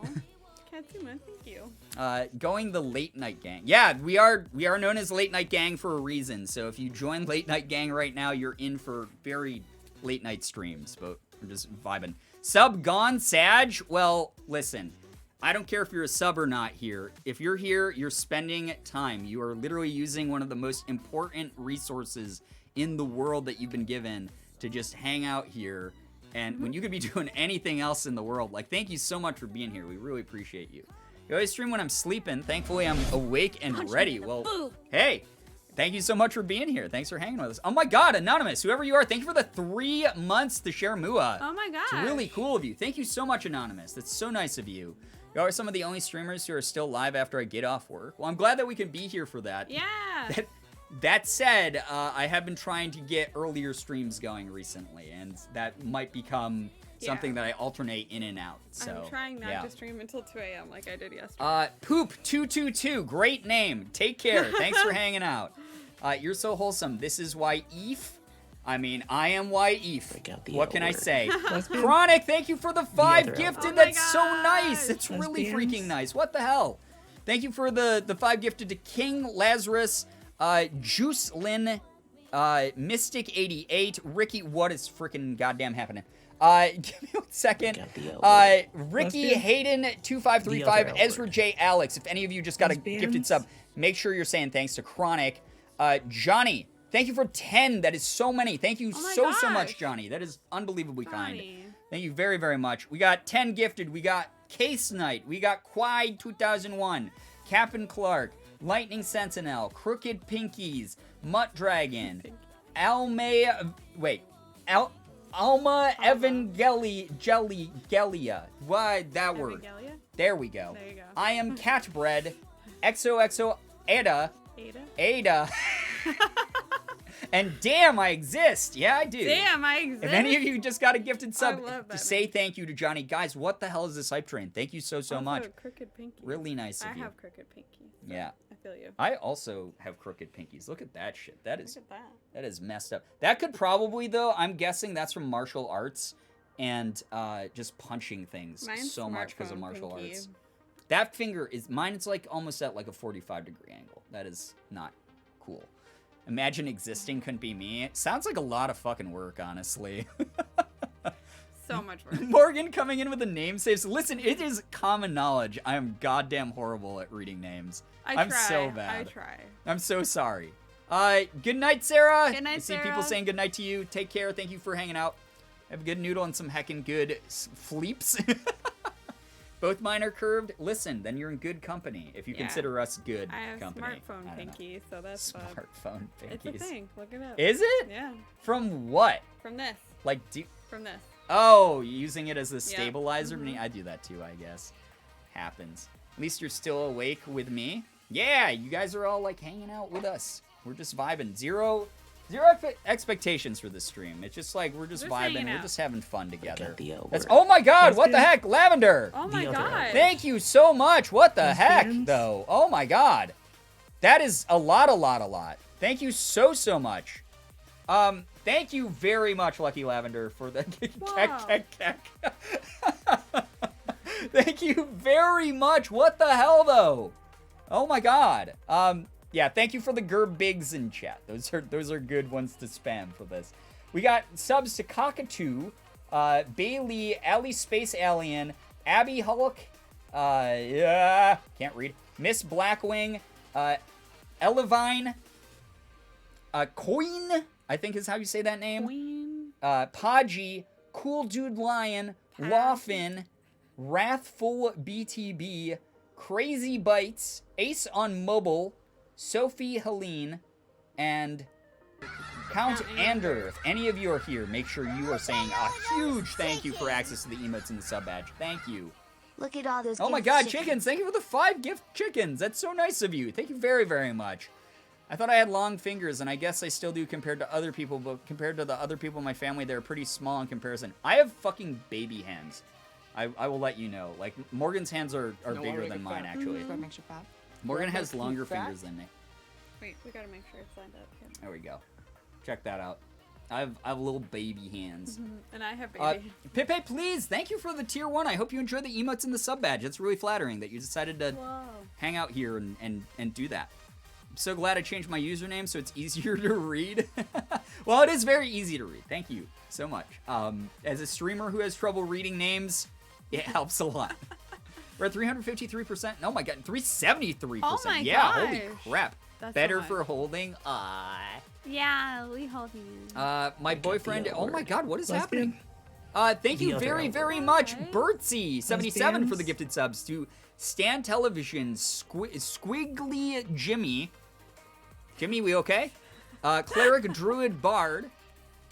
Katsuma, thank you. Going the late night gang. Yeah, we are known as late night gang for a reason. So if you join late night gang right now, you're in for very late night streams. But we're just vibing. Sub gone, Sag? Well, listen. I don't care if you're a sub or not here. If you're here, you're spending time. You are literally using one of the most important resources in the world that you've been given to just hang out here And when you could be doing anything else in the world, like, thank you so much for being here. We really appreciate you. You always stream when I'm sleeping. Thankfully, I'm awake and ready. Well, hey, thank you so much for being here. Thanks for hanging with us. Oh my God, Anonymous, whoever you are, thank you for the 3 months to share Mua. Oh my gosh. It's really cool of you. Thank you so much, Anonymous. That's so nice of you. You are some of the only streamers who are still live after I get off work. Well, I'm glad that we can be here for that. Yeah. That said, I have been trying to get earlier streams going recently, and that might become something that I alternate in and out. So I'm trying not to stream until 2 a.m. like I did yesterday. Poop222, great name. Take care. Thanks for hanging out. You're so wholesome. This is why Eve. I mean, I am why Eve. What can I say? Chronic, thank you for the 5 gifted. That's so nice. It's really freaking nice. What the hell? Thank you for the 5 gifted to King Lazarus, Juice Lynn, Mystic88, Ricky. What is freaking goddamn happening? Give me 1 second. Ricky Hayden 2535, Ezra J Alex. If any of you just got a gifted sub, make sure you're saying thanks to Chronic. Johnny, thank you for 10. That is so many. Thank you so much, Johnny. That is unbelievably kind. Thank you very, very much. We got 10 gifted. We got Case Knight. We got Quide 2001, Captain Clark, Lightning Sentinel, Crooked Pinkies, Mutt Dragon, Alma Evangelia. Why that word? There we go. There you go. I am Catbread, XOXO Ada. And damn, I exist. Yeah, I do. Damn, I exist. If any of you just got a gifted sub, to say thank you to Johnny. Guys, what the hell is this hype train? Thank you so much. Crooked pinkies. Really nice of you. I have crooked pinkies. So yeah. I feel you. I also have crooked pinkies. Look at that shit. That is Look at that. That is messed up. That could probably, though, I'm guessing that's from martial arts and just punching things so much because of martial arts. That finger is mine. It's like almost at like a 45-degree angle. That is not cool. Imagine existing couldn't be me. It sounds like a lot of fucking work, honestly. So much work. Morgan coming in with the name saves. Listen, it is common knowledge. I am goddamn horrible at reading names. I'm so bad. I try. I'm so sorry. Good night, Sarah. Good night, I see Sarah. people saying good night to you. Take care. Thank you for hanging out. Have a good noodle and some heckin' good fleeps. Both mine are curved. Listen, then you're in good company if you consider us good company. I have smartphone pinky, so that's smartphone pinkies. It's a thing. Look it up. Is it? Yeah. From what? From this. Like, From this. Oh, using it as a stabilizer? Mm-hmm. I do that too, I guess. Happens. At least you're still awake with me. Yeah, you guys are all like hanging out with us. We're just vibing. Zero expectations for this stream. It's just like we're just vibing. We're just having fun together. Oh my God! What the heck, Lavender? Oh my God! Thank you so much. What the heck, though? Oh my God, that is a lot. Thank you so much. Thank you very much, Lucky Lavender, for the keck. Thank you very much. What the hell, though? Oh my God. Yeah, thank you for the Girbeagly in chat. Those are good ones to spam for this. We got subs to Cockatoo, Bailey, Ali Space Alien, Abby Hulk, can't read, Miss Blackwing, Elevine, Coin, I think is how you say that name. Queen. Podgy, Cool Dude Lion, Lawfin, Wrathful BTB, Crazy Bites, Ace on Mobile, Sophie Helene, and Count Ander. If any of you are here, make sure you are saying a huge thank you for access to the emotes and the sub badge. Thank you. Look at all those. Oh my God, chickens! Thank you for the 5 gift chickens. That's so nice of you. Thank you very, very much. I thought I had long fingers, and I guess I still do compared to other people, but compared to the other people in my family, they're pretty small in comparison. I have fucking baby hands. I will let you know. Like, Morgan's hands are bigger than mine, actually. That makes you fat. Morgan has longer fingers than me. Wait, we gotta make sure it's lined up here. There we go. Check that out. I have little baby hands. And I have baby. Pepe, please, thank you for the tier 1. I hope you enjoy the emotes and the sub badge. It's really flattering that you decided to hang out here and do that. I'm so glad I changed my username so it's easier to read. Well, it is very easy to read. Thank you so much. As a streamer who has trouble reading names, it helps a lot. We're at 353%. Oh my God, 373%. Oh my yeah, holy crap. That's Better so for holding. Yeah, we hold you. My boyfriend. Oh my God, what is happening? Thank you The other very, elbow. very much, Right. Bertsy77 for the Lesbians. gifted subs, to Stan Television, Squiggly Jimmy. Jimmy, we okay? Cleric Druid Bard,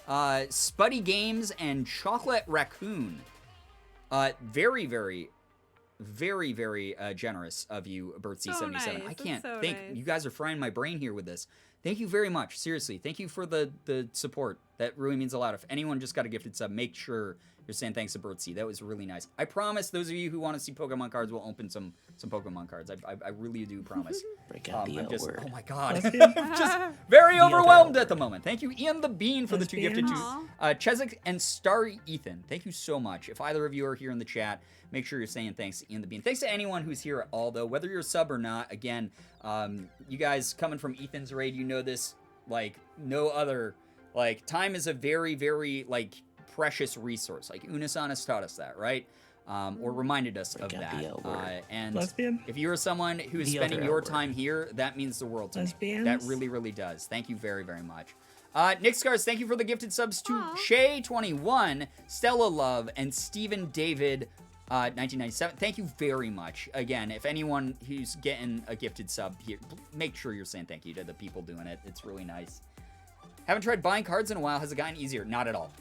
Spuddy Games, and Chocolate Raccoon. Very, very, very, very generous of you, Bertsy77. So nice. I That's can't so think. nice. You guys are frying my brain here with this. Thank you very much. Seriously, thank you for the support. That really means a lot. If anyone just got a gifted sub, make sure you're saying thanks to Bertsy. That was really nice. I promise those of you who want to see Pokemon cards will open some Pokemon cards. I really do promise. Break out the I'm L just, word. oh my god. Lesbian? I'm just very The other overwhelmed L at the moment. Thank you, Ian the Bean, for the 2 gifted Lesbians? twos. Chezik and Star Ethan, thank you so much. If either of you are here in the chat, make sure you're saying thanks to Ian the Bean. Thanks to anyone who's here at all, though, whether you're a sub or not. Again, you guys coming from Ethan's raid, you know this like no other. Like, time is a very, very, like, precious resource. Like, Unasan has taught us that, right? Or reminded us of Break out that. the L word. And Lesbian? if you're someone who is The spending other your L word. time here, that means the world to me. Lesbians? That really, really does. Thank you very, very much. Nick Scars, thank you for the gifted subs to Aw. Shay21, Stella Love, and Stephen David 1997. Thank you very much. Again, if anyone who's getting a gifted sub here, make sure you're saying thank you to the people doing it. It's really nice. Haven't tried buying cards in a while. Has it gotten easier? Not at all.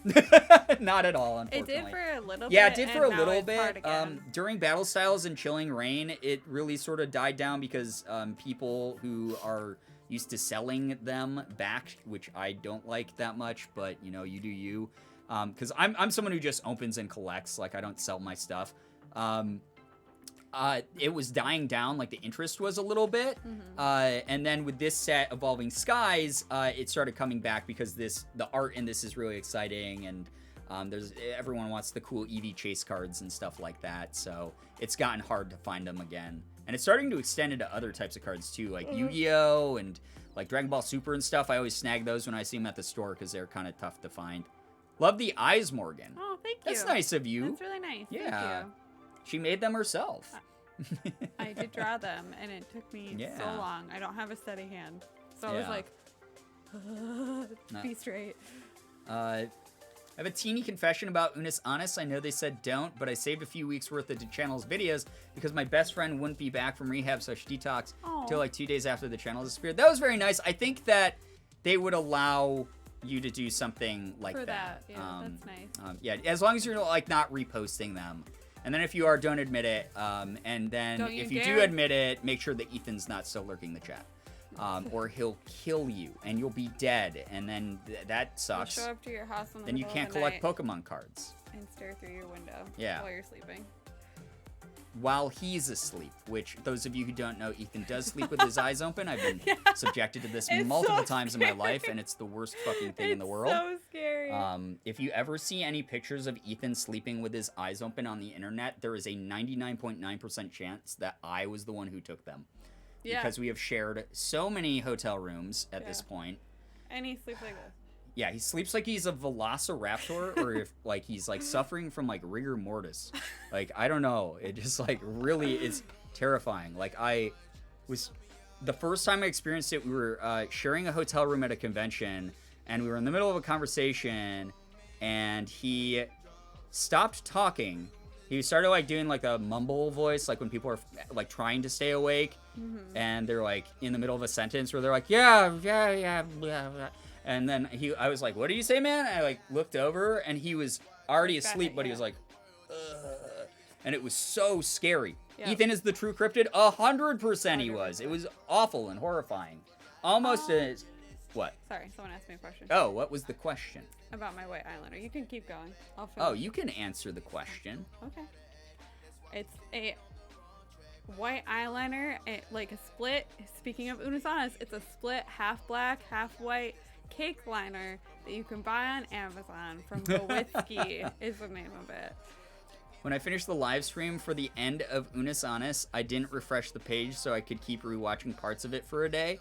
Not at all, It unfortunately. did for a little bit. Yeah, it did for a and now little it's hard bit. again. During Battle Styles and Chilling Rain, it really sort of died down because people who are used to selling them back, which I don't like that much, but you know, you do you. Because I'm someone who just opens and collects. Like, I don't sell my stuff. It was dying down, like the interest was a little bit. And then with this set, Evolving Skies, it started coming back because the art in this is really exciting, and everyone wants the cool Eevee chase cards and stuff like that. So it's gotten hard to find them again. And it's starting to extend into other types of cards too, like Yu-Gi-Oh! And like Dragon Ball Super and stuff. I always snag those when I see them at the store because they're kind of tough to find. Love the eyes, Morgan. Oh, thank you. That's nice of you. That's really nice. Yeah. Thank She made them herself. you. I did draw them, and it took me so Yeah. long. I don't have a steady hand. So I was Yeah. like, No. be straight. I have a teeny confession about Unis Honest. I know they said don't, but I saved a few weeks worth of the channel's videos because my best friend wouldn't be back from rehab/detox Aw. until like 2 days after the channel disappeared. That was very nice. I think that they would allow you to do something like For that. that, yeah, that's nice. Yeah, as long as you're like not reposting them. And then if you are, don't admit it. And then Don't you if you dare. do admit it, make sure that Ethan's not still lurking the chat. Or he'll kill you and you'll be dead. And then that I'll sucks. show up to your house in the Then you middle can't of the collect night Pokemon cards and stare through your window Yeah. while you're sleeping. while he's asleep, which those of you who don't know, Ethan does sleep with his eyes open. I've been subjected to this It's multiple so times in my life, and it's the worst fucking thing in the world. So scary. If you ever see any pictures of Ethan sleeping with his eyes open on the internet, there is a 99.9% chance that I was the one who took them. yeah. Because we have shared so many hotel rooms at this Yeah. point. And he sleeps like this. Yeah, he sleeps like he's a velociraptor, or if like he's like suffering from like rigor mortis. Like, I don't know. It just like really is terrifying. Like, I was the first time I experienced it, we were sharing a hotel room at a convention, and we were in the middle of a conversation, and he stopped talking. He started like doing like a mumble voice, like when people are like trying to stay awake, and they're like in the middle of a sentence where they're like, yeah, yeah, yeah, yeah, yeah. And then I was like, what do you say, man? And I like looked over, and he was already asleep, but he was like, ugh. And it was so scary. Yeah. Ethan is the true cryptid. 100% he was. It was awful and horrifying. Almost as what? Sorry, someone asked me a question Oh, what was the question? about my white eyeliner. You can keep going. I'll finish. Oh, you can answer the question. Okay. It's a white eyeliner, like a split. Speaking of Unasanas, it's a split, half black, half white cake liner that you can buy on Amazon from Gowitsky is the name of it. When I finished the live stream for the end of Unis Honest, I didn't refresh the page so I could keep rewatching parts of it for a day.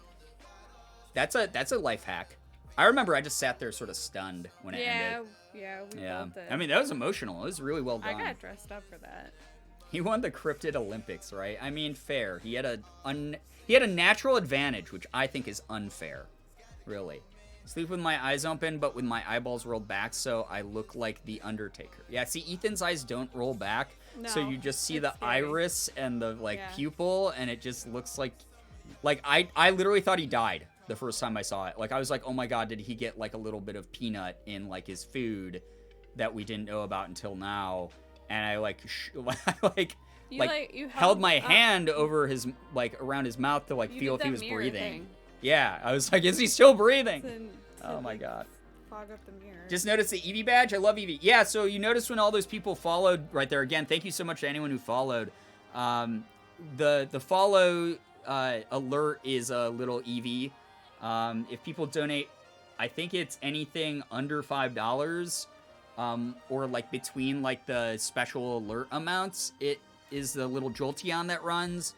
That's a life hack. I remember I just sat there sort of stunned when it ended. Yeah, we Yeah. both did. I mean, that was emotional. It was really well I done. got dressed up for that. He won the Cryptid Olympics, right? I mean, fair. He had a natural advantage, which I think is unfair. Really. Sleep with my eyes open, but with my eyeballs rolled back, so I look like the Undertaker. Yeah, see, Ethan's eyes don't roll back, so you just see the scary. iris and the, pupil, and it just looks like I literally thought he died the first time I saw it. Like, I was like, oh my god, did he get, like, a little bit of peanut in, like, his food that we didn't know about until now? And I, you held my hand over his, like, around his mouth to, like, feel if he was breathing. Thing. Yeah, I was like, is he still breathing? Oh my like, god. Fog up the mirror. Just noticed the Eevee badge. I love Eevee. Yeah, so you notice when all those people followed right there. Again, thank you so much to anyone who followed. The follow alert is a little Eevee. If people donate, I think it's anything under $5, or like between like the special alert amounts, it is the little Jolteon that runs.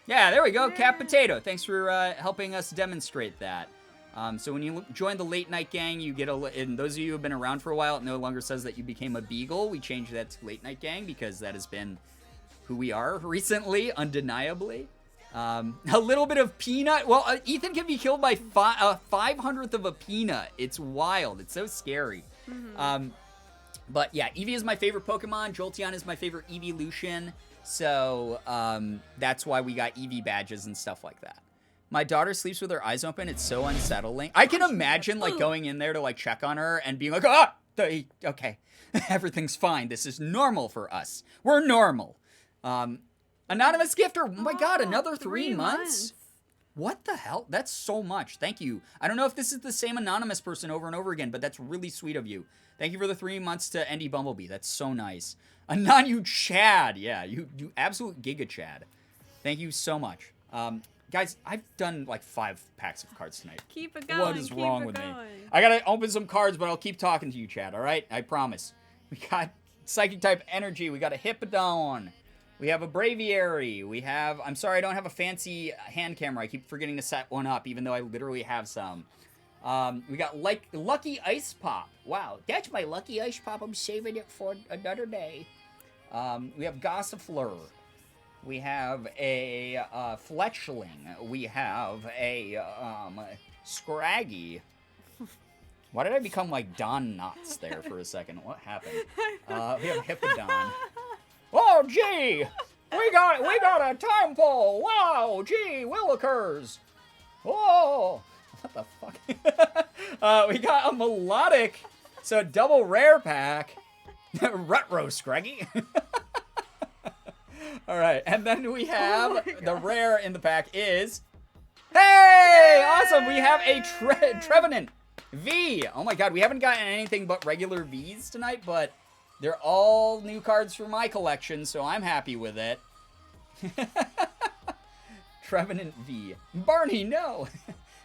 Yeah, there we go. Cap Potato. Thanks for helping us demonstrate that. So when you join the late night gang, you get and those of you who have been around for a while, it no longer says that you became a beagle. We changed that to late night gang because that has been who we are recently, undeniably. A little bit of peanut. Well, Ethan can be killed by 500th of a peanut. It's wild. It's so scary. But yeah, Eevee is my favorite Pokemon. Jolteon is my favorite evolution. So that's why we got Eevee badges and stuff like that. My daughter sleeps with her eyes open. It's so unsettling. I can imagine like going in there to like check on her and being like, okay, everything's fine. This is normal for us. We're normal. Anonymous gifter. Oh my god, another 3 months? What the hell? That's so much. Thank you. I don't know if this is the same anonymous person over and over again, but that's really sweet of you. Thank you for the 3 months to Andy Bumblebee. That's so nice. Anon, you Chad. Yeah, you absolute Giga Chad. Thank you so much. Guys, I've done like 5 packs of cards tonight. Keep it going. What is wrong with me? I gotta open some cards, but I'll keep talking to you, Chad, all right? I promise. We got Psychic type Energy. We got a Hippowdon. We have a Braviary. We have... I'm sorry, I don't have a fancy hand camera. I keep forgetting to set one up, even though I literally have some. We got Lucky Ice Pop. Wow, that's my Lucky Ice Pop. I'm saving it for another day. We have Gossifleur. We have a Fletchling. We have a Scraggy. Why did I become like Don Knotts there for a second? What happened? We have Hippowdon. Oh, gee! We got a time pull! Wow, gee, Willikers! Oh! What the fuck? We got a Melodic, so a double rare pack. Retro Scraggy. Alright, and then we have the rare in the pack is... Hey! Awesome! We have a Trevenant V. Oh my god, we haven't gotten anything but regular Vs tonight, but they're all new cards for my collection, so I'm happy with it. Trevenant V. Barney, no!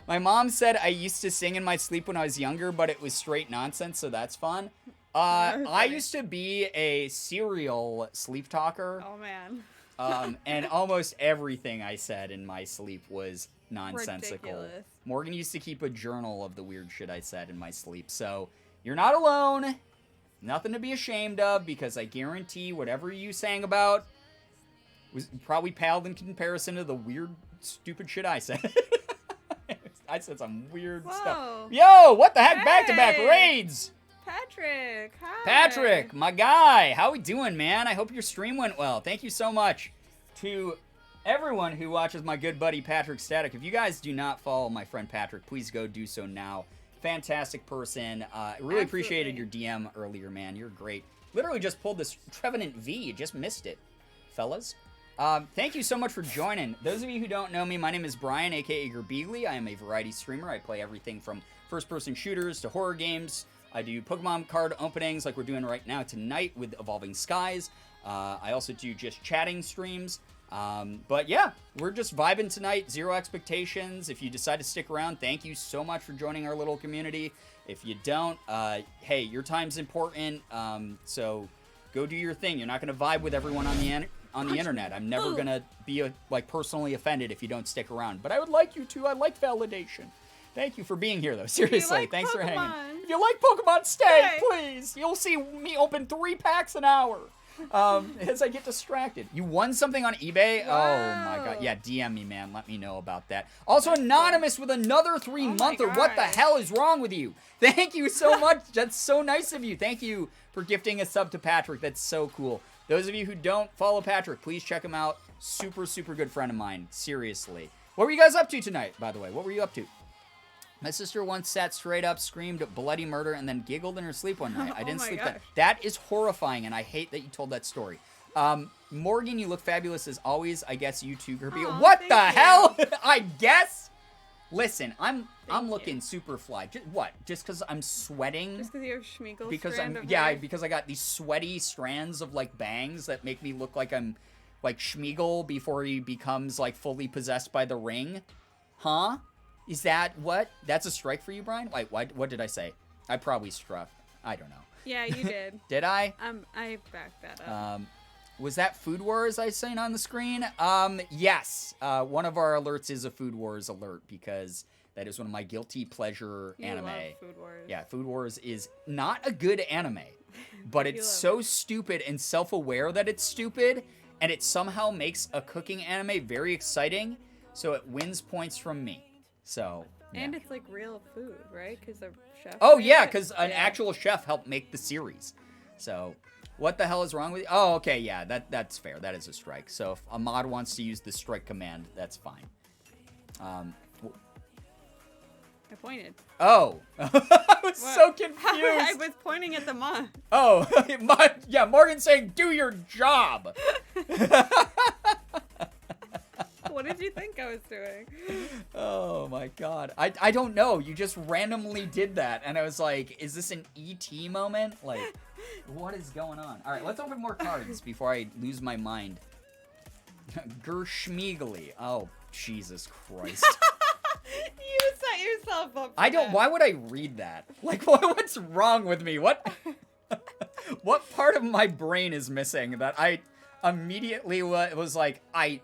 My mom said I used to sing in my sleep when I was younger, but it was straight nonsense, so that's fun. I used to be a serial sleep talker. Oh, man. And almost everything I said in my sleep was nonsensical. Ridiculous. Morgan used to keep a journal of the weird shit I said in my sleep. So, you're not alone. Nothing to be ashamed of, because I guarantee whatever you sang about was probably paled in comparison to the weird, stupid shit I said. I said some weird stuff. Yo, what the heck? Hey. Back-to-back raids! Patrick, hi. Patrick, my guy, how we doing, man? I hope your stream went well. Thank you so much to everyone who watches my good buddy Patrick Static. If you guys do not follow my friend Patrick, please go do so now. Fantastic person. Really appreciated your DM earlier, man. You're great. Literally just pulled this Trevenant V. You just missed it, fellas. Thank you so much for joining. Those of you who don't know me, my name is Brian, aka Girbeagly. I am a variety streamer. I play everything from first-person shooters to horror games. I do Pokemon card openings like we're doing right now tonight with Evolving Skies. I also do just chatting streams. But yeah, we're just vibing tonight. Zero expectations. If you decide to stick around, thank you so much for joining our little community. If you don't, hey, your time's important. So go do your thing. You're not going to vibe with everyone on the internet. I'm never going to be personally offended if you don't stick around. But I would like you to. I like validation. Thank you for being here, though. Seriously, thanks for hanging. If you like Pokemon, stay, please. You'll see me open 3 packs an hour. as I get distracted. You won something on eBay? Wow. Oh my god. Yeah, DM me, man. Let me know about that. Also, Anonymous with another 3-monther. What the gosh. hell is wrong with you? Thank you so much. That's so nice of you. Thank you for gifting a sub to Patrick. That's so cool. Those of you who don't follow Patrick, please check him out. Super, super good friend of mine. Seriously. What were you guys up to tonight, by the way? What were you up to? My sister once sat straight up, screamed bloody murder, and then giggled in her sleep one night. I didn't sleep that. That is horrifying, and I hate that you told that story. Morgan, you look fabulous as always. I guess you too, Girbeagly. What the hell? I guess? Listen, I'm looking super fly. Just because I'm sweating? Just because you have Schmeagol Because strand I'm of yeah, hair? because I got these sweaty strands of like bangs that make me look like I'm like Schmeagol before he becomes like fully possessed by the ring. Huh? Is that what? That's a strike for you, Brian? Wait, what did I say? I probably struck. I don't know. Yeah, you did. Did I? I backed that up. Was that Food Wars I seen on the screen? Yes. One of our alerts is a Food Wars alert because that is one of my guilty pleasure anime. Love Food Wars. Yeah, Food Wars is not a good anime, but it's so stupid and self-aware that it's stupid, and it somehow makes a cooking anime very exciting, so it wins points from me. So, yeah. And it's like real food, right? Because the chef. Oh, made yeah, it. because an actual chef helped make the series. So, what the hell is wrong with you? Oh, okay, yeah, that's fair. That is a strike. So, if a mod wants to use the strike command, that's fine. I pointed. Oh. I was so confused. I was pointing at the mod. Oh, yeah, Morgan's saying, do your job. What did you think I was doing? Oh my god. I don't know. You just randomly did that. And I was like, is this an ET moment? Like, what is going on? All right, let's open more cards before I lose my mind. Girbeagly. Oh, Jesus Christ. You set yourself up for I don't. that. Why would I read that? Like, what's wrong with me? What part of my brain is missing that I immediately was like, I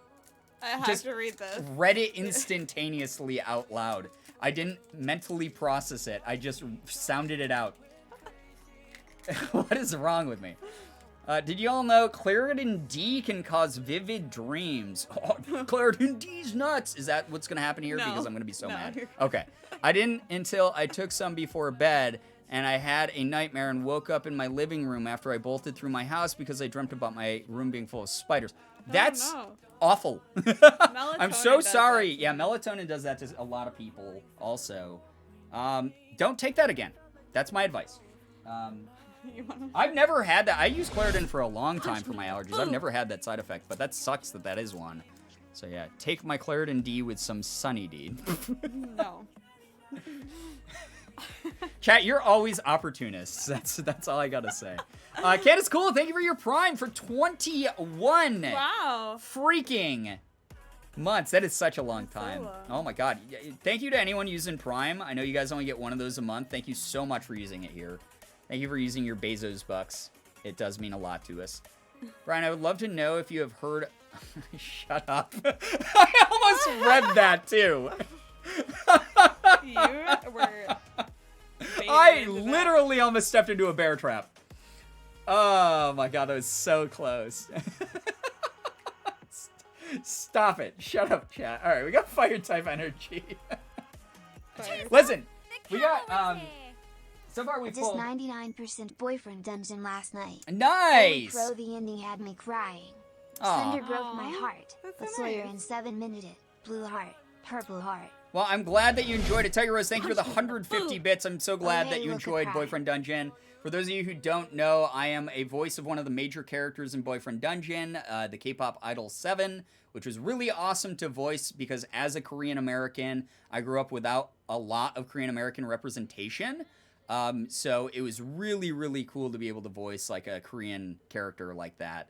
have just to read this. read it instantaneously out loud. I didn't mentally process it. I just sounded it out. What is wrong with me? Did you all know Claritin D can cause vivid dreams? Oh, Claritin D's nuts! Is that what's going to happen here? No. Because I'm going to be so No. mad. Okay. I didn't until I took some before bed, and I had a nightmare and woke up in my living room after I bolted through my house because I dreamt about my room being full of spiders. That's no. awful. I'm Melatonin so does sorry. that to Yeah, me. melatonin does that to a lot of people also. Don't take that again. That's my advice. You wanna- I've never had that. I use Claritin for a long time for my allergies. I've never had that side effect, but that sucks that is one. So yeah, take my Claritin D with some Sunny D. No. Chat, you're always opportunists. That's all I gotta say. Candace Cool, thank you for your Prime for 21 Wow. freaking months. That is such a long time. long. Oh my god. Thank you to anyone using Prime. I know you guys only get one of those a month. Thank you so much for using it here. Thank you for using your Bezos bucks. It does mean a lot to us. Brian, I would love to know if you have heard... Shut up. I almost read that too. You were. I literally almost stepped into a bear trap. Oh my god, that was so close. Stop it. Shut up, chat. Alright, we got fire type energy. Listen, we got, so far we Just pulled... 99% boyfriend dungeon last night. Nice! Holy crow, the ending had me crying. Aw. Thunder broke my heart, That's but so Sawyer nice. in 7 minutes it. Blue heart, purple heart. Well, I'm glad that you enjoyed it. Tiger Rose, thank you for the 150 bits. I'm so glad that you look at enjoyed that. Boyfriend Dungeon. For those of you who don't know, I am a voice of one of the major characters in Boyfriend Dungeon, the K-pop Idol 7, which was really awesome to voice because as a Korean American, I grew up without a lot of Korean American representation. So it was really, really cool to be able to voice like a Korean character like that.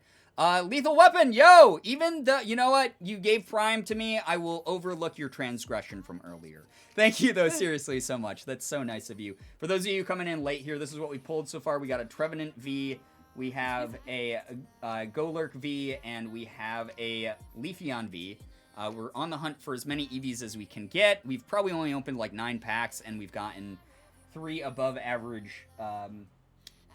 Lethal Weapon, yo! Even the, you know what? You gave Prime to me. I will overlook your transgression from earlier. Thank you, though, seriously, so much. That's so nice of you. For those of you coming in late here, this is what we pulled so far. We got a Trevenant V, we have a Golurk V, and we have a Leafeon V. We're on the hunt for as many EVs as we can get. We've probably only opened like 9 packs, and we've gotten 3 above average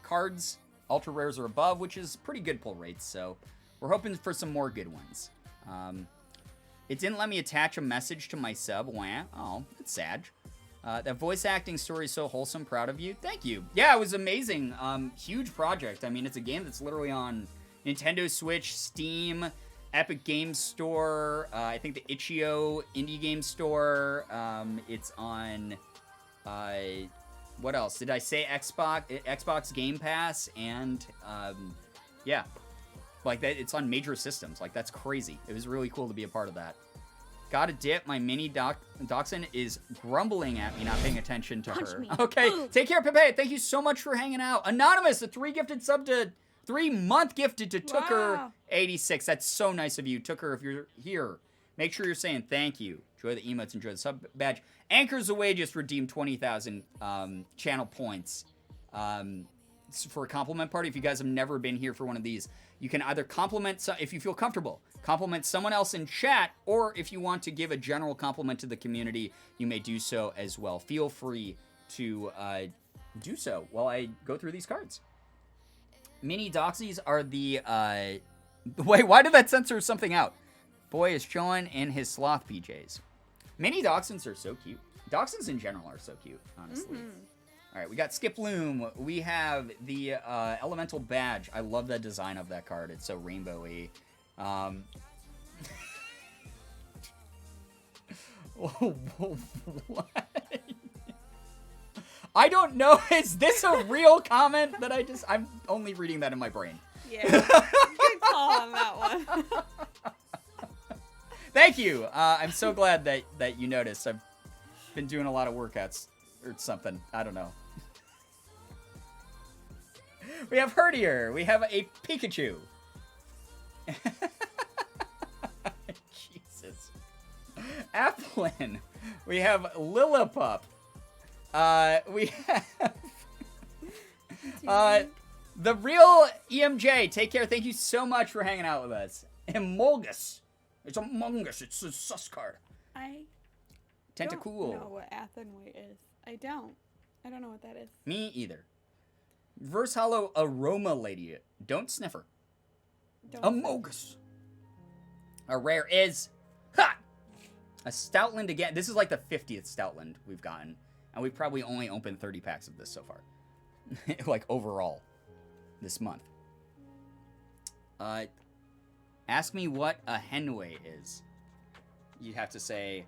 cards ultra rares are above, which is pretty good pull rates. So we're hoping for some more good ones. It didn't let me attach a message to my sub. Wah. Oh, it's sad. That voice acting story is so wholesome. Proud of you. Thank you. Yeah, it was amazing. Huge project. I mean, it's a game that's literally on Nintendo Switch, Steam, Epic Games Store, I think the Itch.io Indie Game Store. It's on, what else? Did I say Xbox Game Pass? And, yeah. Like, that, it's on major systems. Like, that's crazy. It was really cool to be a part of that. Got a dip. My mini dachshund is grumbling at me, not paying attention to her. Me. Okay, take care, Pepe. Thank you so much for hanging out. Anonymous, a 3-month gifted to Tooker 86. That's so nice of you. Tooker, if you're here, make sure you're saying thank you. Enjoy the emotes, enjoy the sub badge. Anchors Away just redeemed 20,000 channel points for a compliment party. If you guys have never been here for one of these, you can either compliment, if you feel comfortable, compliment someone else in chat, or if you want to give a general compliment to the community, you may do so as well. Feel free to do so while I go through these cards. Mini Doxies are the, wait, why did that censor something out? Boy is chilling in his sloth PJs. Mini Dachshunds are so cute. Dachshunds in general are so cute, honestly. All right, we got Skip Loom. We have the Elemental Badge. I love the design of that card. It's so rainbowy. What? I don't know. Is this a real comment that I'm only reading that in my brain. Yeah. Good call on that one. Thank you. I'm so glad that you noticed. I've been doing a lot of workouts or something. I don't know. We have Herdier. We have a Pikachu. Jesus. Applin. We have Lillipup. We have the real EMJ. Take care. Thank you so much for hanging out with us. Emolgus. It's Among Us. It's a sus card. I Tentacool. don't know what Athenway is. I don't know what that is. Me either. Verse Hollow Aroma Lady. Don't sniff her. Amogus. A rare is a Stoutland again. This is like the 50th Stoutland we've gotten. And we've probably only opened 30 packs of this so far. Like overall. This month. Ask me what a Henway is. You'd have to say...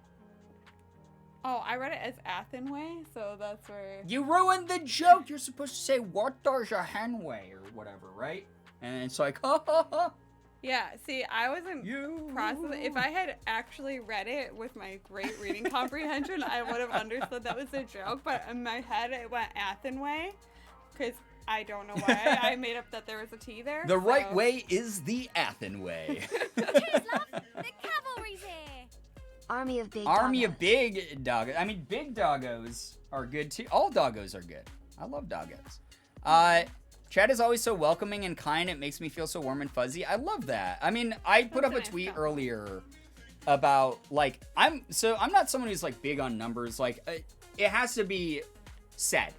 Oh, I read it as Athenway, so that's where... You ruined the joke! You're supposed to say, what does a Henway, or whatever, right? And it's like, ha ha ha! Yeah, see, I wasn't processing... If I had actually read it with my great reading comprehension, I would have understood that was a joke, but in my head it went Athenway, because I don't know why I made up that there was a T there. The right way is the Athen way. Cheers, love! The cavalry's here! Army of big Army doggos. of big doggos. I mean, big doggos are good too. All doggos are good. I love doggos. Chat is always so welcoming and kind. It makes me feel so warm and fuzzy. I love that. I mean, I put up a tweet earlier about, like, I'm not someone who's, like, big on numbers. Like, it has to be said.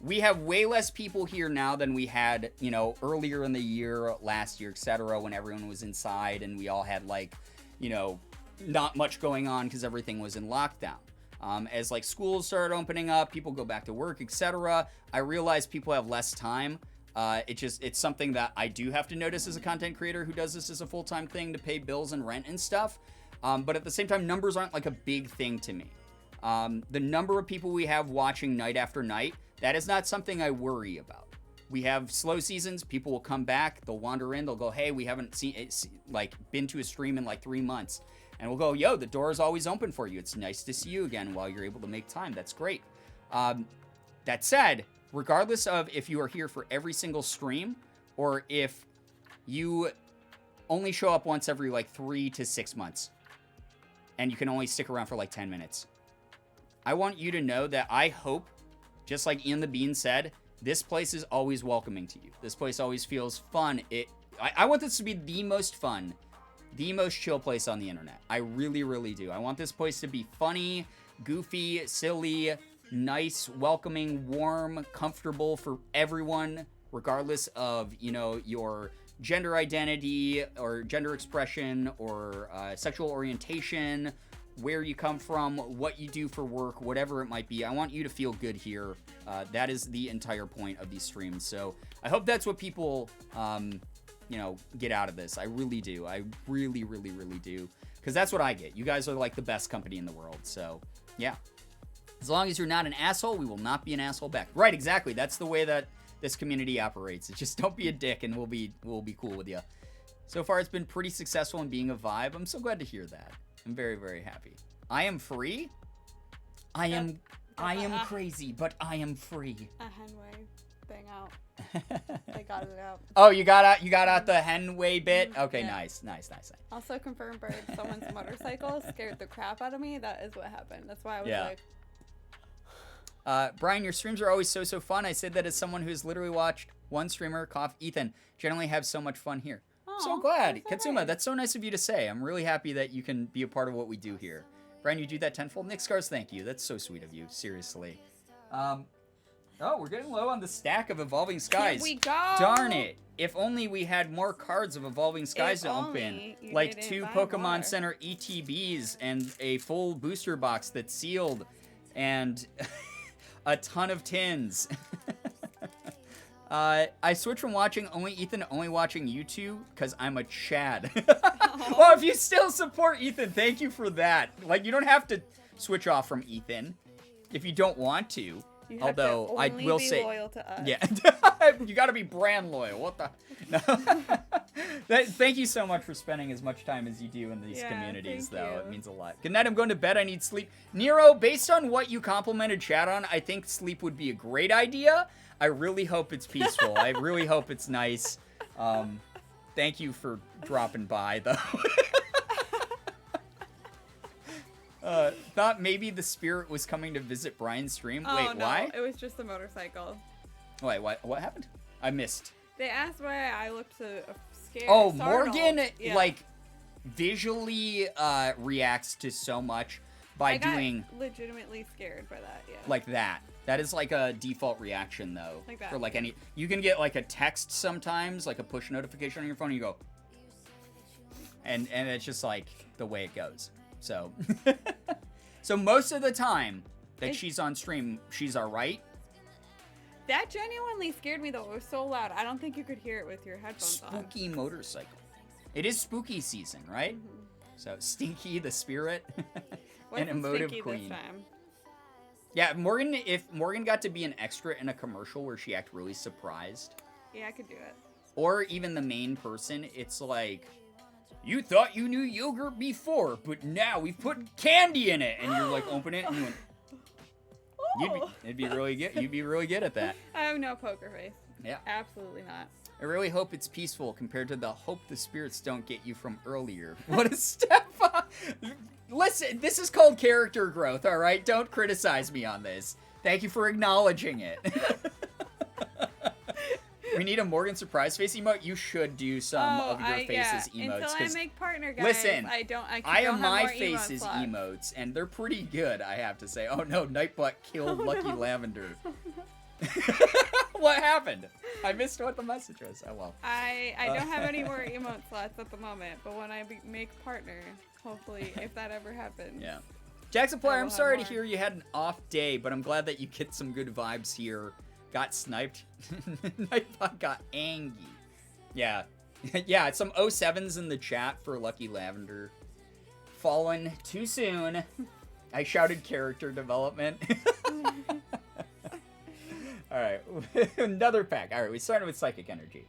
We have way less people here now than we had, you know, earlier in the year, last year, etc., when everyone was inside and we all had, like, you know, not much going on because everything was in lockdown. As like schools started opening up, people go back to work, etc. I realize people have less time. It's something that I do have to notice as a content creator who does this as a full-time thing to pay bills and rent and stuff. But at the same time, numbers aren't like a big thing to me. The number of people we have watching night after night, that is not something I worry about. We have slow seasons. People will come back. They'll wander in. They'll go, hey, we haven't been to a stream in like 3 months. And we'll go, yo, the door is always open for you. It's nice to see you again while you're able to make time. That's great. That said, regardless of if you are here for every single stream or if you only show up once every like 3 to 6 months and you can only stick around for like 10 minutes, I want you to know that I hope, just like Ian the Bean said, this place is always welcoming to you. This place always feels fun. I want this to be the most fun, the most chill place on the internet. I really, really do. I want this place to be funny, goofy, silly, nice, welcoming, warm, comfortable for everyone regardless of, you know, your gender identity or gender expression or sexual orientation, where you come from, what you do for work, whatever it might be. I want you to feel good here. That is the entire point of these streams. So I hope that's what people, you know, get out of this. I really do. I really, really, really do. Because that's what I get. You guys are like the best company in the world. So, yeah. As long as you're not an asshole, we will not be an asshole back. Right, exactly. That's the way that this community operates. It's just don't be a dick and we'll be cool with you. So far, it's been pretty successful in being a vibe. I'm so glad to hear that. I'm very, very happy. I am free. I am crazy, but I am free. A Henway thing out. They got it out. Oh, you got out the Henway bit? Okay, Yeah. nice. Also confirmed by someone's motorcycle scared the crap out of me. That is what happened. That's why I was like... Brian, your streams are always so fun. I said that as someone who's literally watched one streamer, Ethan, generally have so much fun here. So glad. that's so Katsuma, nice. that's so nice of you to say. I'm really happy that you can be a part of what we do here. Brian, you do that tenfold. Nick Scars, thank you. That's so sweet of you. Seriously. Oh, we're getting low on the stack of Evolving Skies. Here we go. Darn it. If only we had more cards of Evolving Skies to only open. you Like didn't 2 buy Pokemon more. Center ETBs and a full booster box that's sealed and a ton of tins. I switched from watching only Ethan to only watching you two because I'm a Chad. Well, if you still support Ethan, thank you for that. Like, you don't have to switch off from Ethan if you don't want to. You have Although to I only will be say, loyal to us. yeah, you got to be brand loyal. What the? No. Thank you so much for spending as much time as you do in these Yeah, communities, thank though. you. It means a lot. Good night. I'm going to bed. I need sleep. Nero, based on what you complimented Chad on, I think sleep would be a great idea. I really hope it's peaceful. I really hope it's nice. Thank you for dropping by, though. Thought maybe the spirit was coming to visit Brian's stream. Oh, Wait, no, why? it was just the motorcycle. Wait, what happened? I missed. They asked why I looked so scared. Oh, startled. Morgan, Yeah. like, visually reacts to so much by I got doing legitimately scared by that. Yeah. like that. That is like a default reaction, though. Like that. For like any, you can get like a text sometimes, like a push notification on your phone, and you go, and it's just like the way it goes. So, so most of the time that she's on stream, she's all right. That genuinely scared me though. It was so loud. I don't think you could hear it with your headphones on. Spooky motorcycle. It is spooky season, right? So Stinky the spirit, an Wasn't emotive stinky queen. This time. Yeah, Morgan. If Morgan got to be an extra in a commercial where she act really surprised, Yeah, I could do it. or even the main person, it's like, you thought you knew yogurt before, but now we've put candy in it, and you're like, open it, and you went. It'd be really good. You'd be really good at that. I have no poker face. Yeah. Absolutely not. I really hope it's peaceful compared to the hope the spirits don't get you from earlier. What a step up. Listen, this is called character growth, all right? Don't criticize me on this. Thank you for acknowledging it. We need a Morgan surprise face emote. You should do some of your faces emotes. Until I 'cause make partner, guys. listen, I don't I don't am have my more emote faces slots. emotes, and they're pretty good, I have to say. Oh no, Nightbutt killed Lucky Lavender. What happened? I missed what the message was. Oh well. I don't have any more emote slots at the moment, but when I make partner, hopefully, if that ever happens. Yeah. Jackson Player, I will I'm have sorry to more. hear you had an off day, but I'm glad that you get some good vibes here. Got sniped. Nightbot got angry. Yeah. Yeah, some 07s in the chat for Lucky Lavender. Fallen too soon. I shouted character development. Alright, another pack. Alright, we started with Psychic Energy.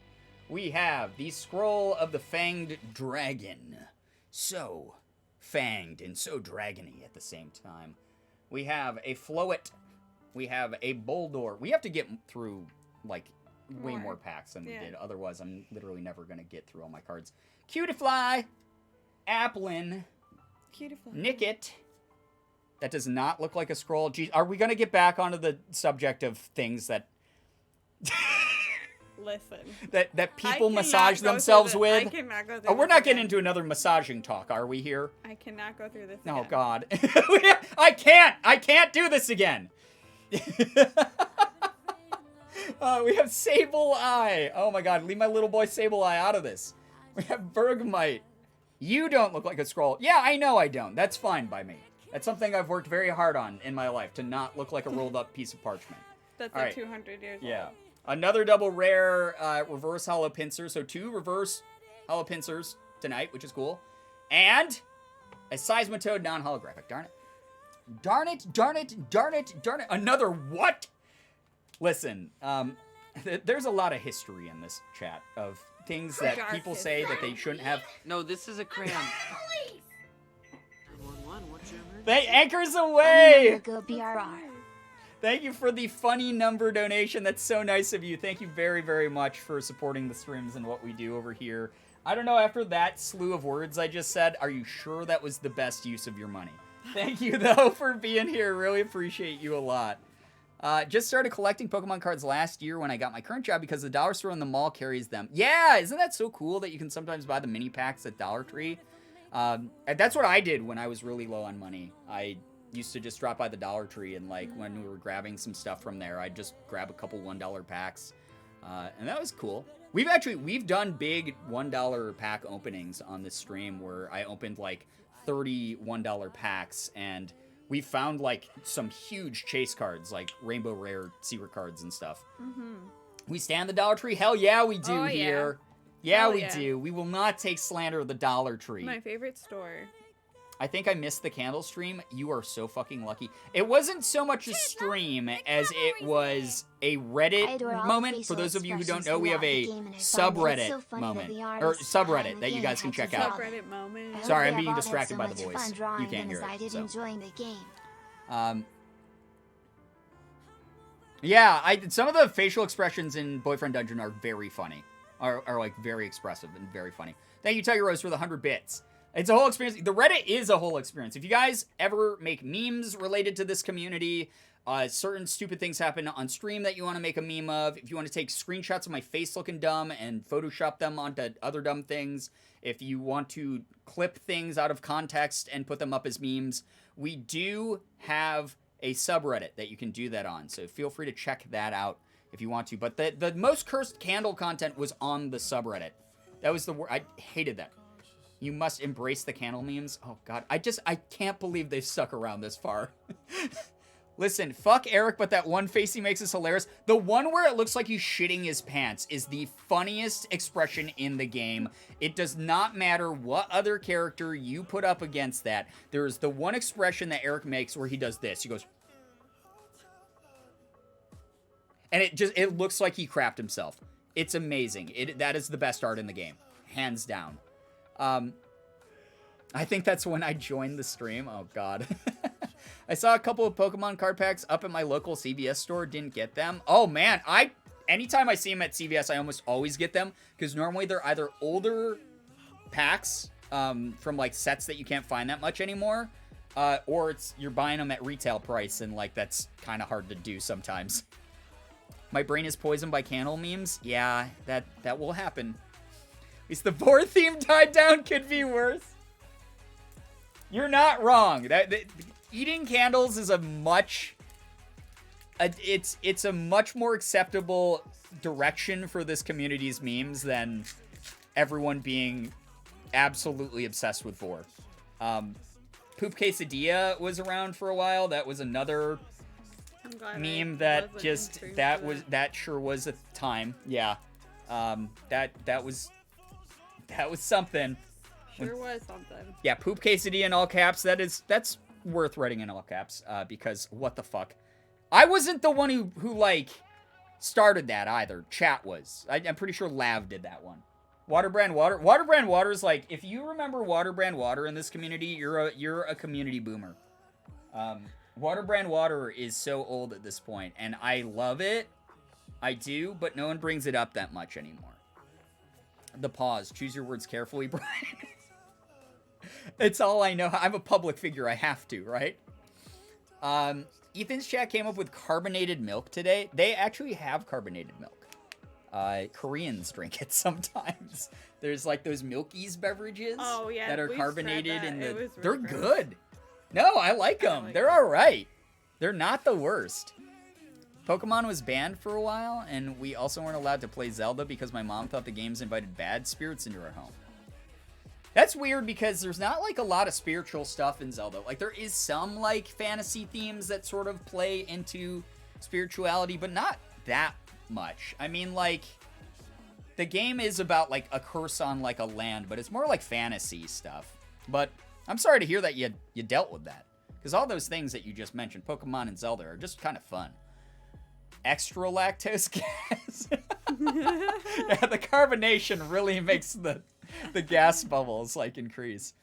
We have the Scroll of the Fanged Dragon. So fanged and so dragony at the same time. We have a Floet. We have a Boldor. We have to get through, like, way more packs than we did. Otherwise, I'm literally never going to get through all my cards. Cutiefly. Applin. Cutiefly. Nickit. That does not look like a scroll. Gee, are we going to get back onto the subject of things that Listen. that people I cannot massage go themselves through with? I cannot go through Oh, we're this not getting again. into another massaging talk, are we here? I cannot go through this Oh, again. God. I can't do this again. We have Sable Eye. Oh my god, leave my little boy Sable Eye out of this. We have Bergmite. You don't look like a scroll. Yeah, I know I don't. That's fine by me. That's something I've worked very hard on in my life, to not look like a rolled up piece of parchment. That's All like right. 200 years Yeah. old. Another double rare reverse hollow pincer. So 2 reverse hollow pincers tonight, which is cool. And a Seismitoad non-holographic. Darn it. Darn it, darn it, darn it, darn it. Another what? Listen, there's a lot of history in this chat of things that Dark people say that they shouldn't have. No, this is a crayon. 911, what's your emergency? They anchors away! Go BRR. Thank you for the funny number donation. That's so nice of you. Thank you very, very much for supporting the streams and what we do over here. I don't know, after that slew of words I just said, are you sure that was the best use of your money? Thank you, though, for being here. Really appreciate you a lot. Just started collecting Pokemon cards last year when I got my current job because the dollar store in the mall carries them. Yeah, isn't that so cool that you can sometimes buy the mini packs at Dollar Tree? And that's what I did when I was really low on money. I used to just drop by the Dollar Tree and, like, when we were grabbing some stuff from there, I'd just grab a couple $1 packs. And that was cool. We've done big $1 pack openings on this stream where I opened, like, 30 $1 packs, and we found, like, some huge chase cards, like Rainbow Rare secret cards and stuff. Mm-hmm. We stand the Dollar Tree? Hell yeah, we do here. Yeah, Hell we yeah. do. We will not take slander of the Dollar Tree. My favorite store. I think I missed the candle stream. You are so fucking lucky. It wasn't so much a stream as it was a Reddit moment. For those of you who don't know, we have a subreddit moment. Or subreddit that you guys can check out. Subreddit moment. Sorry, I'm being distracted by the voice. You can't hear it. So. Enjoying the game. Yeah, some of the facial expressions in Boyfriend Dungeon are very funny. Are like very expressive and very funny. Thank you, Tiger Rose, for the 100 bits. It's a whole experience. The Reddit is a whole experience. If you guys ever make memes related to this community, certain stupid things happen on stream that you want to make a meme of, if you want to take screenshots of my face looking dumb and Photoshop them onto other dumb things, if you want to clip things out of context and put them up as memes, we do have a subreddit that you can do that on. So feel free to check that out if you want to. But the most cursed candle content was on the subreddit. That was the word. I hated that. You must embrace the candle memes. Oh, God. I can't believe they've stuck around this far. Listen, fuck Eric, but that one face he makes is hilarious. The one where it looks like he's shitting his pants is the funniest expression in the game. It does not matter what other character you put up against that. There's the one expression that Eric makes where he does this. He goes... And it looks like he crapped himself. It's amazing. That is the best art in the game. Hands down. I think that's when I joined the stream. Oh, God. I saw a couple of Pokemon card packs up at my local CVS store. Didn't get them. Oh, man. Anytime I see them at CVS, I almost always get them. Because normally they're either older packs from, like, sets that you can't find that much anymore. Or you're buying them at retail price. And, like, that's kind of hard to do sometimes. My brain is poisoned by candle memes. Yeah, that will happen. At least the vor theme tied down could be worse. You're not wrong. Eating candles is it's a much more acceptable direction for this community's memes than everyone being absolutely obsessed with vor. Poop quesadilla was around for a while. That was another meme that sure was a time. Yeah. That was something. Sure was something. Yeah, poop quesadilla in all caps. That's worth writing in all caps. Because what the fuck? I wasn't the one who like started that either. Chat was. I'm pretty sure Lav did that one. Waterbrand water. Waterbrand water is like, if you remember Waterbrand water in this community, you're a community boomer. Waterbrand water is so old at this point, and I love it. I do, but no one brings it up that much anymore. The pause. Choose your words carefully, Brian. It's all I know. I'm a public figure. I have to, right? Ethan's chat came up with carbonated milk today. They actually have carbonated milk. Koreans drink it sometimes. There's like those Milky's beverages that are carbonated in the. Really they're gross. Good. No, I like them. They're all right. They're not the worst. Pokemon was banned for a while, and we also weren't allowed to play Zelda because my mom thought the games invited bad spirits into our home. That's weird because there's not, like, a lot of spiritual stuff in Zelda. Like, there is some, like, fantasy themes that sort of play into spirituality, but not that much. I mean, like, the game is about, like, a curse on, like, a land, but it's more like fantasy stuff. But I'm sorry to hear that you dealt with that. Because all those things that you just mentioned, Pokemon and Zelda, are just kind of fun. Extra lactose gas. Yeah, the carbonation really makes the gas bubbles, like, increase.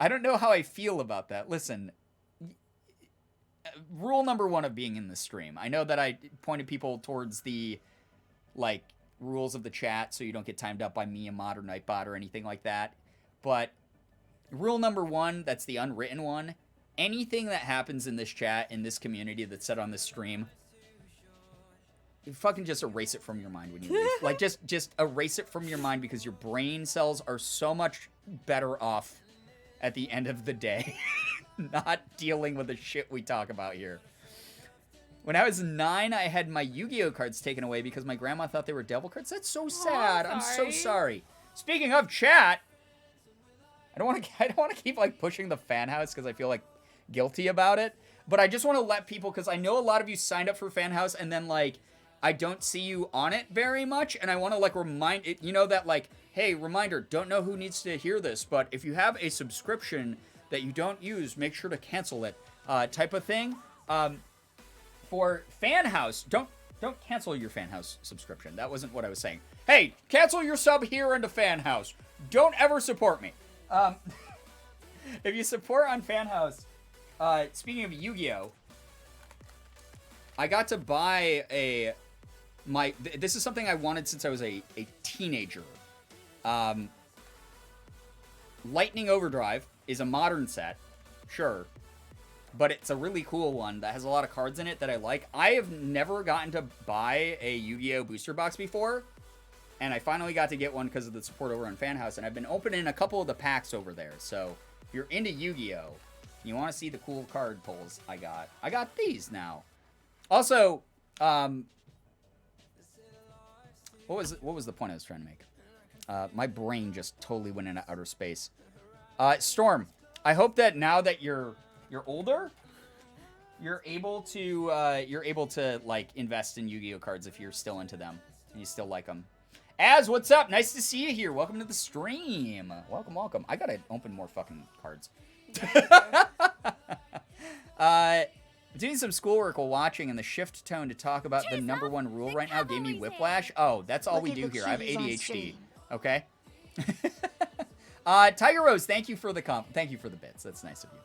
I don't know how I feel about that. Listen, rule number 1 of being in the stream. I know that I pointed people towards the, like, rules of the chat so you don't get timed up by me, a mod or Nightbot or anything like that. But rule number 1, that's the unwritten one. Anything that happens in this chat, in this community that's said on this stream, you fucking just erase it from your mind when you leave. Like, just erase it from your mind because your brain cells are so much better off at the end of the day not dealing with the shit we talk about here. When I was 9, I had my Yu-Gi-Oh cards taken away because my grandma thought they were devil cards. That's so sad. I'm so sorry. Speaking of chat, I don't want to keep, like, pushing the fan house because I feel, like, guilty about it. But I just want to let people, because I know a lot of you signed up for fan house and then, like, I don't see you on it very much, and I want to, like, remind it, you know, that, like, hey, reminder, don't know who needs to hear this, but if you have a subscription that you don't use, make sure to cancel it, type of thing. For fan house, don't cancel your fan house subscription. That wasn't what I was saying. Hey, cancel your sub here into fan house. Don't ever support me. If you support on fan house, speaking of Yu-Gi-Oh, I got to buy this is something I wanted since I was a teenager. Lightning Overdrive is a modern set, sure, but it's a really cool one that has a lot of cards in it that I like. I have never gotten to buy a Yu-Gi-Oh booster box before, and I finally got to get one because of the support over on Fan House, and I've been opening a couple of the packs over there. So if you're into Yu-Gi-Oh, you want to see the cool card pulls I got these now. Also, what was the point I was trying to make? My brain just totally went into outer space. Storm, I hope that now that you're older, you're able to like invest in Yu-Gi-Oh cards if you're still into them and you still like them. Az, what's up? Nice to see you here. Welcome to the stream. Welcome. I gotta open more fucking cards. Doing some schoolwork while watching, and the shift tone to talk about the number 1 rule right now gave me whiplash. Oh, that's all we do here. I have ADHD. Okay. Tiger Rose, thank you for the bits. That's nice of you.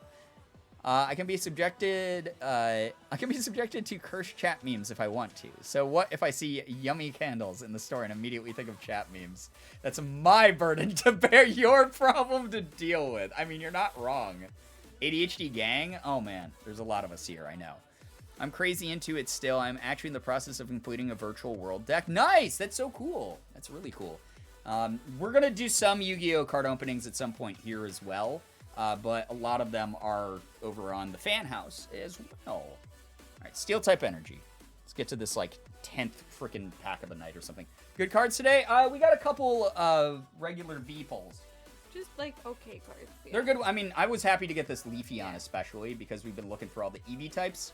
I can be subjected to cursed chat memes if I want to. So what if I see yummy candles in the store and immediately think of chat memes? That's my burden to bear, your problem to deal with. I mean, you're not wrong. ADHD gang? Oh man, there's a lot of us here, I know. I'm crazy into it still. I'm actually in the process of completing a virtual world deck. Nice! That's so cool. That's really cool. We're gonna do some Yu-Gi-Oh card openings at some point here as well. But a lot of them are over on the fan house as well. Alright, Steel type energy. Let's get to this, like, 10th freaking pack of the night or something. Good cards today? We got a couple of regular V pulls. Just, like, okay cards. Yeah. They're good. I mean, I was happy to get this Leafeon especially because we've been looking for all the EV types.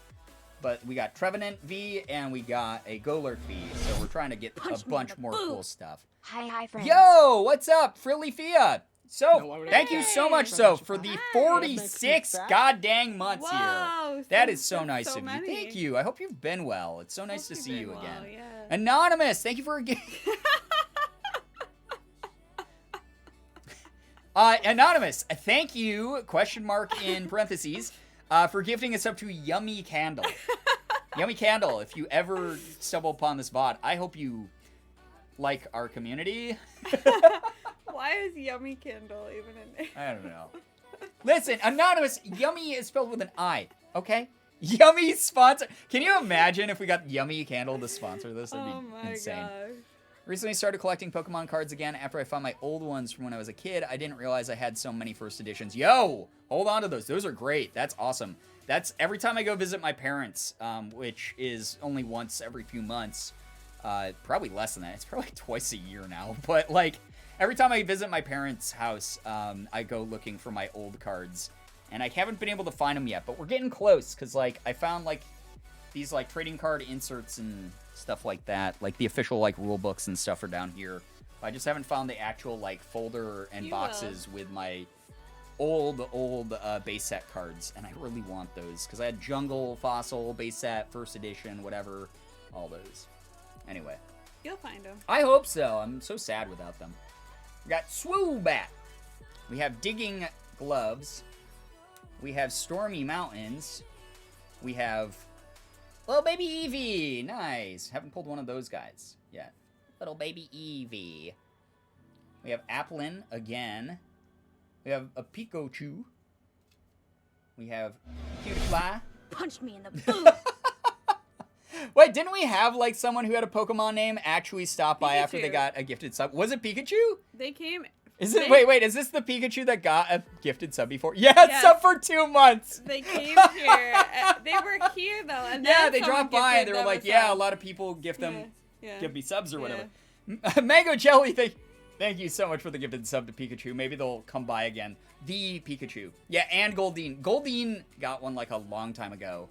But we got Trevenant V and we got a Golurk V, so we're trying to get a bunch more cool stuff. Hi, friends. Yo, what's up, Frilly Fia? So, thank you so much, so, for the 46 goddamn months here. That is so nice of you. Thank you. I hope you've been well. It's so nice to see you again. Yeah. Anonymous, thank you for Anonymous, thank you, question mark in parentheses, for gifting us up to Yummy Candle. Yummy Candle, if you ever stumble upon this bot, I hope you like our community. Why is Yummy Candle even in there? I don't know. Listen, Anonymous, Yummy is spelled with an I, okay? Yummy sponsor. Can you imagine if we got Yummy Candle to sponsor this? That'd be insane. Gosh. Recently started collecting Pokemon cards again after I found my old ones from when I was a kid. I didn't realize I had so many first editions. Yo, hold on to those. Those are great. That's awesome. That's every time I go visit my parents, which is only once every few months. Probably less than that. It's probably twice a year now. But like every time I visit my parents' house, I go looking for my old cards. And I haven't been able to find them yet, but we're getting close because like I found like these like trading card inserts and stuff like that. Like the official like rule books and stuff are down here. I just haven't found the actual like folder and boxes with my old base set cards, and I really want those because I had Jungle, Fossil, base set, first edition, whatever, all those. Anyway, You'll find them. I hope so. I'm so sad without them. We got Swoobat. We have Digging Gloves. We have Stormy Mountains. We have Little Baby Eevee. Nice. Haven't pulled one of those guys yet. Little Baby Eevee. We have Applin again. We have a Pikachu. We have Cutiefly. Punched me in the boot. Wait, didn't we have like someone who had a Pokemon name actually stop by after they Pikachu. got a gifted sub? Was it Pikachu? They came. Is it? they- Wait, is this the Pikachu that got a gifted sub before? Yeah, Yes. sub for 2 months. They came here. They were here though, and Yeah, then they someone dropped by and gifted they were them like, a yeah, a sub. lot of people give them, Yeah. give me subs or whatever. Yeah. Mango Jelly, thank you so much for the gifted sub to Pikachu. Maybe they'll come by again. The Pikachu. Yeah, and Goldeen. Goldeen got one like a long time ago.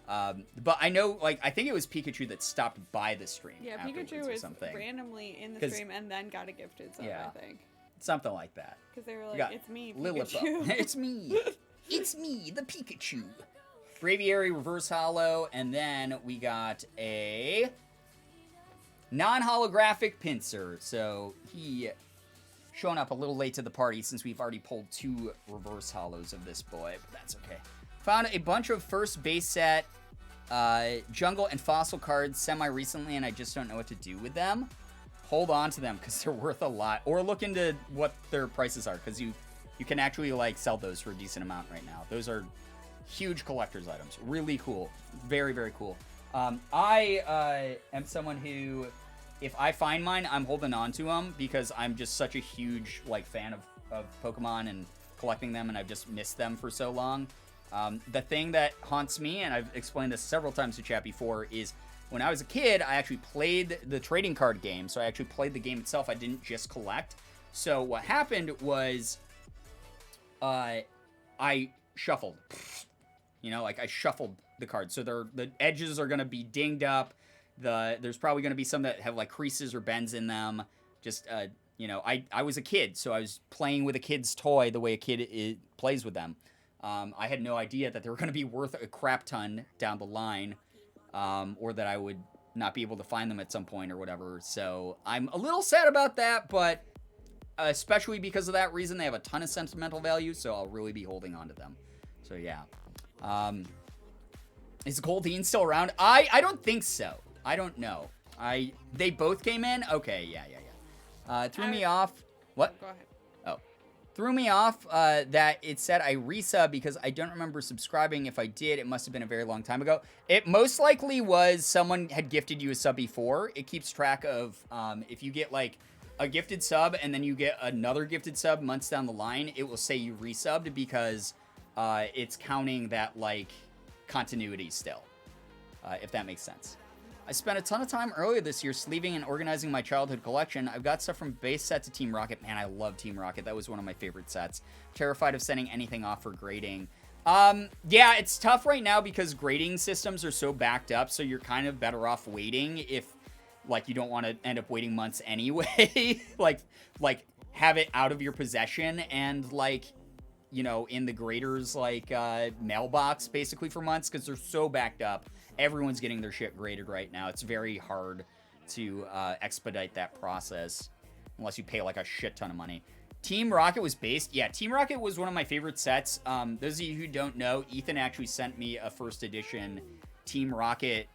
But I know, like, I think it was Pikachu that stopped by the stream. Yeah, afterwards Pikachu or was something. randomly in the 'Cause- stream and then got a gifted sub, Yeah. I think. Something like that. Because they were We like, got it's me, Lillipup. Pikachu. It's me. It's me, the Pikachu. Braviary Reverse Hollow, and then we got a non-holographic Pinsir. So he showing up a little late to the party since we've already pulled 2 reverse hollows of this boy, but that's okay. Found a bunch of first base set jungle and fossil cards semi-recently, and I just don't know what to do with them. Hold on to them because they're worth a lot, or look into what their prices are because you can actually like sell those for a decent amount right now. Those are huge collector's items. Really cool. Very, very cool. I am someone who, if I find mine, I'm holding on to them because I'm just such a huge like fan of Pokemon and collecting them, and I've just missed them for so long. The thing that haunts me, and I've explained this several times to chat before, is when I was a kid, I actually played the trading card game. So I actually played the game itself. I didn't just collect. So what happened was I shuffled. You know, like I shuffled the cards. So the edges are going to be dinged up. There's probably going to be some that have like creases or bends in them. Just, you know, I was a kid. So I was playing with a kid's toy the way a kid plays with them. I had no idea that they were going to be worth a crap ton down the line. Or that I would not be able to find them at some point or whatever. So I'm a little sad about that, but especially because of that reason, they have a ton of sentimental value, so I'll really be holding on to them. So yeah. Is Goldeen still around? I don't think so. I don't know. They both came in? Okay, yeah. Threw me off. What? Go ahead. Threw me off that it said I resub because I don't remember subscribing. If I did, it must have been a very long time ago. It most likely was someone had gifted you a sub before. It keeps track of if you get like a gifted sub and then you get another gifted sub months down the line, it will say you resubbed because it's counting that like continuity still, if that makes sense. I spent a ton of time earlier this year sleeving and organizing my childhood collection. I've got stuff from base set to Team Rocket. Man, I love Team Rocket. That was one of my favorite sets. Terrified of sending anything off for grading. Yeah, it's tough right now because grading systems are so backed up, so you're kind of better off waiting if, like, you don't want to end up waiting months anyway. like, have it out of your possession and, like, you know, in the graders, like, mailbox, basically, for months, because they're so backed up. Everyone's getting their shit graded right now. It's very hard to expedite that process unless you pay like a shit ton of money. Team Rocket was based. Yeah, Team Rocket was one of my favorite sets. Those of you who don't know, Ethan actually sent me a first edition Team Rocket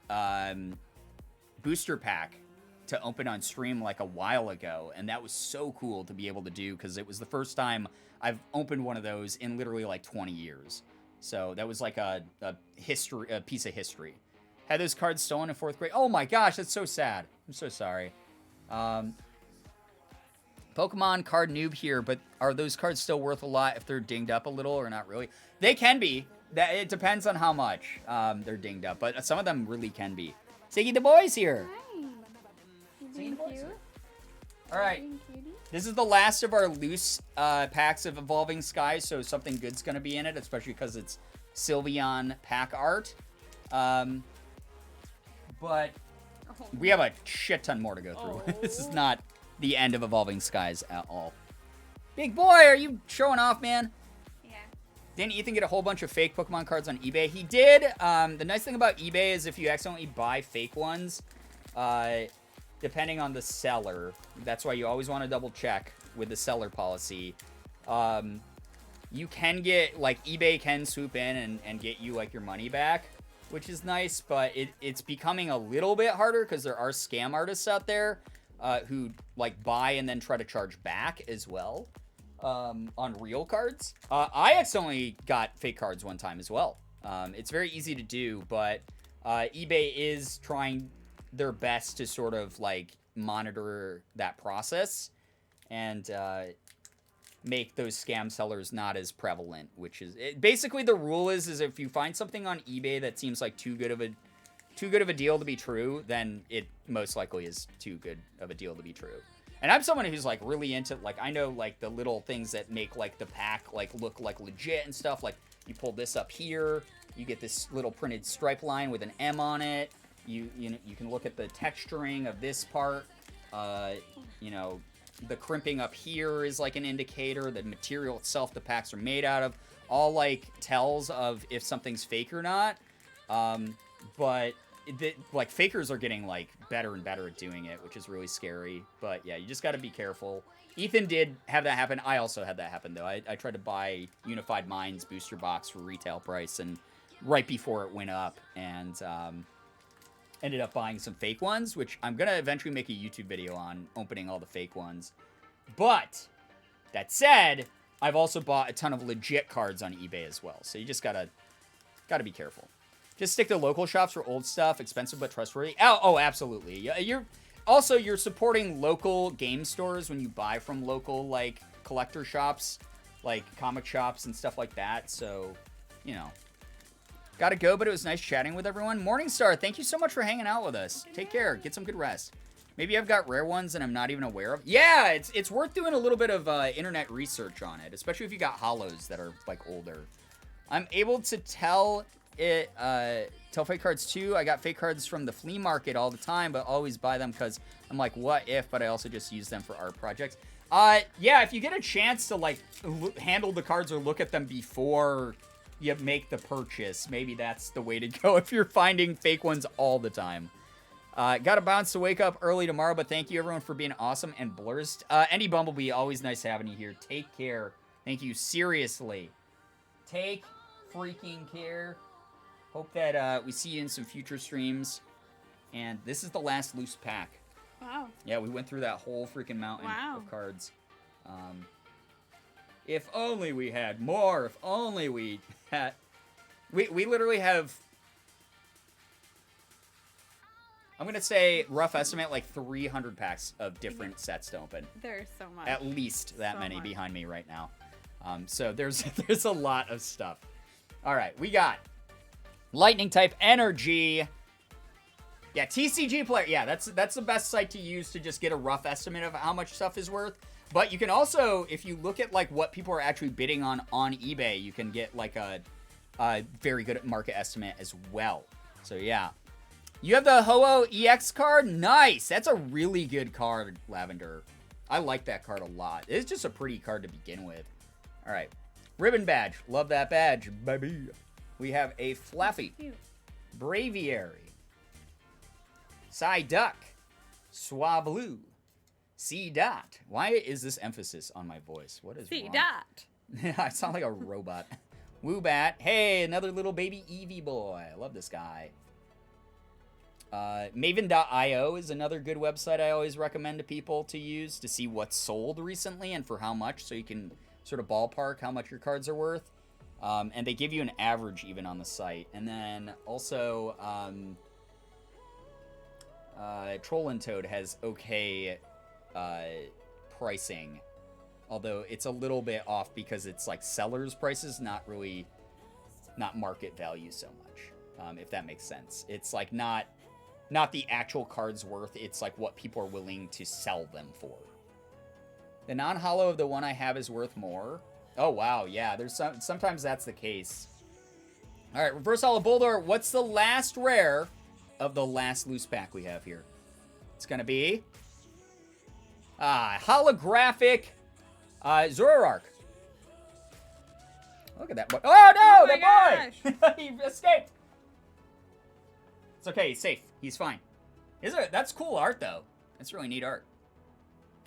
booster pack to open on stream like a while ago. And that was so cool to be able to do because it was the first time I've opened one of those in literally like 20 years. So that was like a piece of history. Had those cards stolen in 4th grade. Oh my gosh, that's so sad. I'm so sorry. Pokemon card noob here, but are those cards still worth a lot if they're dinged up a little or not really? They can be. It depends on how much they're dinged up, but some of them really can be. Siggy the boys here. Hi. You being cute? All right. Being cutie? This is the last of our loose packs of Evolving Skies, so something good's going to be in it, especially because it's Sylveon pack art. But we have a shit ton more to go through. Oh. This is not the end of Evolving Skies at all. Big boy, are you showing off, man? Yeah. Didn't Ethan get a whole bunch of fake Pokemon cards on eBay? He did. The nice thing about eBay is if you accidentally buy fake ones, depending on the seller, that's why you always want to double check with the seller policy. You can get, like, eBay can swoop in and get you, like, your money back, which is nice, but it's becoming a little bit harder because there are scam artists out there who, like, buy and then try to charge back as well on real cards. I accidentally got fake cards one time as well. It's very easy to do, but eBay is trying their best to sort of, like, monitor that process and make those scam sellers not as prevalent, which is basically the rule is if you find something on eBay that seems like too good of a deal to be true, then it most likely is too good of a deal to be true. And I'm someone who's, like, really into, like, I know, like, the little things that make, like, the pack, like, look, like, legit and stuff. Like, you pull this up here, you get this little printed stripe line with an M on it. You know, you can look at the texturing of this part. You know, the crimping up here is, like, an indicator. The material itself the packs are made out of. All, like, tells of if something's fake or not. But like, fakers are getting, like, better and better at doing it, which is really scary. But yeah, you just got to be careful. Ethan did have that happen. I also had that happen, though. I tried to buy Unified Minds booster box for retail price, and right before it went up, and ended up buying some fake ones, which I'm gonna eventually make a YouTube video on opening all the fake ones. But that said, I've also bought a ton of legit cards on eBay as well, so you just gotta be careful. Just stick to local shops for old stuff, expensive but trustworthy. Oh, absolutely. You're supporting local game stores when you buy from local, like, collector shops, like comic shops and stuff like that. So, you know, gotta go, but it was nice chatting with everyone. Morningstar, thank you so much for hanging out with us. Take care. Get some good rest. Maybe I've got rare ones and I'm not even aware of. Yeah, it's worth doing a little bit of internet research on it, especially if you got holos that are, like, older. I'm able to tell fake cards too. I got fake cards from the flea market all the time, but always buy them because I'm like, what if? But I also just use them for art projects. Yeah, if you get a chance to, like, handle the cards or look at them before you make the purchase, maybe that's the way to go if you're finding fake ones all the time. Gotta bounce to wake up early tomorrow, but thank you everyone for being awesome and blurst. Andy Bumblebee, always nice having you here. Take care. Thank you. Seriously. Take freaking care. Hope that we see you in some future streams. And this is the last loose pack. Wow. Yeah, we went through that whole freaking mountain of cards. If only we had more. If only we had... We literally have... I'm going to say, rough estimate, like 300 packs of different sets to open. There's so much. At least that So many much. behind me right now. So there's a lot of stuff. All right, we got Lightning type energy. Yeah, TCG player. Yeah, that's the best site to use to just get a rough estimate of how much stuff is worth. But you can also, if you look at, like, what people are actually bidding on eBay, you can get, like, a very good market estimate as well. So yeah. You have the Ho-Oh EX card? Nice! That's a really good card, Lavender. I like that card a lot. It's just a pretty card to begin with. Alright. Ribbon badge. Love that badge, baby. We have a Fluffy. Cute. Braviary. Psyduck. Swablu. C-Dot. Why is this emphasis on my voice? What is See, wrong? dot. I sound like a robot. Woobat. Hey, another little baby Eevee boy. I love this guy. Maven.io is another good website I always recommend to people to use to see what's sold recently and for how much, so you can sort of ballpark how much your cards are worth. And they give you an average even on the site. And then also, Trollin Toad has okay pricing, although it's a little bit off because it's like seller's prices, not market value so much, if that makes sense. It's like not the actual card's worth, it's like what people are willing to sell them for. The non-holo of the one I have is worth more. Oh wow, yeah, sometimes that's the case. All right, reverse holo Boulder. What's the last rare of the last loose pack we have here? It's gonna be holographic Zoroark. Look at that boy. Oh no, the boy! He escaped. It's okay, he's safe. He's fine. That's cool art though. That's really neat art.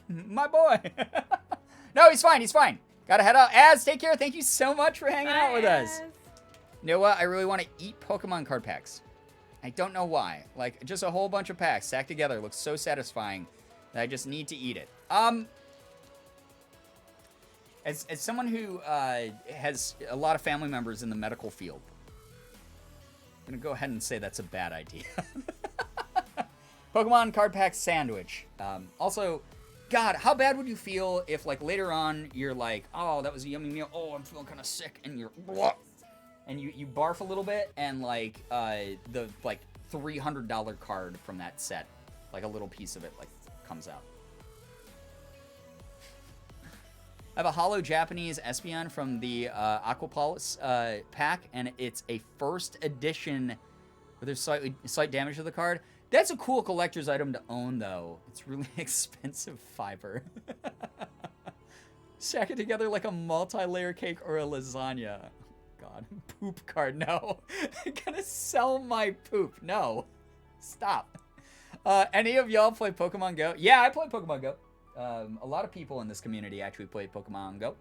My boy. No, he's fine. He's fine. Gotta head out. Az, take care. Thank you so much for hanging out with us. You know what? I really want to eat Pokemon card packs. I don't know why. Like, just a whole bunch of packs stacked together looks so satisfying that I just need to eat it. As someone who has a lot of family members in the medical field, I'm going to go ahead and say that's a bad idea. Pokemon card pack sandwich. Also, God, how bad would you feel if, like, later on you're like, oh, that was a yummy meal. Oh, I'm feeling kind of sick. And you're... And you barf a little bit, and, like, the, like, $300 card from that set, like, a little piece of it, like, comes out. I have a holo Japanese Espeon from the Aquapolis pack, and it's a first edition where there's slight damage to the card. That's a cool collector's item to own, though. It's really expensive fiber. Stack it together like a multi-layer cake or a lasagna. God, poop card, no. I'm gonna sell my poop. No. Stop. Any of y'all play Pokemon Go? Yeah, I play Pokemon Go. A lot of people in this community actually play Pokemon Go.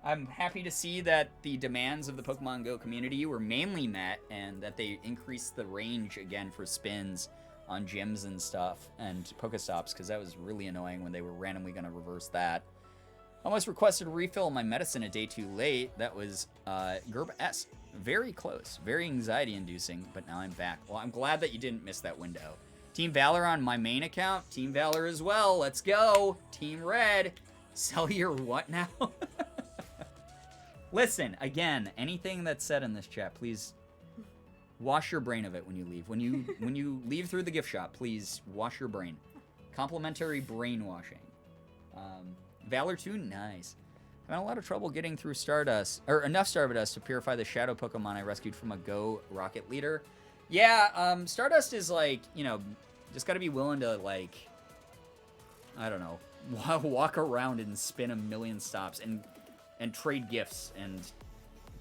I'm happy to see that the demands of the Pokemon Go community were mainly met and that they increased the range again for spins on gyms and stuff and Pokestops, because that was really annoying when they were randomly going to reverse that. Almost requested a refill on my medicine a day too late. That was Girbeagly. Very close. Very anxiety-inducing, but now I'm back. Well, I'm glad that you didn't miss that window. Team Valor on my main account. Team Valor as well. Let's go. Team Red. Sell your what now? Listen, again, anything that's said in this chat, please wash your brain of it when you leave. When you leave through the gift shop, please wash your brain. Complimentary brainwashing. Valor 2, nice. I've had a lot of trouble getting through Stardust, or enough Stardust to purify the shadow Pokemon I rescued from a Go Rocket Leader. Yeah, Stardust is like, you know, just gotta be willing to, like, I don't know, walk around and spin a million stops and trade gifts and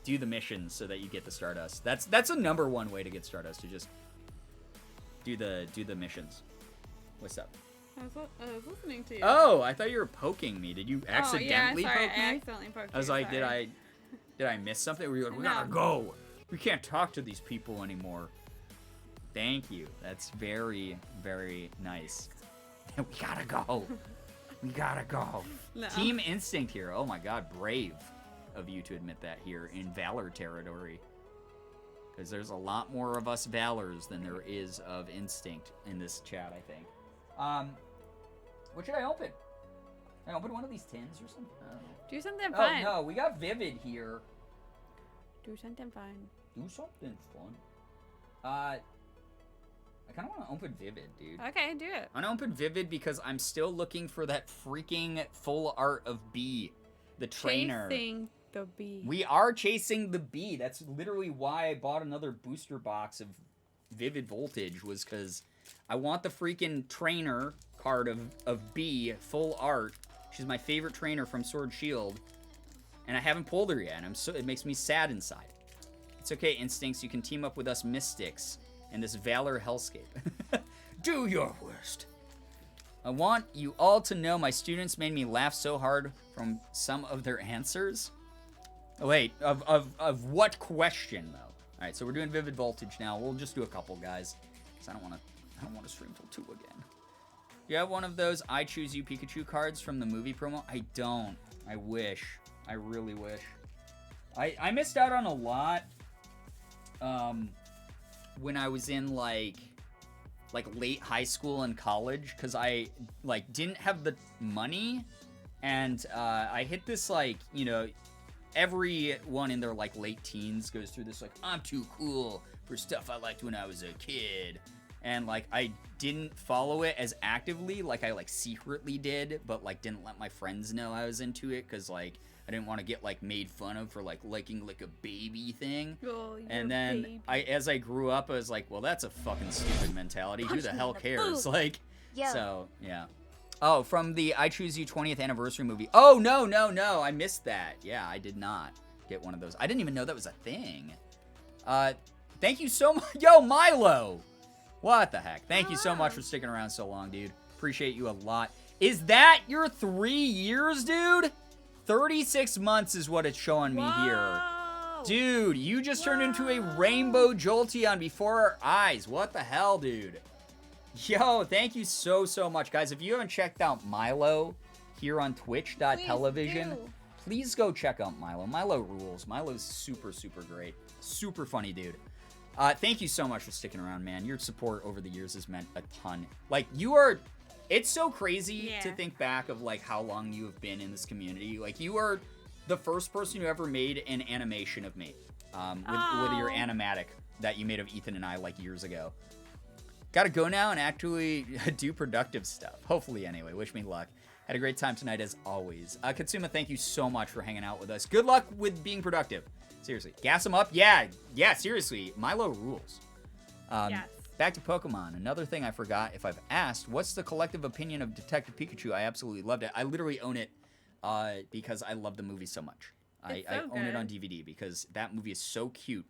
do the missions so that you get the Stardust. That's a number one way to get Stardust, to just do the missions. What's up? I was listening to you. Oh, I thought you were poking me. Did you accidentally sorry, poke me? I accidentally poked you. I was like, sorry. did I miss something? Were you like, we gotta No. go. We can't talk to these people anymore. Thank you. That's very, very nice. We gotta go. We gotta go. No. Team Instinct here. Oh my god, brave of you to admit that here in Valor territory. Because there's a lot more of us Valors than there is of Instinct in this chat, I think. What should I open? Can I open one of these tins or something? I don't know. Do something fun. Oh no, we got Vivid here. Do something fun. Do something fun. I kind of want to open Vivid, dude. Okay, do it. I want to open Vivid because I'm still looking for that freaking full art of B, the trainer. Chasing the bee. We are chasing the B. That's literally why I bought another booster box of Vivid Voltage, was because I want the freaking trainer card of B, full art. She's my favorite trainer from Sword Shield, and I haven't pulled her yet, and it makes me sad inside. It's okay, Instincts, you can team up with us Mystics in this Valor hellscape. Do your worst. I want you all to know my students made me laugh so hard from some of their answers. Oh, wait, of what question, though? All right, so we're doing Vivid Voltage now. We'll just do a couple, guys, because I don't want to stream till 2 again. Do you have one of those I Choose You Pikachu cards from the movie promo? I don't. I wish. I really wish. I missed out on a lot when I was in, like, like late high school and college because I like didn't have the money, and I hit this like, you know, everyone in their like late teens goes through this like, I'm too cool for stuff I liked when I was a kid. And like I didn't follow it as actively, like I like secretly did, but like didn't let my friends know I was into it because like I didn't want to get like made fun of for like liking like a baby thing. Oh, and then baby. as I grew up, I was like, well, that's a fucking stupid mentality. Who the hell cares? Like, Yo. so yeah. Oh, from the I Choose You 20th anniversary movie. Oh, no, I missed that. Yeah, I did not get one of those. I didn't even know that was a thing. Thank you so much. Yo, Milo. What the heck? Thank you so much for sticking around so long, dude. Appreciate you a lot. Is that your 3 years, dude? 36 months is what it's showing me here. Dude, you just turned into a rainbow Jolteon before our eyes. What the hell, dude? Yo, thank you so much. Guys, if you haven't checked out Milo here on twitch.television, please go check out Milo. Milo rules. Milo's super great. Super funny, dude. Thank you so much for sticking around, man. Your support over the years has meant a ton. Like, you are... It's so crazy to think back of, like, how long you have been in this community. Like, you are the first person who ever made an animation of me. With your animatic that you made of Ethan and I, like, years ago. Gotta go now and actually do productive stuff. Hopefully, anyway. Wish me luck. Had a great time tonight, as always. Katsuma, thank you so much for hanging out with us. Good luck with being productive. Seriously. Gas him up? Yeah, seriously. Milo rules. Yes. Back to Pokemon. Another thing I forgot, if I've asked, what's the collective opinion of Detective Pikachu? I absolutely loved it. I literally own it because I love the movie so much. I own it on DVD because that movie is so cute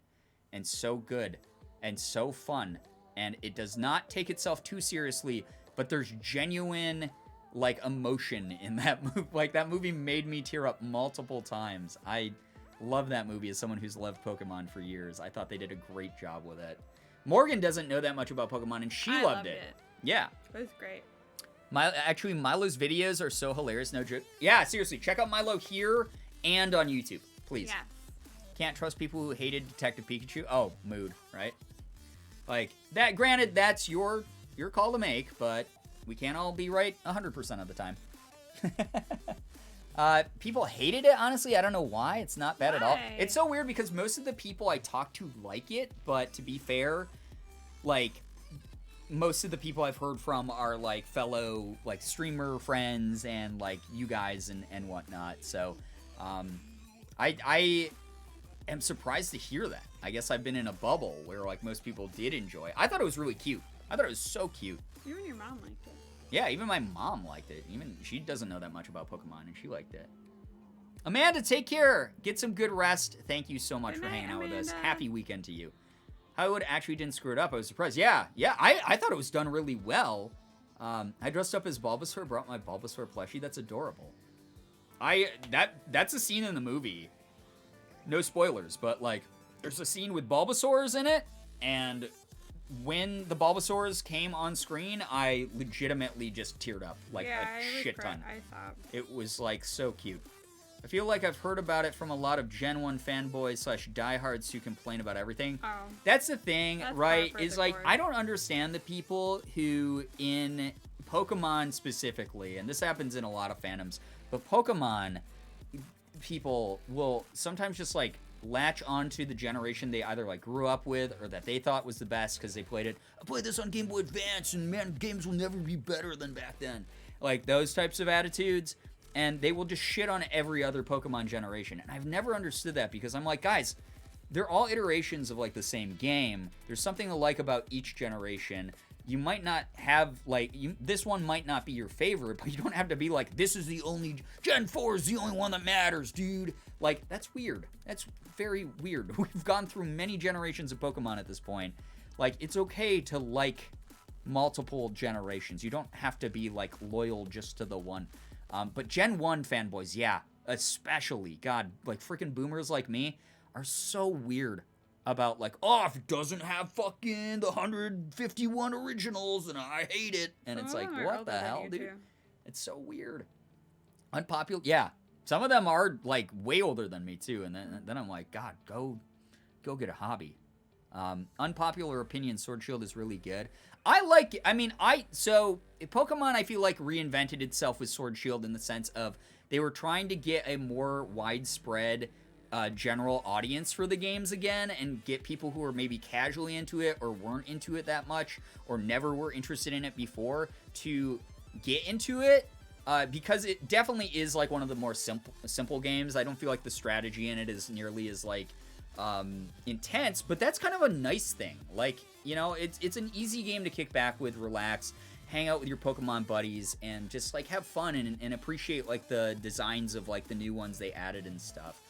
and so good and so fun. And it does not take itself too seriously, but there's genuine, like, emotion in that movie. Like, that movie made me tear up multiple times. I love that movie as someone who's loved Pokemon for years. I thought they did a great job with it. Morgan doesn't know that much about Pokemon, and she loved it. Yeah. It was great. Actually, Milo's videos are so hilarious, no joke. Yeah, seriously, check out Milo here and on YouTube, please. Yes. Can't trust people who hated Detective Pikachu. Oh, mood, right? Like, that, granted, that's your call to make, but we can't all be right 100% of the time. People hated it, honestly. I don't know why. It's not bad at all. It's so weird because most of the people I talk to like it, but to be fair, like, most of the people I've heard from are, like, fellow, like, streamer friends and, like, you guys and whatnot. So, I am surprised to hear that. I guess I've been in a bubble where, like, most people did enjoy it. I thought it was really cute. I thought it was so cute. Even your mom liked it. Yeah, even my mom liked it. Even she doesn't know that much about Pokemon, and she liked it. Amanda, take care. Get some good rest. Thank you so much for hanging out with us. Happy weekend to you. Hollywood actually didn't screw it up. I was surprised. Yeah, I thought it was done really well. I dressed up as Bulbasaur, brought my Bulbasaur plushie. That's adorable. That's a scene in the movie. No spoilers, but, like, there's a scene with Bulbasaurs in it, and when the Bulbasaurs came on screen, I legitimately just teared up, like, a shit ton. I saw. It was, like, so cute. I feel like I've heard about it from a lot of Gen 1 fanboys / diehards who complain about everything. Oh. That's the thing, That's right? par for Is, the like, course. I don't understand the people who, in Pokemon specifically, and this happens in a lot of fandoms, but Pokemon people will sometimes just, like, latch onto the generation they either, like, grew up with or that they thought was the best because they played it. I played this on Game Boy Advance, and man, games will never be better than back then. Like, those types of attitudes, and they will just shit on every other Pokemon generation. And I've never understood that because I'm like, guys, they're all iterations of, like, the same game. There's something to like about each generation. You might not have, like, this one might not be your favorite, but you don't have to be like, this is the only, Gen 4 is the only one that matters, dude. Like, that's weird. That's very weird. We've gone through many generations of Pokemon at this point. Like, it's okay to like multiple generations. You don't have to be, like, loyal just to the one. But Gen 1 fanboys, yeah, especially, God, like, freaking boomers like me are so weird about, like, oh, if it doesn't have fucking the 151 originals, and I hate it. And it's like, what the hell, dude? It's so weird. Unpopular, yeah. Some of them are, like, way older than me, too. And then I'm like, God, go get a hobby. Unpopular opinion, Sword Shield is really good. I like it. I mean, so Pokemon, I feel like reinvented itself with Sword Shield in the sense of they were trying to get a more widespread general audience for the games again and get people who were maybe casually into it or weren't into it that much or never were interested in it before to get into it. Because it definitely is like one of the more simple games. I don't feel like the strategy in it is nearly as like intense, but that's kind of a nice thing. Like, you know, it's an easy game to kick back with, relax, hang out with your Pokemon buddies, and just like have fun and appreciate like the designs of like the new ones they added and stuff.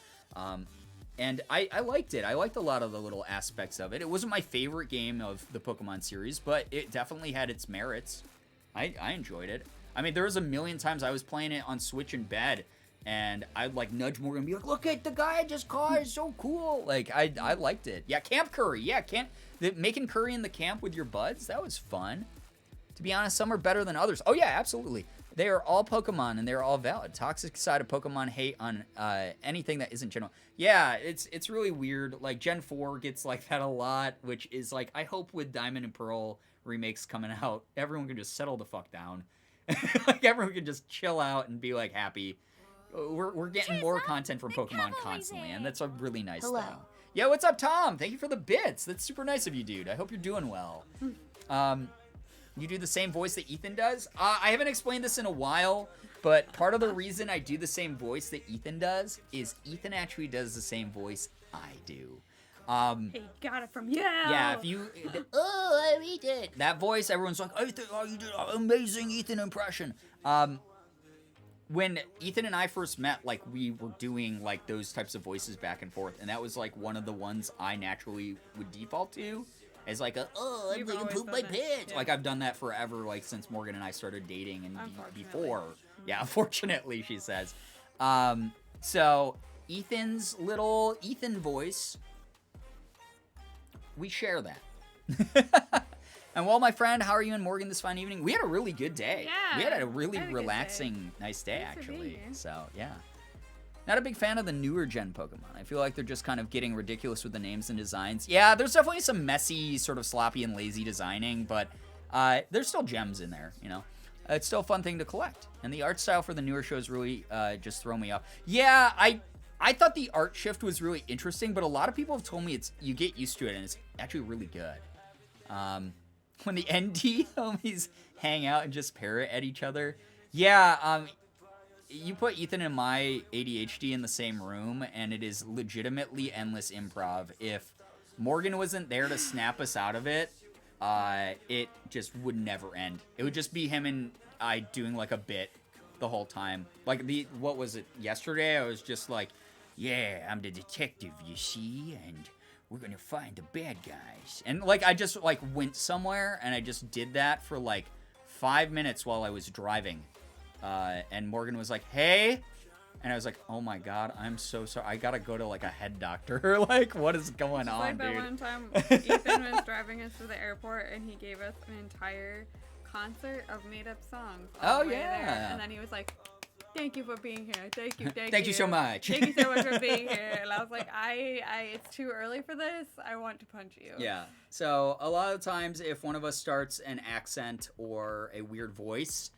And I liked it. I liked a lot of the little aspects of it. It wasn't my favorite game of the Pokemon series, but it definitely had its merits. I enjoyed it. I mean, there was a million times I was playing it on Switch in bed, and I'd like nudge Morgan and be like, "Look at the guy I just caught! It's so cool!" Like I liked it. Yeah, Camp Curry. Yeah, making curry in the camp with your buds. That was fun. To be honest, some are better than others. Oh yeah, absolutely. They are all Pokemon, and they are all valid. Toxic side of Pokemon hate on anything that isn't general. Yeah, it's really weird. Like Gen 4 gets like that a lot, which is like I hope with Diamond and Pearl remakes coming out, everyone can just settle the fuck down. Like everyone can just chill out and be like happy. We're getting more content from Pokemon constantly, and that's a really nice thing. Yo, what's up, Tom? Thank you for the bits. That's super nice of you, dude. I hope you're doing well. You do the same voice that Ethan does? I haven't explained this in a while, but part of the reason I do the same voice that Ethan does is Ethan actually does the same voice I do. He got it from you. Yeah, if you... Oh, I read it. That voice, everyone's like, oh, you did an amazing Ethan impression. When Ethan and I first met, like, we were doing, like, those types of voices back and forth, and that was, like, one of the ones I naturally would default to. As, like, I'm gonna poop my pants. Yeah. Like, I've done that forever, like, since Morgan and I started dating and before. Yeah, unfortunately, she says. So, Ethan's little Ethan voice... We share that. And well, my friend, how are you and Morgan this fine evening? We had a really good day. Yeah. We had a really relaxing, nice day, actually. So, yeah. Not a big fan of the newer gen Pokemon. I feel like they're just kind of getting ridiculous with the names and designs. Yeah, there's definitely some messy, sort of sloppy and lazy designing, but there's still gems in there, you know? It's still a fun thing to collect. And the art style for the newer shows really just throw me off. Yeah, I thought the art shift was really interesting, but a lot of people have told me you get used to it, and it's actually really good. When the ND homies hang out and just parrot at each other. Yeah, you put Ethan and my ADHD in the same room, and it is legitimately endless improv. If Morgan wasn't there to snap us out of it, it just would never end. It would just be him and I doing like a bit the whole time. Like what was it, yesterday? I was just like, yeah, I'm the detective, you see, and we're gonna find the bad guys. And like I just like went somewhere and I just did that for like 5 minutes while I was driving. And Morgan was like, hey, and I was like, oh my god, I'm so sorry. I gotta go to like a head doctor. Like, what is going on, like that dude? one time Ethan was driving us to the airport and he gave us an entire concert of made-up songs. Oh yeah. yeah. And then he was like, thank you for being here. Thank you. Thank you so much. Thank you so much for being here. And I was like, it's too early for this. I want to punch you. Yeah. So a lot of times if one of us starts an accent or a weird voice,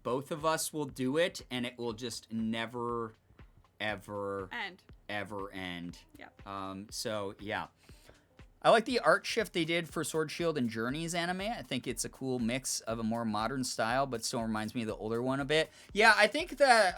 both of us will do it and it will just never, ever end. Yeah. So yeah. I like the art shift they did for Sword Shield and Journey's anime. I think it's a cool mix of a more modern style, but still reminds me of the older one a bit. Yeah, I think that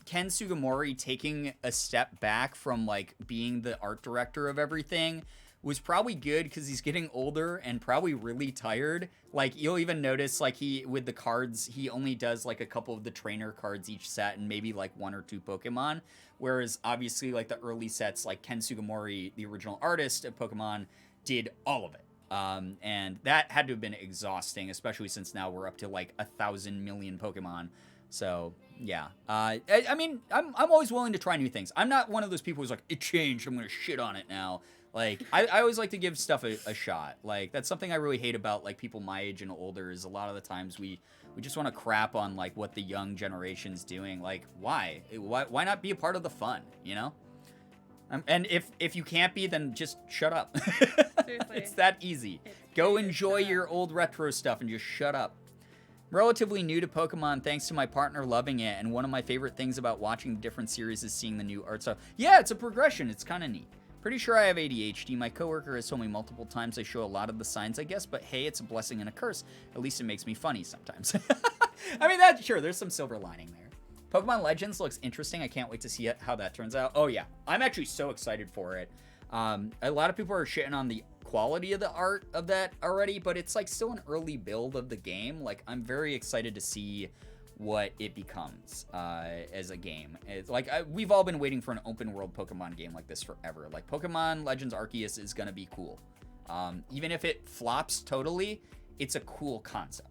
Ken Sugimori taking a step back from like being the art director of everything was probably good because he's getting older and probably really tired. Like you'll even notice like with the cards, he only does like a couple of the trainer cards each set and maybe like 1 or 2 Pokemon. Whereas obviously like the early sets, like Ken Sugimori, the original artist of Pokemon, did all of it. And that had to have been exhausting, especially since now we're up to like 1,000 million Pokemon. So yeah, I mean, I'm always willing to try new things. I'm not one of those people who's like, it changed, I'm gonna shit on it now. Like, I always like to give stuff a shot. Like, that's something I really hate about, like, people my age and older is a lot of the times we just want to crap on, like, what the young generation's doing. Like, why? Why not be a part of the fun, you know? And if you can't be, then just shut up. Seriously. It's that easy. It's Go very enjoy shut your up. old retro stuff and just shut up. Relatively new to Pokemon thanks to my partner loving it, and one of my favorite things about watching the different series is seeing the new art style. Yeah, it's a progression. It's kind of neat. Pretty sure I have ADHD. My coworker has told me multiple times I show a lot of the signs, I guess, but hey, it's a blessing and a curse. At least it makes me funny sometimes. I mean, sure, there's some silver lining there. Pokemon Legends looks interesting. I can't wait to see how that turns out. Oh, yeah. I'm actually so excited for it. A lot of people are shitting on the quality of the art of that already, but it's like still an early build of the game. Like, I'm very excited to see what it becomes as a game. It's like we've all been waiting for an open world Pokemon game like this forever. Like, Pokemon Legends Arceus is gonna be cool. Even if it flops totally, it's a cool concept.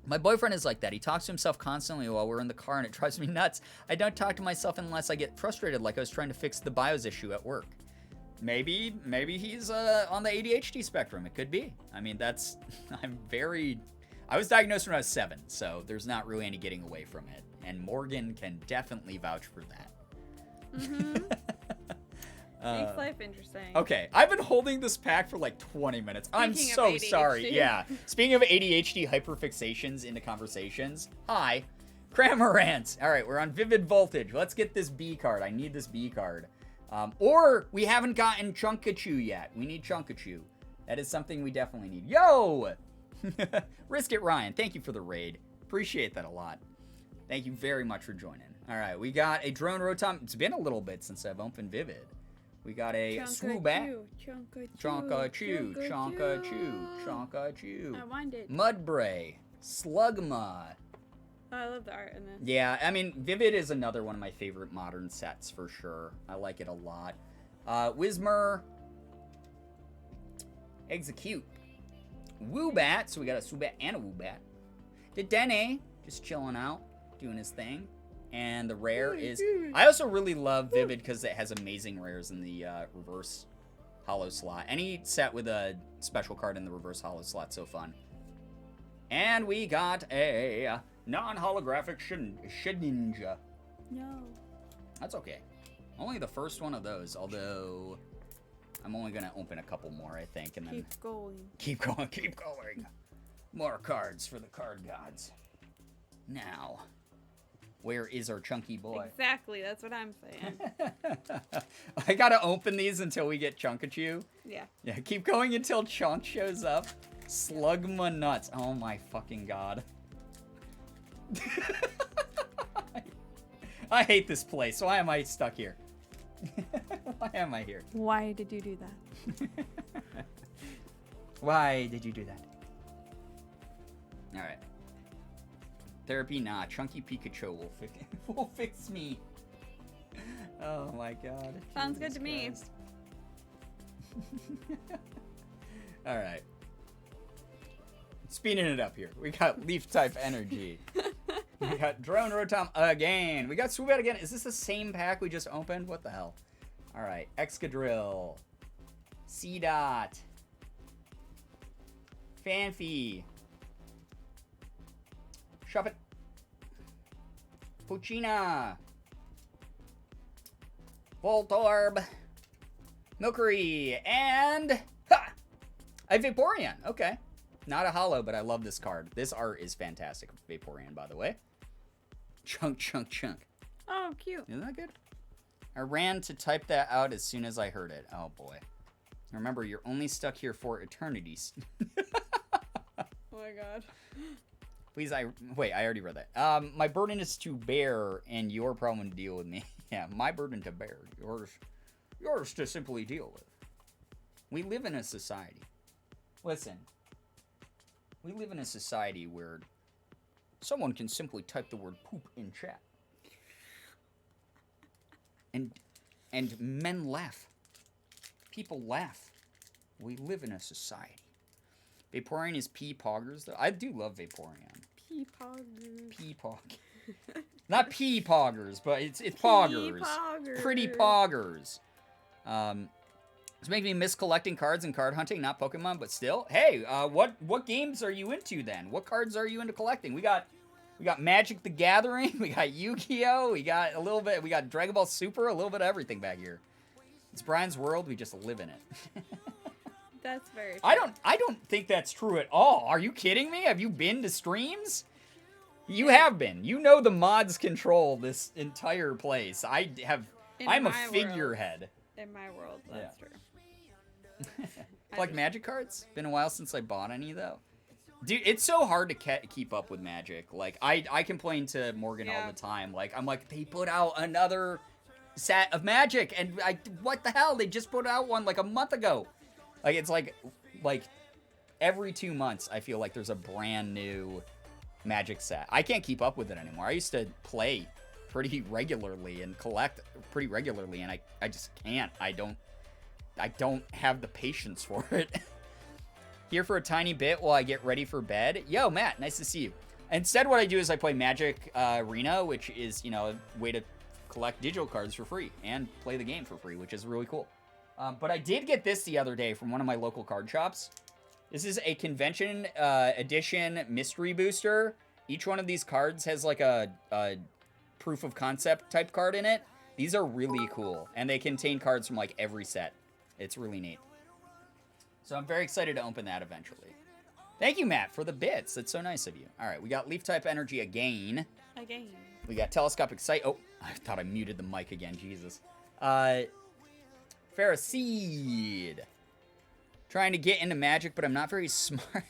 My boyfriend is like that. He talks to himself constantly while we're in the car, and it drives me nuts. I don't talk to myself unless I get frustrated, like I was trying to fix the BIOS issue at work. Maybe he's on the ADHD spectrum. It could be. I mean, I was diagnosed when I was 7, so there's not really any getting away from it. And Morgan can definitely vouch for that. Mm-hmm. Makes life interesting. Okay, I've been holding this pack for like 20 minutes. I'm Speaking of so ADHD. sorry. Yeah. Speaking of ADHD hyperfixations into conversations. Hi. Cramorant. All right, we're on Vivid Voltage. Let's get this B card. I need this B card. Or we haven't gotten Chunkachu yet. We need Chunkachu. That is something we definitely need. Yo! Risk It Ryan. Thank you for the raid. Appreciate that a lot. Thank you very much for joining. All right, we got a Drone Rotom. It's been a little bit since I've opened Vivid. We got a Swoobat. Chonkachu. I want it. Mudbray. Slugma. Oh, I love the art in this. Yeah, I mean, Vivid is another one of my favorite modern sets for sure. I like it a lot. Whismur. Execute. Woobat. So we got a Swoobat and a Woobat. Dedenne. Just chilling out. Doing his thing. And the rare is... I also really love Vivid because it has amazing rares in the reverse holo slot. Any set with a special card in the reverse holo slot, so fun. And we got a non-holographic Shedinja. No. That's okay. Only the first one of those, although I'm only going to open a couple more, I think, and then... Keep going. Keep going, keep going. More cards for the card gods. Now... Where is our chunky boy? Exactly, that's what I'm saying. I gotta open these until we get Chunkachu. Yeah. Yeah, keep going until Chunk shows up. Slugma nuts. Oh my fucking god. I hate this place. Why am I stuck here? Why am I here? Why did you do that? Why did you do that? Alright. Therapy, nah. Chunky Pikachu will fix me. Oh my god. Sounds Jesus good to me. Christ. Alright. Speeding it up here. We got Leaf type energy. We got Drone Rotom again. We got Swoobat again. Is this the same pack we just opened? What the hell? Alright. Excadrill. C-Dot. Fanfy. Shove it. Pochina. Voltorb. Milcery. And... Ha! A Vaporeon. Okay. Not a holo, but I love this card. This art is fantastic. Vaporeon, by the way. Chunk, chunk, chunk. Oh, cute. Isn't that good? I ran to type that out as soon as I heard it. Oh, boy. Remember, you're only stuck here for eternities. Oh, my God. Please, wait, I already read that. My burden is to bear, and your problem to deal with me. Yeah, my burden to bear. Yours to simply deal with. We live in a society. Listen. We live in a society where someone can simply type the word poop in chat. And men laugh. People laugh. We live in a society. Vaporeon is P-Poggers, though. I do love Vaporeon. P-Poggers. P-Pog. Not P-Poggers, but it's Poggers. P-Poggers. Pretty Poggers. It's making me miss collecting cards and card hunting, not Pokemon, but still. Hey, what games are you into then? What cards are you into collecting? We got Magic the Gathering, we got Yu-Gi-Oh, we got Dragon Ball Super, a little bit of everything back here. It's Brian's world. We just live in it. That's very true. I don't think that's true at all. Are you kidding me? Have you been to streams? You have been. You know the mods control this entire place. I'm a figurehead. In my world, that's true. Like Magic cards? Been a while since I bought any though. Dude, it's so hard to keep up with Magic. Like I complain to Morgan all the time. Like I'm like, they put out another set of Magic, and what the hell? They just put out one like a month ago. Like it's like every 2 months I feel like there's a brand new Magic set. I can't keep up with it anymore. I used to play pretty regularly and collect pretty regularly, and I just can't. I don't have the patience for it. Here for a tiny bit while I get ready for bed. Yo, Matt, nice to see you. Instead, what I do is I play Magic Arena, which is, you know, a way to collect digital cards for free and play the game for free, which is really cool. But I did get this the other day from one of my local card shops. This is a convention edition mystery booster. Each one of these cards has like a proof of concept type card in it. These are really cool, and they contain cards from like every set. It's really neat. So I'm very excited to open that eventually. Thank you, Matt, for the bits. That's so nice of you. All right, we got Leaf type energy again. We got telescopic sight. Oh, I thought I muted the mic again. Jesus. Phariseed. Trying to get into Magic, but I'm not very smart.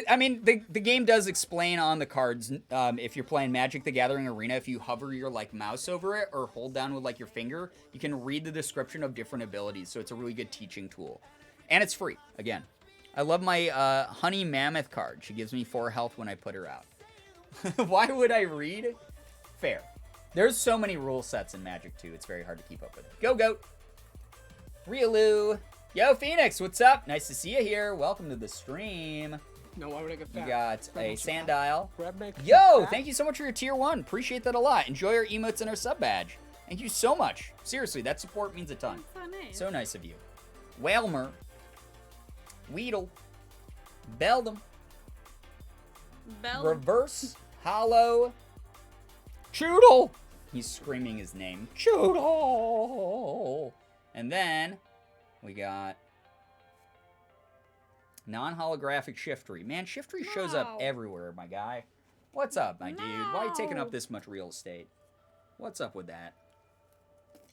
I mean, the game does explain on the cards, if you're playing Magic the Gathering Arena, if you hover your like mouse over it or hold down with like your finger, you can read the description of different abilities. So it's a really good teaching tool. And it's free, again. I love my Honey Mammoth card. She gives me 4 health when I put her out. Why would I read? Fair. There's so many rule sets in Magic too. It's very hard to keep up with. Go, Goat. Riolu. Yo, Phoenix, what's up? Nice to see you here. Welcome to the stream. No, why would I get You fat? got a Sandile. Grab Yo, thank you so much for your tier 1. Appreciate that a lot. Enjoy our emotes and our sub badge. Thank you so much. Seriously, that support means a ton. So nice. So nice of you. Whalmer. Weedle. Beldum. Reverse. Hollow. Choodle. He's screaming his name. Choodle. And then we got non-holographic Shiftry. Man, Shiftry shows up everywhere, my guy. What's up, my dude? Why are you taking up this much real estate? What's up with that?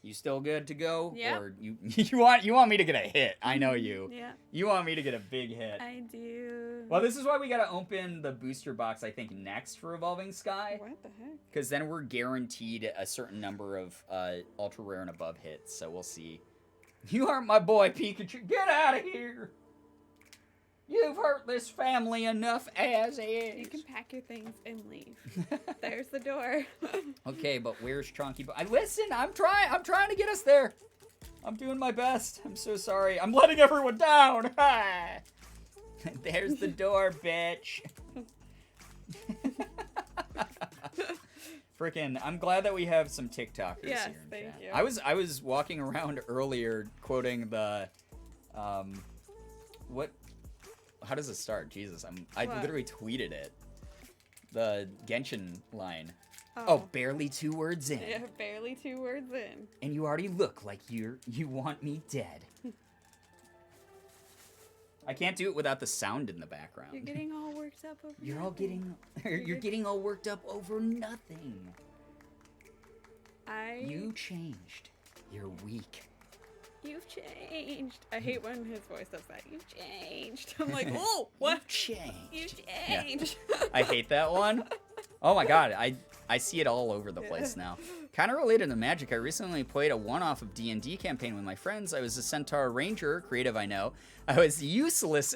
You still good to go? Yeah. Or you want me to get a hit? I know you. Yeah. You want me to get a big hit. I do. Well, this is why we gotta open the booster box, I think, next for Evolving Sky. What the heck? Because then we're guaranteed a certain number of ultra rare and above hits. So we'll see. You aren't my boy, Pikachu. Get out of here. You've hurt this family enough as is. You can pack your things and leave. There's the door. Okay, but where's Chonky? Listen, I'm trying to get us there. I'm doing my best. I'm so sorry. I'm letting everyone down. There's the door, bitch. Frickin', I'm glad that we have some TikTokers Yes, here in thank chat. you. I was walking around earlier quoting the what? How does it start? Jesus, I What? literally tweeted it. The Genshin line. Oh, barely 2 words in. Yeah, barely 2 words in. And you already look like you want me dead. I can't do it without the sound in the background. You're getting all worked up over You're all nothing. you're getting all worked up over nothing. You You changed. You're weak. You've changed. I hate when his voice does that. You've changed. I'm like, oh, what? You've changed. You've Yeah. changed. I hate that one. Oh my god, I see it all over the place now. Kind of related to Magic, I recently played a one-off of D&D campaign with my friends. I was a Centaur Ranger, creative I know. I was useless.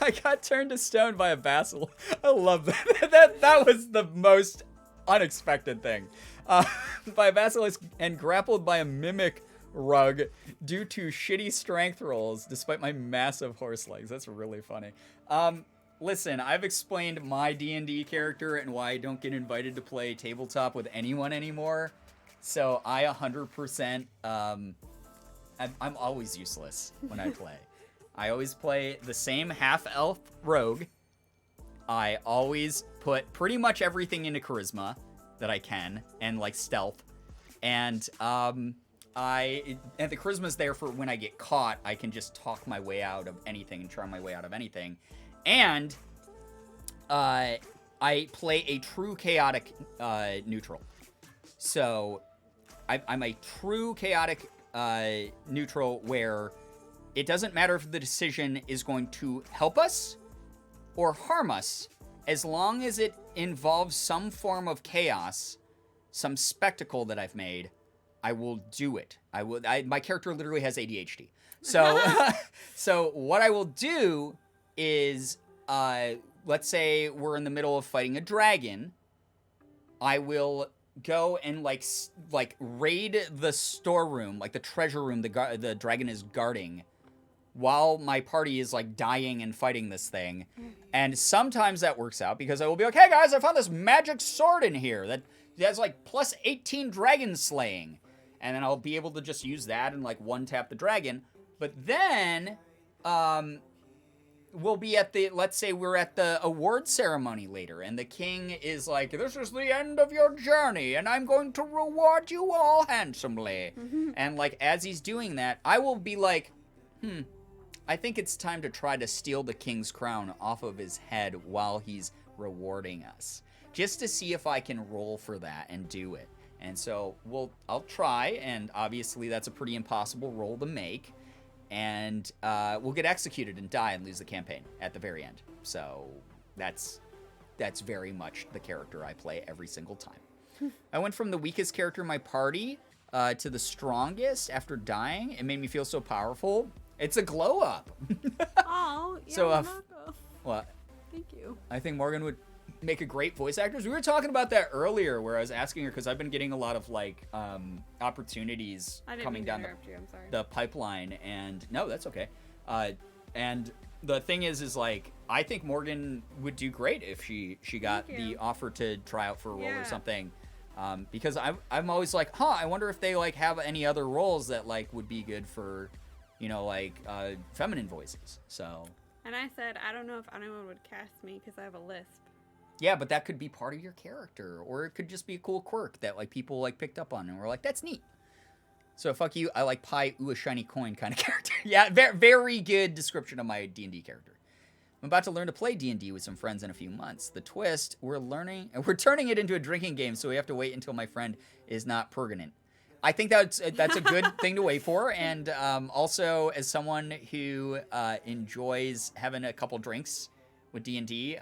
I got turned to stone by a basilisk. I love that. That was the most unexpected thing. By a basilisk and grappled by a mimic rug due to shitty strength rolls despite my massive horse legs. That's really funny. Listen, I've explained my D&D character and why I don't get invited to play tabletop with anyone anymore. So I 100%, I'm always useless when I play. I always play the same half-elf rogue. I always put pretty much everything into charisma that I can, and like stealth. And and the charisma's there for when I get caught, I can just talk my way out of anything and charm my way out of anything. And I play a true chaotic neutral. So I'm a true chaotic neutral where it doesn't matter if the decision is going to help us or harm us, as long as it involves some form of chaos, some spectacle that I've made, I will do it. My character literally has ADHD. So, so what I will do is, let's say we're in the middle of fighting a dragon. I will go and like raid the storeroom, like the treasure room the dragon is guarding, while my party is like dying and fighting this thing. And sometimes that works out because I will be like, hey guys, I found this magic sword in here that has like plus 18 dragon slaying. And then I'll be able to just use that and like one tap the dragon. But then, we'll be at let's say we're at the award ceremony later, and the king is like, this is the end of your journey, and I'm going to reward you all handsomely. And like, as he's doing that, I will be like, I think it's time to try to steal the king's crown off of his head while he's rewarding us. Just to see if I can roll for that and do it. And so I'll try, and obviously that's a pretty impossible roll to make. And we'll get executed and die and lose the campaign at the very end. So that's very much the character I play every single time. I went from the weakest character in my party to the strongest after dying. It made me feel so powerful. It's a glow up. Oh, yeah. So, Marco. what? Thank you. I think Morgan would make a great voice actor. We were talking about that earlier, where I was asking her because I've been getting a lot of like opportunities coming down the pipeline, and no, that's okay. And the thing is like, I think Morgan would do great if she got the offer to try out for a role or something. Because I'm always like, I wonder if they like have any other roles that like would be good for, like feminine voices. So. And I said, I don't know if anyone would cast me because I have a lisp. Yeah, but that could be part of your character, or it could just be a cool quirk that like people like picked up on and were like, that's neat. So fuck you, I like pie, ooh, a shiny coin kind of character. Yeah, very good description of my D&D character. I'm about to learn to play D&D with some friends in a few months. The twist, we're turning it into a drinking game, so we have to wait until my friend is not pregnant. I think that's a good thing to wait for, and also as someone who enjoys having a couple drinks with D&D,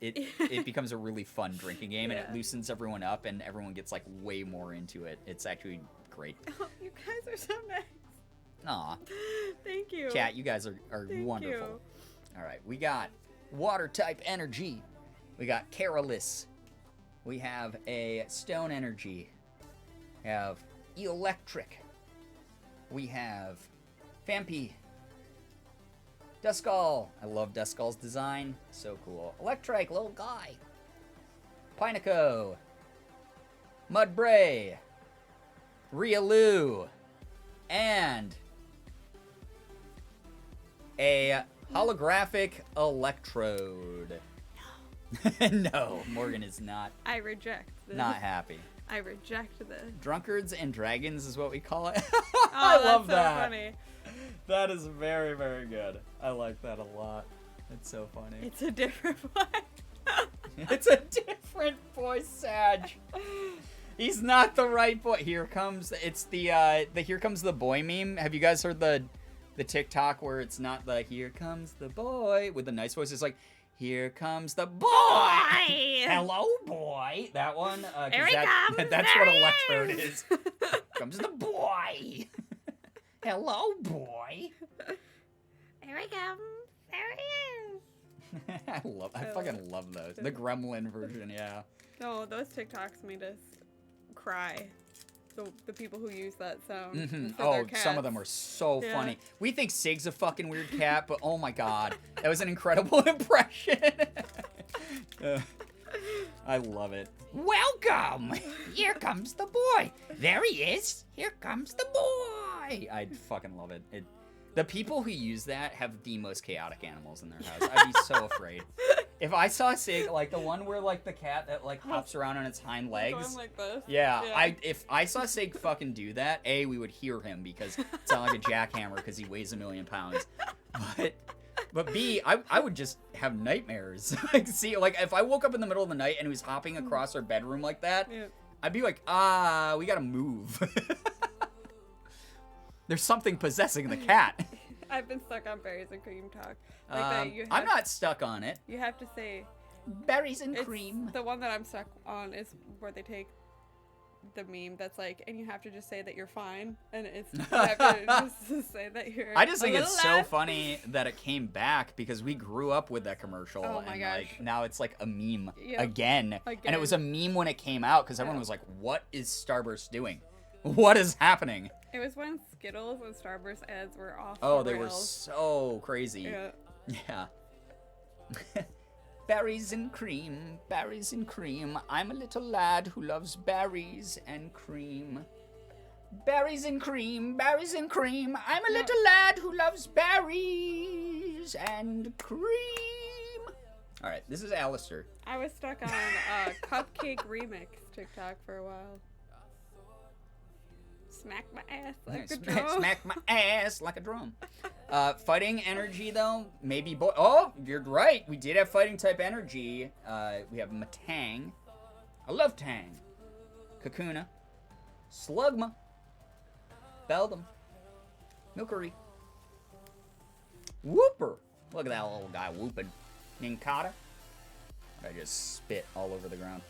it becomes a really fun drinking game, and it loosens everyone up, and everyone gets like way more into it. It's actually great. Oh, you guys are so nice. Aw. Thank you. Chat, you guys are wonderful. You. All right, we got water type energy. We got Carolus. We have a stone energy. We have electric. We have Vampy. Duskull. I love Duskull's design. So cool. Electrike, little guy. Pineco. Mudbray. Riolu. And a holographic electrode. No, Morgan is not. I reject this. Not happy. I reject this. Drunkards and dragons is what we call it. Oh, I love that's so that. funny. That is very, very good. I like that a lot. It's so funny. It's a different one. It's a different boy, Sag. He's not the right boy. Here comes. It's the here comes the boy meme. Have you guys heard the TikTok where it's not the here comes the boy with the nice voice? It's like, here comes the boy. Hello, boy. That one. Here he comes. That's There what he electrode is. is. Comes the boy. Hello, boy. Here he comes. There he is. I fucking love those. The gremlin version, yeah. No, those TikToks made us cry. The people who use that sound. Mm-hmm. for Oh, their cats. some of them are so Yeah. funny. We think Sig's a fucking weird cat, but oh my god, that was an incredible impression. I love it. Welcome! Here comes the boy. There he is. Here comes the boy. I fucking love it. The people who use that have the most chaotic animals in their house. I'd be so afraid. If I saw a Sig, like the one where like the cat that like hops around on its hind legs. Going like this. Yeah. If I saw Sig fucking do that, A, we would hear him because it's not like a jackhammer because he weighs 1,000,000 pounds. But B, I would just have nightmares. Like, see, like if I woke up in the middle of the night and he was hopping across our bedroom like that, I'd be like, we gotta move. There's something possessing the cat. I've been stuck on berries and cream talk. Like that I'm not stuck on it. You have to say berries and cream. The one that I'm stuck on is where they take the meme that's like, and you have to just say that you're fine, and it's you have to just say that you're. I just think a it's little so funny that it came back because we grew up with that commercial, Oh my and gosh. like now it's like a meme Yep. again. And it was a Again. meme when it came out because everyone was like, "What is Starburst doing? What is happening?" It was when Skittles and Starburst ads were off. Oh, the they were rails. so crazy. Yeah. Yeah. Berries and cream, berries and cream. I'm a little lad who loves berries and cream. Berries and cream, berries and cream. I'm a little lad who loves berries and cream. All right, this is Alistair. I was stuck on Cupcake Remix TikTok for a while. Smack my ass like a drum. Smack my ass like a drum. Fighting energy, though, maybe boy. Oh, you're right. We did have fighting type energy. We have Matang. I love Tang. Kakuna. Slugma. Beldum. Milkery. Whooper. Look at that little guy whooping. Ninkata. I just spit all over the ground.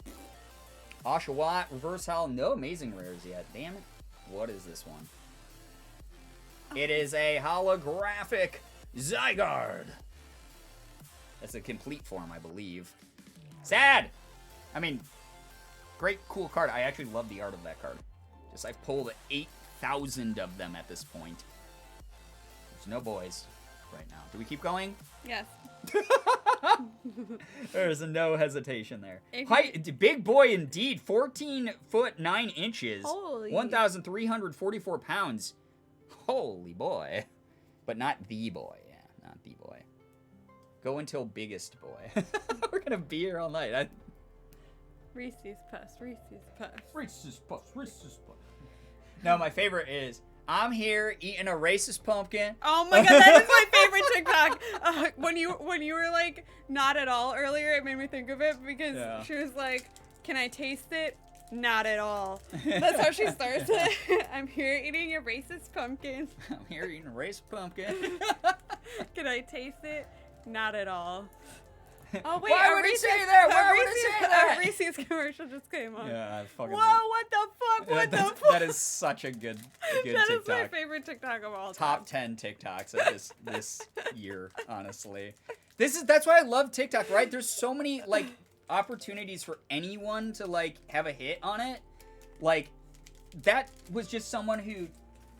Oshawott. Reverse Howl. No amazing rares yet. Damn it. What is this one? It is a holographic Zygarde. That's a complete form, I believe. Sad! I mean, great, cool card. I actually love the art of that card. Just, I've pulled 8,000 of them at this point. There's no boys right now. Do we keep going? Yes. There's no hesitation there. If Height, big boy indeed. 14 foot 9 inches. Holy. 1,344 pounds. Holy boy. But not the boy. Yeah, not the boy. Go until biggest boy. We're gonna be here all night. Reese's Puffs, Reese's Puffs. Reese's Puffs, Reese's Puffs. No, my favorite is, I'm here eating a racist pumpkin. Oh my god, that is my favorite TikTok. When you were like, not at all earlier, it made me think of it because she was like, can I taste it? Not at all. That's how she starts it. I'm here eating a racist pumpkin. I'm here eating a racist pumpkin. Can I taste it? Not at all. Oh wait, Why would it say that? Why would it say that? A Reese's commercial just came on. Yeah, I fucking. Whoa, what the fuck? What the fuck? That is such a good That TikTok. is my favorite TikTok of all time. Top 10 TikToks of this year, honestly. That's why I love TikTok, right? There's so many like opportunities for anyone to like have a hit on it. Like that was just someone who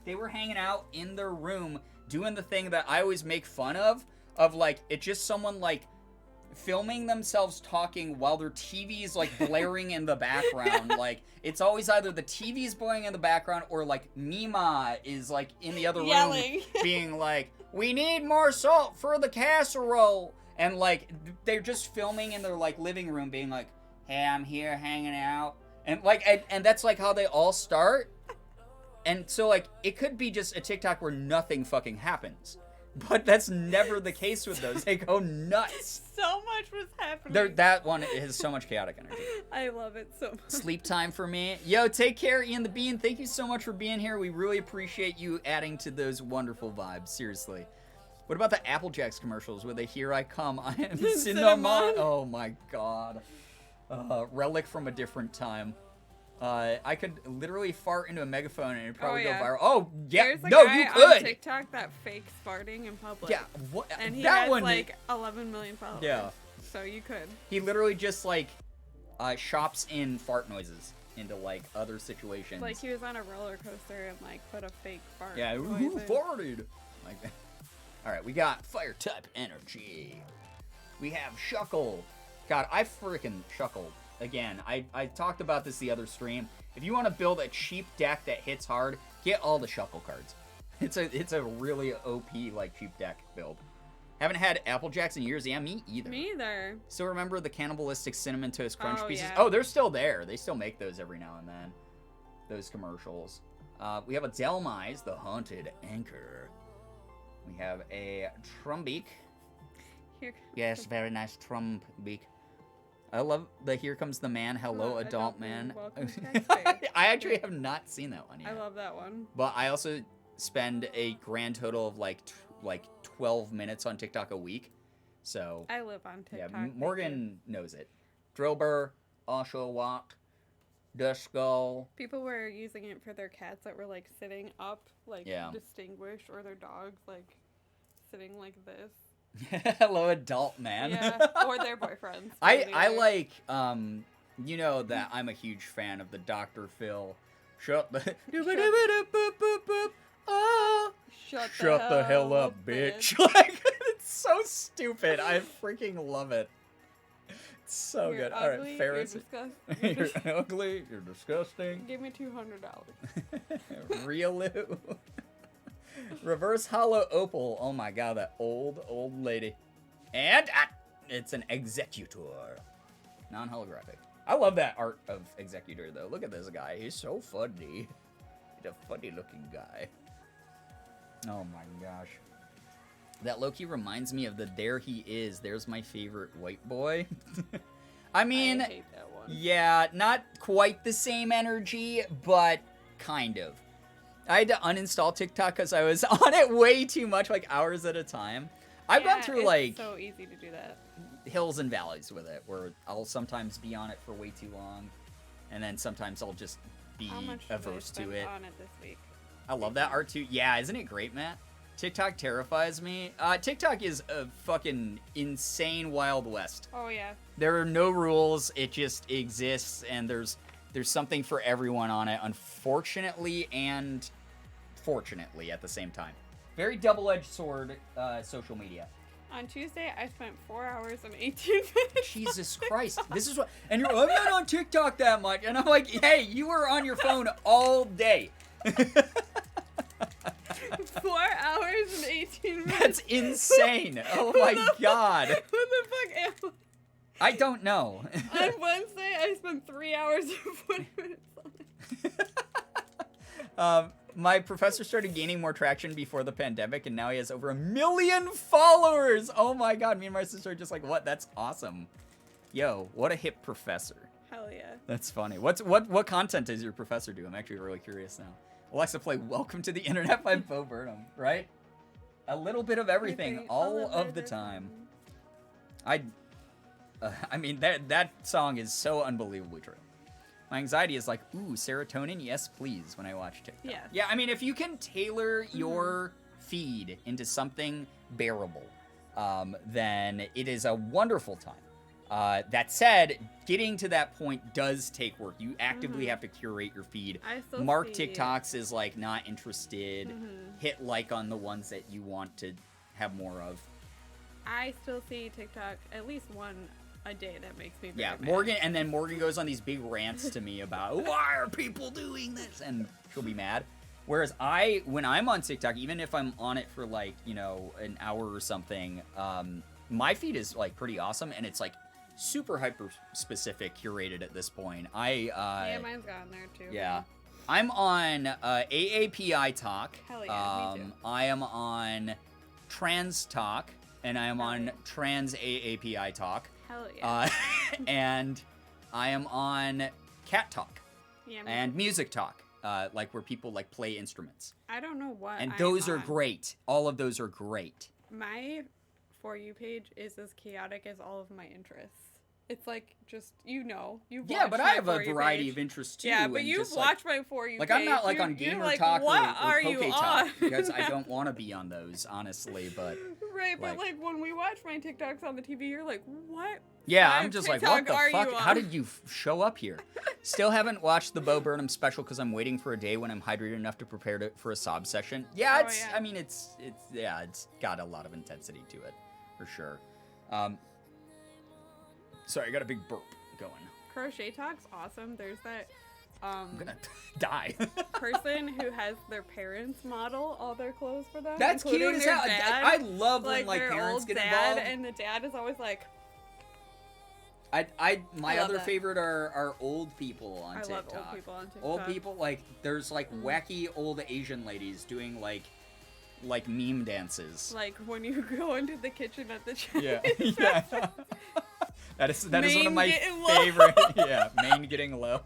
they were hanging out in their room doing the thing that I always make fun of like it's just someone like filming themselves talking while their TV is like blaring in the background. Like it's always either the TV's blaring in the background or like Mima is like in the other Yelling. room being like, "We need more salt for the casserole." And like they're just filming in their like living room being like, "Hey, I'm here hanging out." And like and that's like how they all start. And so like it could be just a TikTok where nothing fucking happens. But that's never the case with those. They go nuts. So much was happening. That one has so much chaotic energy. I love it so much. Sleep time for me. Yo, take care, Ian the Bean. Thank you so much for being here. We really appreciate you adding to those wonderful vibes. Seriously. What about the Apple Jacks commercials where they Here I Come, I am Cinnamon? Oh my god. Relic from a different time. I could literally fart into a megaphone and it'd probably go viral. Oh, yeah. There's a No, guy you could. on TikTok that fakes farting in public. Yeah, what, And he that has one. like 11 million followers. Yeah. So you could. He literally just like shops in fart noises into like other situations. Like he was on a roller coaster and like put a fake fart. Yeah, noise who in. farted? Like that. All right, we got fire type energy. We have Shuckle. God, I freaking Shuckled. Again, I talked about this the other stream. If you want to build a cheap deck that hits hard, get all the Shuckle cards. It's a really OP like cheap deck build. Haven't had Apple Jacks in years. Yeah, me either. Me either. Still remember the cannibalistic cinnamon toast crunch Oh, pieces? yeah. Oh, they're still there. They still make those every now and then. Those commercials. We have a Delmise, the haunted anchor. We have a Trumbeak. Here. Yes, very nice Trumbeak. I love the Here Comes the Man, Hello, Adult Man. Welcome to Taxpayer. I actually have not seen that one yet. I love that one. But I also spend a grand total of like 12 minutes on TikTok a week. So I live on TikTok. yeah, thank you. Morgan knows it. Drillbur, Oshawott, Duskull. People were using it for their cats that were like sitting up, like Yeah. distinguished, or their dogs like sitting like this. Hello, adult man. Yeah, or their boyfriends. I either. like you know that I'm a huge fan of the Dr. Phil. Shut the oh, shut the hell up, bitch. Like it's so stupid. I freaking love it. It's so You're good. All ugly, right, Ferris. You're You're ugly. You're disgusting. Give me $200. Realu. Reverse hollow opal. Oh my god, that old lady. And it's an executor. Non-holographic. I love that art of executor though. Look at this guy. He's so funny. He's a funny looking guy. Oh my gosh. That Loki reminds me of the There He Is. There's my favorite white boy. I mean, I hate that one. yeah, not quite the same energy, but kind of. I had to uninstall TikTok because I was on it way too much, like hours at a time. I've gone through it's like so easy to do that. hills and valleys with it, where I'll sometimes be on it for way too long, and then sometimes I'll just be How much did I averse to spend it. on it this week? I love that art too. Yeah, isn't it great, Matt? TikTok terrifies me. TikTok is a fucking insane Wild West. Oh yeah. There are no rules. It just exists, and there's something for everyone on it, unfortunately and fortunately at the same time. Very double-edged sword social media. On Tuesday, I spent 4 hours and 18 minutes. Jesus Christ. This is what... And you're I'm not on TikTok that much. And I'm like, hey, you were on your phone all day. 4 hours and 18 minutes. That's insane. Oh my god. What the fuck am I don't know. I? On Wednesday, I spent 3 hours and 40 minutes on it. My professor started gaining more traction before the pandemic, and now he has over 1 million followers. Oh my god, me and my sister are just like, what? That's awesome. Yo, what a hip professor. Hell yeah. That's funny. What content does your professor do? I'm actually really curious now. Alexa, play Welcome to the Internet by Bo Burnham, right? A little bit of everything, all of the time. I mean, that song is so unbelievably true. My anxiety is like, ooh, serotonin? Yes, please, when I watch TikTok. Yeah. Yeah, I mean, if you can tailor your feed into something bearable, then it is a wonderful time. That said, getting to that point does take work. You actively have to curate your feed. I still Mark see- TikToks is like not interested. Hit like on the ones that you want to have more of. I still see TikTok at least one a day that makes me very Yeah, mad. Morgan goes on these big rants to me about why are people doing this, and she'll be mad. Whereas when I'm on TikTok, even if I'm on it for like, you know, an hour or something, my feed is like pretty awesome, and it's like super hyper specific curated at this point. Yeah, mine's gone there too. Yeah. I'm on AAPI Talk. Hell yeah, me too. I am on Trans Talk, and I am Hell on yeah. Trans AAPI Talk. Hell yeah. And I am on Cat Talk Yeah, me and Music Talk, like where people like play instruments. I don't know what. And I'm those are on. great. All of those are great. My For You page is as chaotic as all of my interests. It's like just you've Yeah, watched but my I have a For You variety page. of interests too. Yeah, but and you've just, like, watched my For You like page. I'm not like You're- on you're Gamer like, Talk what or are Poke you Talk on? because I don't want to be on those, honestly. But Right, but like- like when we watch my TikToks on the TV, you're like, what? yeah, What I'm just like, what TikTok the are fuck? you How on? did you show up here? Still haven't watched the Bo Burnham special because I'm waiting for a day when I'm hydrated enough to prepare for a sob session. Yeah, Oh, it's. yeah. I mean, it's got a lot of intensity to it, for sure. Sorry, I got a big burp going. Crochet Talk's awesome. There's that I'm gonna die. person who has their parents model all their clothes for them. That's cute including as their hell. dad. I love when their parents old get dad, involved. and the dad is always like, My I love other that. favorite are old people on I TikTok. love old people on TikTok. Old people, like, there's like wacky old Asian ladies doing like meme dances. like when you go into the kitchen at the Yeah, Chinese yeah. That is one of Maine my getting low. favorite. Yeah, Maine getting low.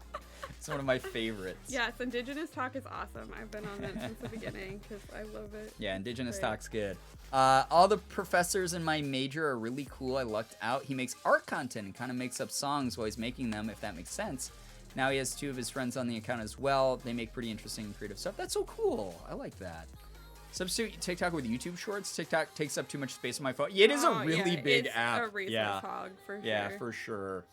It's one of my favorites. Yes, Indigenous talk is awesome. I've been on that since the beginning because I love it. Yeah, Indigenous Great. talk's good. All the professors in my major are really cool. I lucked out. He makes art content and kind of makes up songs while he's making them, if that makes sense. Now he has 2 of his friends on the account as well. They make pretty interesting and creative stuff. That's so cool. I like that. Substitute TikTok with YouTube Shorts. TikTok takes up too much space on my phone. It is a really big it's app. a resource Yeah, hog for sure. yeah, for sure.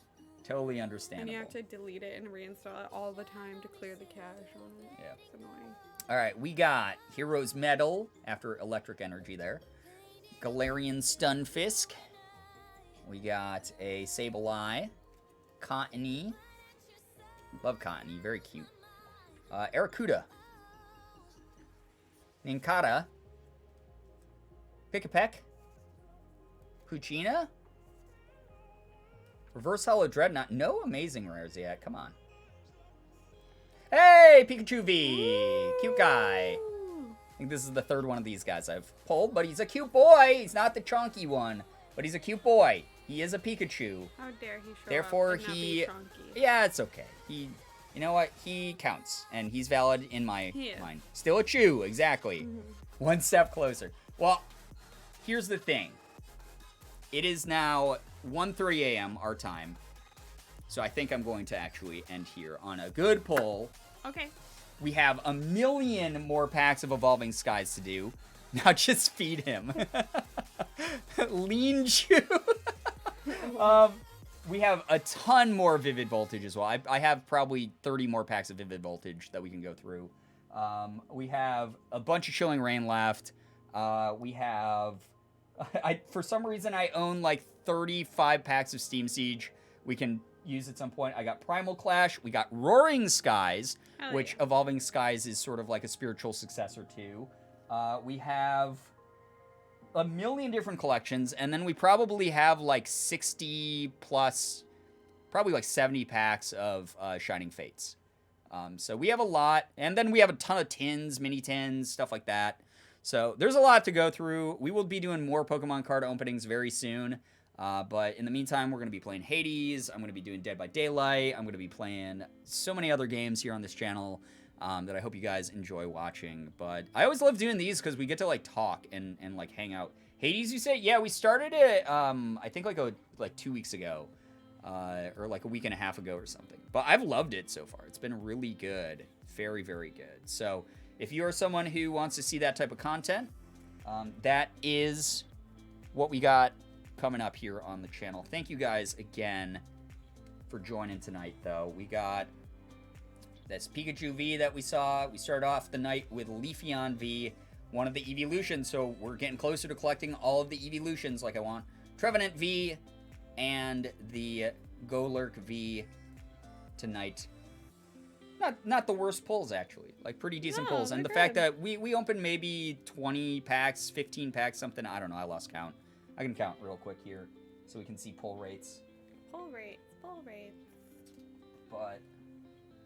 Totally And understandable. you have to delete it and reinstall it all the time to clear the cache on it. Yeah. It's annoying. All right, we got Hero's Medal after Electric Energy there. Galarian Stunfisk. We got a Sableye. Cottony. Love Cottony, very cute. Arrokuda. Ninkata. Pick-a-Peck. Puccina. Reverse Hollow Dreadnought. No amazing rares yet. Come on. Hey, Pikachu V. Cute guy. I think this is the 3rd one of these guys I've pulled, but he's a cute boy. He's not the chunky one, but he's a cute boy. He is a Pikachu. How dare he show Therefore, up and not be he... chunky. Yeah, it's okay. You know what? He counts, and he's valid in my He is. mind. Still a chew, exactly. One step closer. Well, here's the thing. It is now 1:30 a.m. our time, so I think I'm going to actually end here on a good pull. Okay. We have a million more packs of Evolving Skies to do. Now just feed him. Lean Chew. We have a ton more Vivid Voltage as well. I have probably 30 more packs of Vivid Voltage that we can go through. We have a bunch of Chilling Rain left. We have... for some reason, I own like 35 packs of Steam Siege. We can use at some point. I got Primal Clash. We got Roaring Skies, Hell which yeah. Evolving Skies is sort of like a spiritual successor to. We have a million different collections, and then we probably have like 60 plus, probably like 70 packs of Shining Fates. So we have a lot, and then we have a ton of tins, mini tins, stuff like that. So there's a lot to go through. We will be doing more Pokemon card openings very soon. But in the meantime, we're going to be playing Hades. I'm going to be doing Dead by Daylight. I'm going to be playing so many other games here on this channel that I hope you guys enjoy watching. But I always love doing these because we get to like talk and like hang out. Hades, you say? Yeah, we started it, I think like 2 weeks ago. Or like a week and a half ago or something. But I've loved it so far. It's been really good. Very, very good. So if you are someone who wants to see that type of content, that is what we got coming up here on the channel. Thank you guys again for joining tonight, though. We got this Pikachu V that we saw. We started off the night with Leafeon V, one of the evolutions, so we're getting closer to collecting all of the evolutions like I want. Trevenant V and the Golurk V tonight. Not the worst pulls, actually. Like, pretty decent No, pulls. And the they're fact good. that we opened maybe 20 packs, 15 packs, something. I don't know. I lost count. I can count real quick here so we can see pull rates. Pull rates. Pull rates. But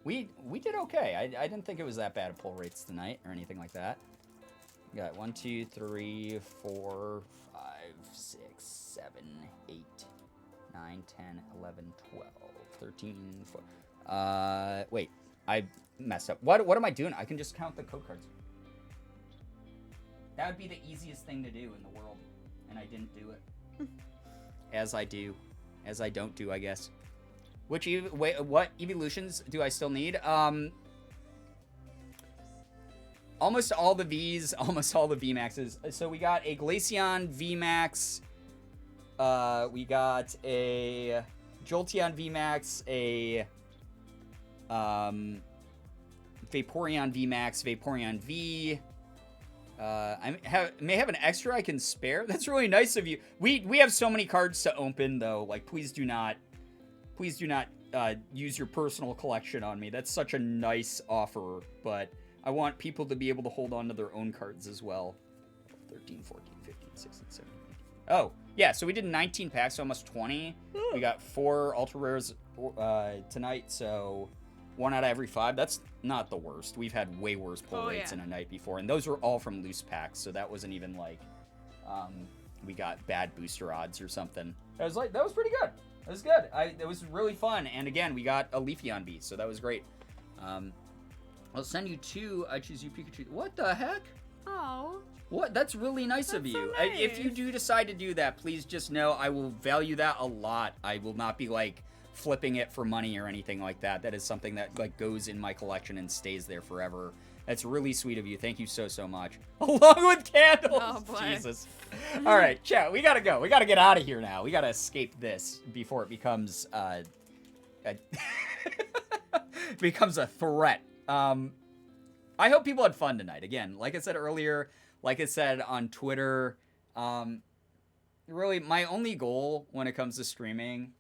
we did okay. I didn't think it was that bad of pull rates tonight or anything like that. We got 1, 2, 3, 4, 5, 6, 7, 8, 9, 10, 11, 12, 13, 14. Wait. I messed up. What am I doing? I can just count the code cards. That would be the easiest thing to do in the world. And I didn't do it. As I do. As I don't do, I guess. What evolutions do I still need? Almost all the Vs, almost all the VMAXs. So we got a Glaceon VMAX. We got a Jolteon VMAX, a Vaporeon VMAX, Vaporeon V. I may have an extra I can spare. That's really nice of you. We have so many cards to open, though. Like, please do not use your personal collection on me. That's such a nice offer, but I want people to be able to hold on to their own cards as well. 13, 14, 15, 16, 17, 18. Oh, yeah, so we did 19 packs, so almost 20. We got 4 ultra rares tonight, so 1 out of every 5. That's not the worst. We've had way worse pull rates in a night before, and those were all from loose packs, so that wasn't even like we got bad booster odds or something. That was pretty good. That was good. It was really fun, and again, we got a Leafeon beast, so that was great. I'll send you 2. I choose you, Pikachu. What the heck? Oh. What? That's really nice of you. So nice. If you do decide to do that, please just know I will value that a lot. I will not be like flipping it for money or anything like that. That is something that like goes in my collection and stays there forever. That's really sweet of you. Thank you so much. Along with candles. Oh, boy. Jesus. All right, chat. We gotta go. We gotta get out of here now. We gotta escape this before it becomes becomes a threat. I hope people had fun tonight. Again, like I said earlier, like I said on Twitter, really my only goal when it comes to streaming,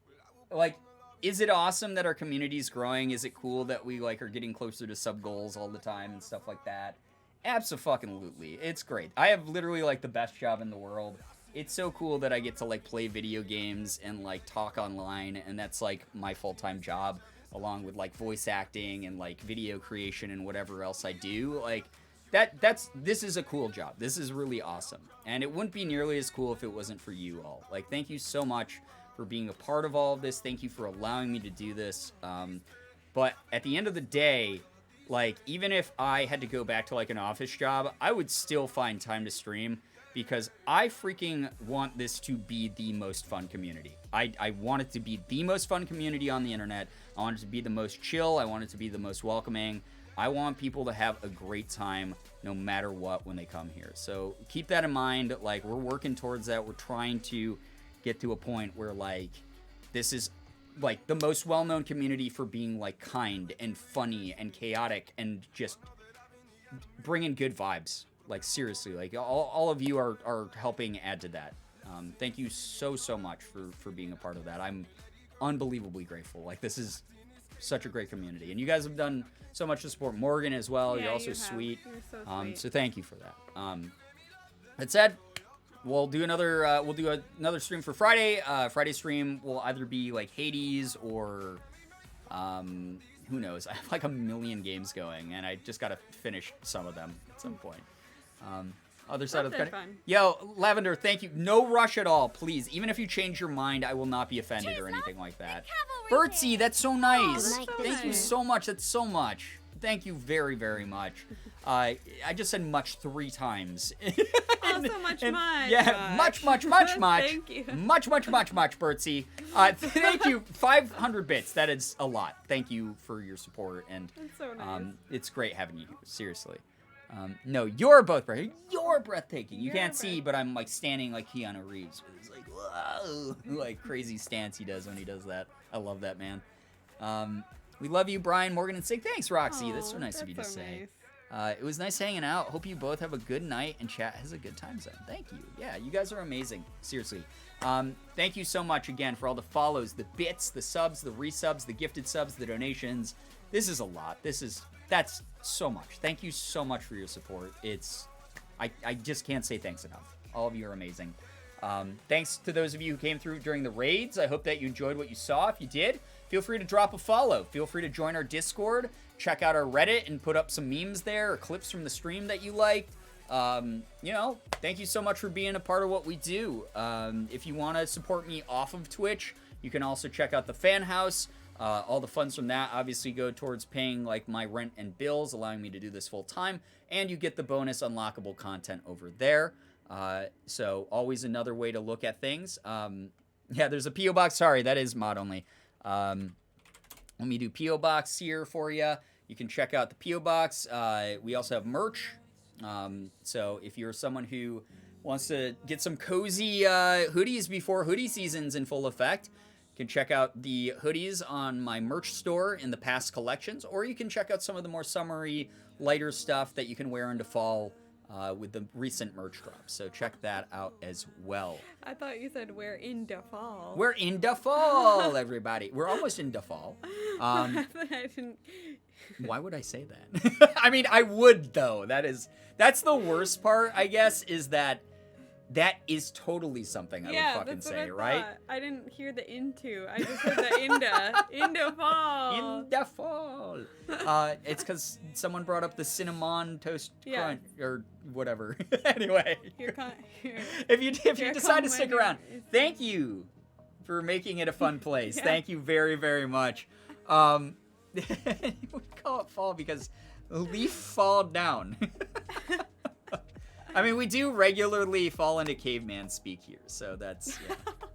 like, is it awesome that our community is growing? Is it cool that we like are getting closer to sub goals all the time and stuff like that? Abso-fucking-lutely. It's great. I have literally like the best job in the world. It's so cool that I get to like play video games and like talk online, and that's like my full-time job, along with like voice acting and like video creation and whatever else I do. Like this is a cool job. This is really awesome. And it wouldn't be nearly as cool if it wasn't for you all. Like, thank you so much for being a part of all of this. Thank you for allowing me to do this. But at the end of the day, like, even if I had to go back to like an office job, I would still find time to stream, because I freaking want this to be the most fun community. I want it to be the most fun community on the internet. I want it to be the most chill. I want it to be the most welcoming. I want people to have a great time no matter what when they come here. So keep that in mind. Like, we're working towards that. We're trying to get to a point where like this is like the most well-known community for being like kind and funny and chaotic and just bringing good vibes. Like, seriously, like all of you are helping add to that. Thank you so much for being a part of that. I'm unbelievably grateful. Like, this is such a great community, and you guys have done so much to support Morgan as well. Yeah, You're also you have. sweet. You're so sweet. So thank you for that. That said, we'll do another stream for Friday. Friday stream will either be like Hades or who knows. I have like a million games going, and I just gotta finish some of them at some point. Other side of the fun. Yo, Lavender, thank you. No rush at all, please. Even if you change your mind, I will not be offended or anything like that. Birdsey, that's so nice. that's so Thank you nice. so much. That's so much. Thank you very much. I just said much 3 times. Also much. Yeah, much. Thank you. Much, Birdsey. Thank you. 500 bits. That is a lot. Thank you for your support. And That's so nice. it's great having you here. Seriously. No, you're both breathtaking. You're breathtaking. You can't see, but I'm like standing like Keanu Reeves. It's like, whoa, like crazy stance he does when he does that. I love that, man. We love you, Brian, Morgan, and Sig. Thanks, Roxy. That's so nice of you to say. Nice. It was nice hanging out. Hope you both have a good night and chat has a good time zone. Thank you. Yeah, you guys are amazing. Seriously. Thank you so much again for all the follows, the bits, the subs, the resubs, the gifted subs, the donations. This is a lot. That's so much. Thank you so much for your support. I just can't say thanks enough. All of you are amazing. Thanks to those of you who came through during the raids. I hope that you enjoyed what you saw. If you did, feel free to drop a follow. Feel free to join our Discord. Check out our Reddit and put up some memes there or clips from the stream that you liked. Thank you so much for being a part of what we do. If you want to support me off of Twitch, you can also check out the Fan House. All the funds from that obviously go towards paying like my rent and bills, allowing me to do this full time, and you get the bonus unlockable content over there. So always another way to look at things. Yeah, there's a P.O. Box. Sorry, that is mod only. Let me do P.O. Box here for you. You can check out the P.O. Box. We also have merch. So if you're someone who wants to get some cozy hoodies before hoodie season's in full effect, you can check out the hoodies on my merch store in the past collections, or you can check out some of the more summery, lighter stuff that you can wear into fall with the recent merch drop. So check that out as well. I thought you said we're in the fall. We're in the fall, everybody. We're almost in the fall. I didn't. Why would I say that? I mean, I would, though. That's the worst part, I guess, is that is totally something I would fucking that's what say, I right? thought. I didn't hear the into. I just heard the inda. Inda fall. In the fall. It's because someone brought up the cinnamon toast crunch or whatever. Anyway, Here. if you Here decide to come stick my around, new- thank you for making it a fun place. Yeah. Thank you very, very much. We call it fall because a leaf fall down. I mean, we do regularly fall into caveman speak here, so that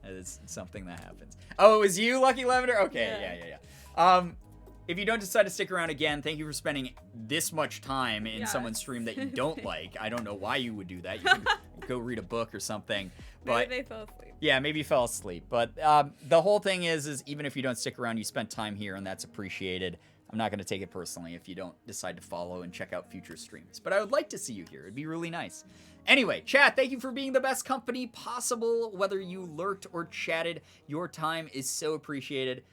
is something that happens. Oh, it was you, Lucky Lavender? Okay, yeah. If you don't decide to stick around again, thank you for spending this much time in someone's stream that you don't like. I don't know why you would do that. You can go read a book or something. But Maybe they fell asleep. yeah, maybe you fell asleep. But the whole thing is even if you don't stick around, you spent time here, and that's appreciated. I'm not going to take it personally if you don't decide to follow and check out future streams. But I would like to see you here. It'd be really nice. Anyway, chat, thank you for being the best company possible. Whether you lurked or chatted, your time is so appreciated.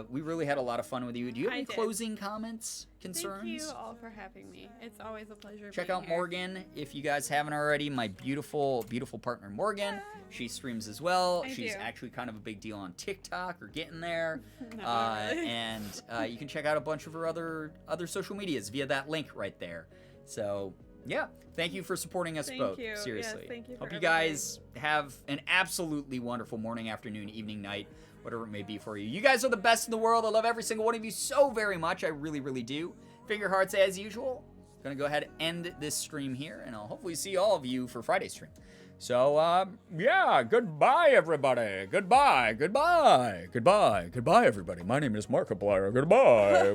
We really had a lot of fun with you. Do you have any closing comments, concerns? Thank you all for having me. It's always a pleasure. Check being out here. Morgan if you guys haven't already. My beautiful, beautiful partner Morgan. She streams as well. She's do. actually kind of a big deal on TikTok or getting there. Not really. And you can check out a bunch of her other social medias via that link right there. So yeah, thank you for supporting us Thank both. you. Yes, Seriously. thank you for Hope you everything. guys have an absolutely wonderful morning, afternoon, evening, night, whatever it may be for you. You guys are the best in the world. I love every single one of you so very much. I really, really do. Finger hearts as usual. Gonna go ahead and end this stream here, and I'll hopefully see all of you for Friday's stream. So, yeah, goodbye, everybody. Goodbye, goodbye, goodbye, goodbye, everybody. My name is Markiplier. Goodbye.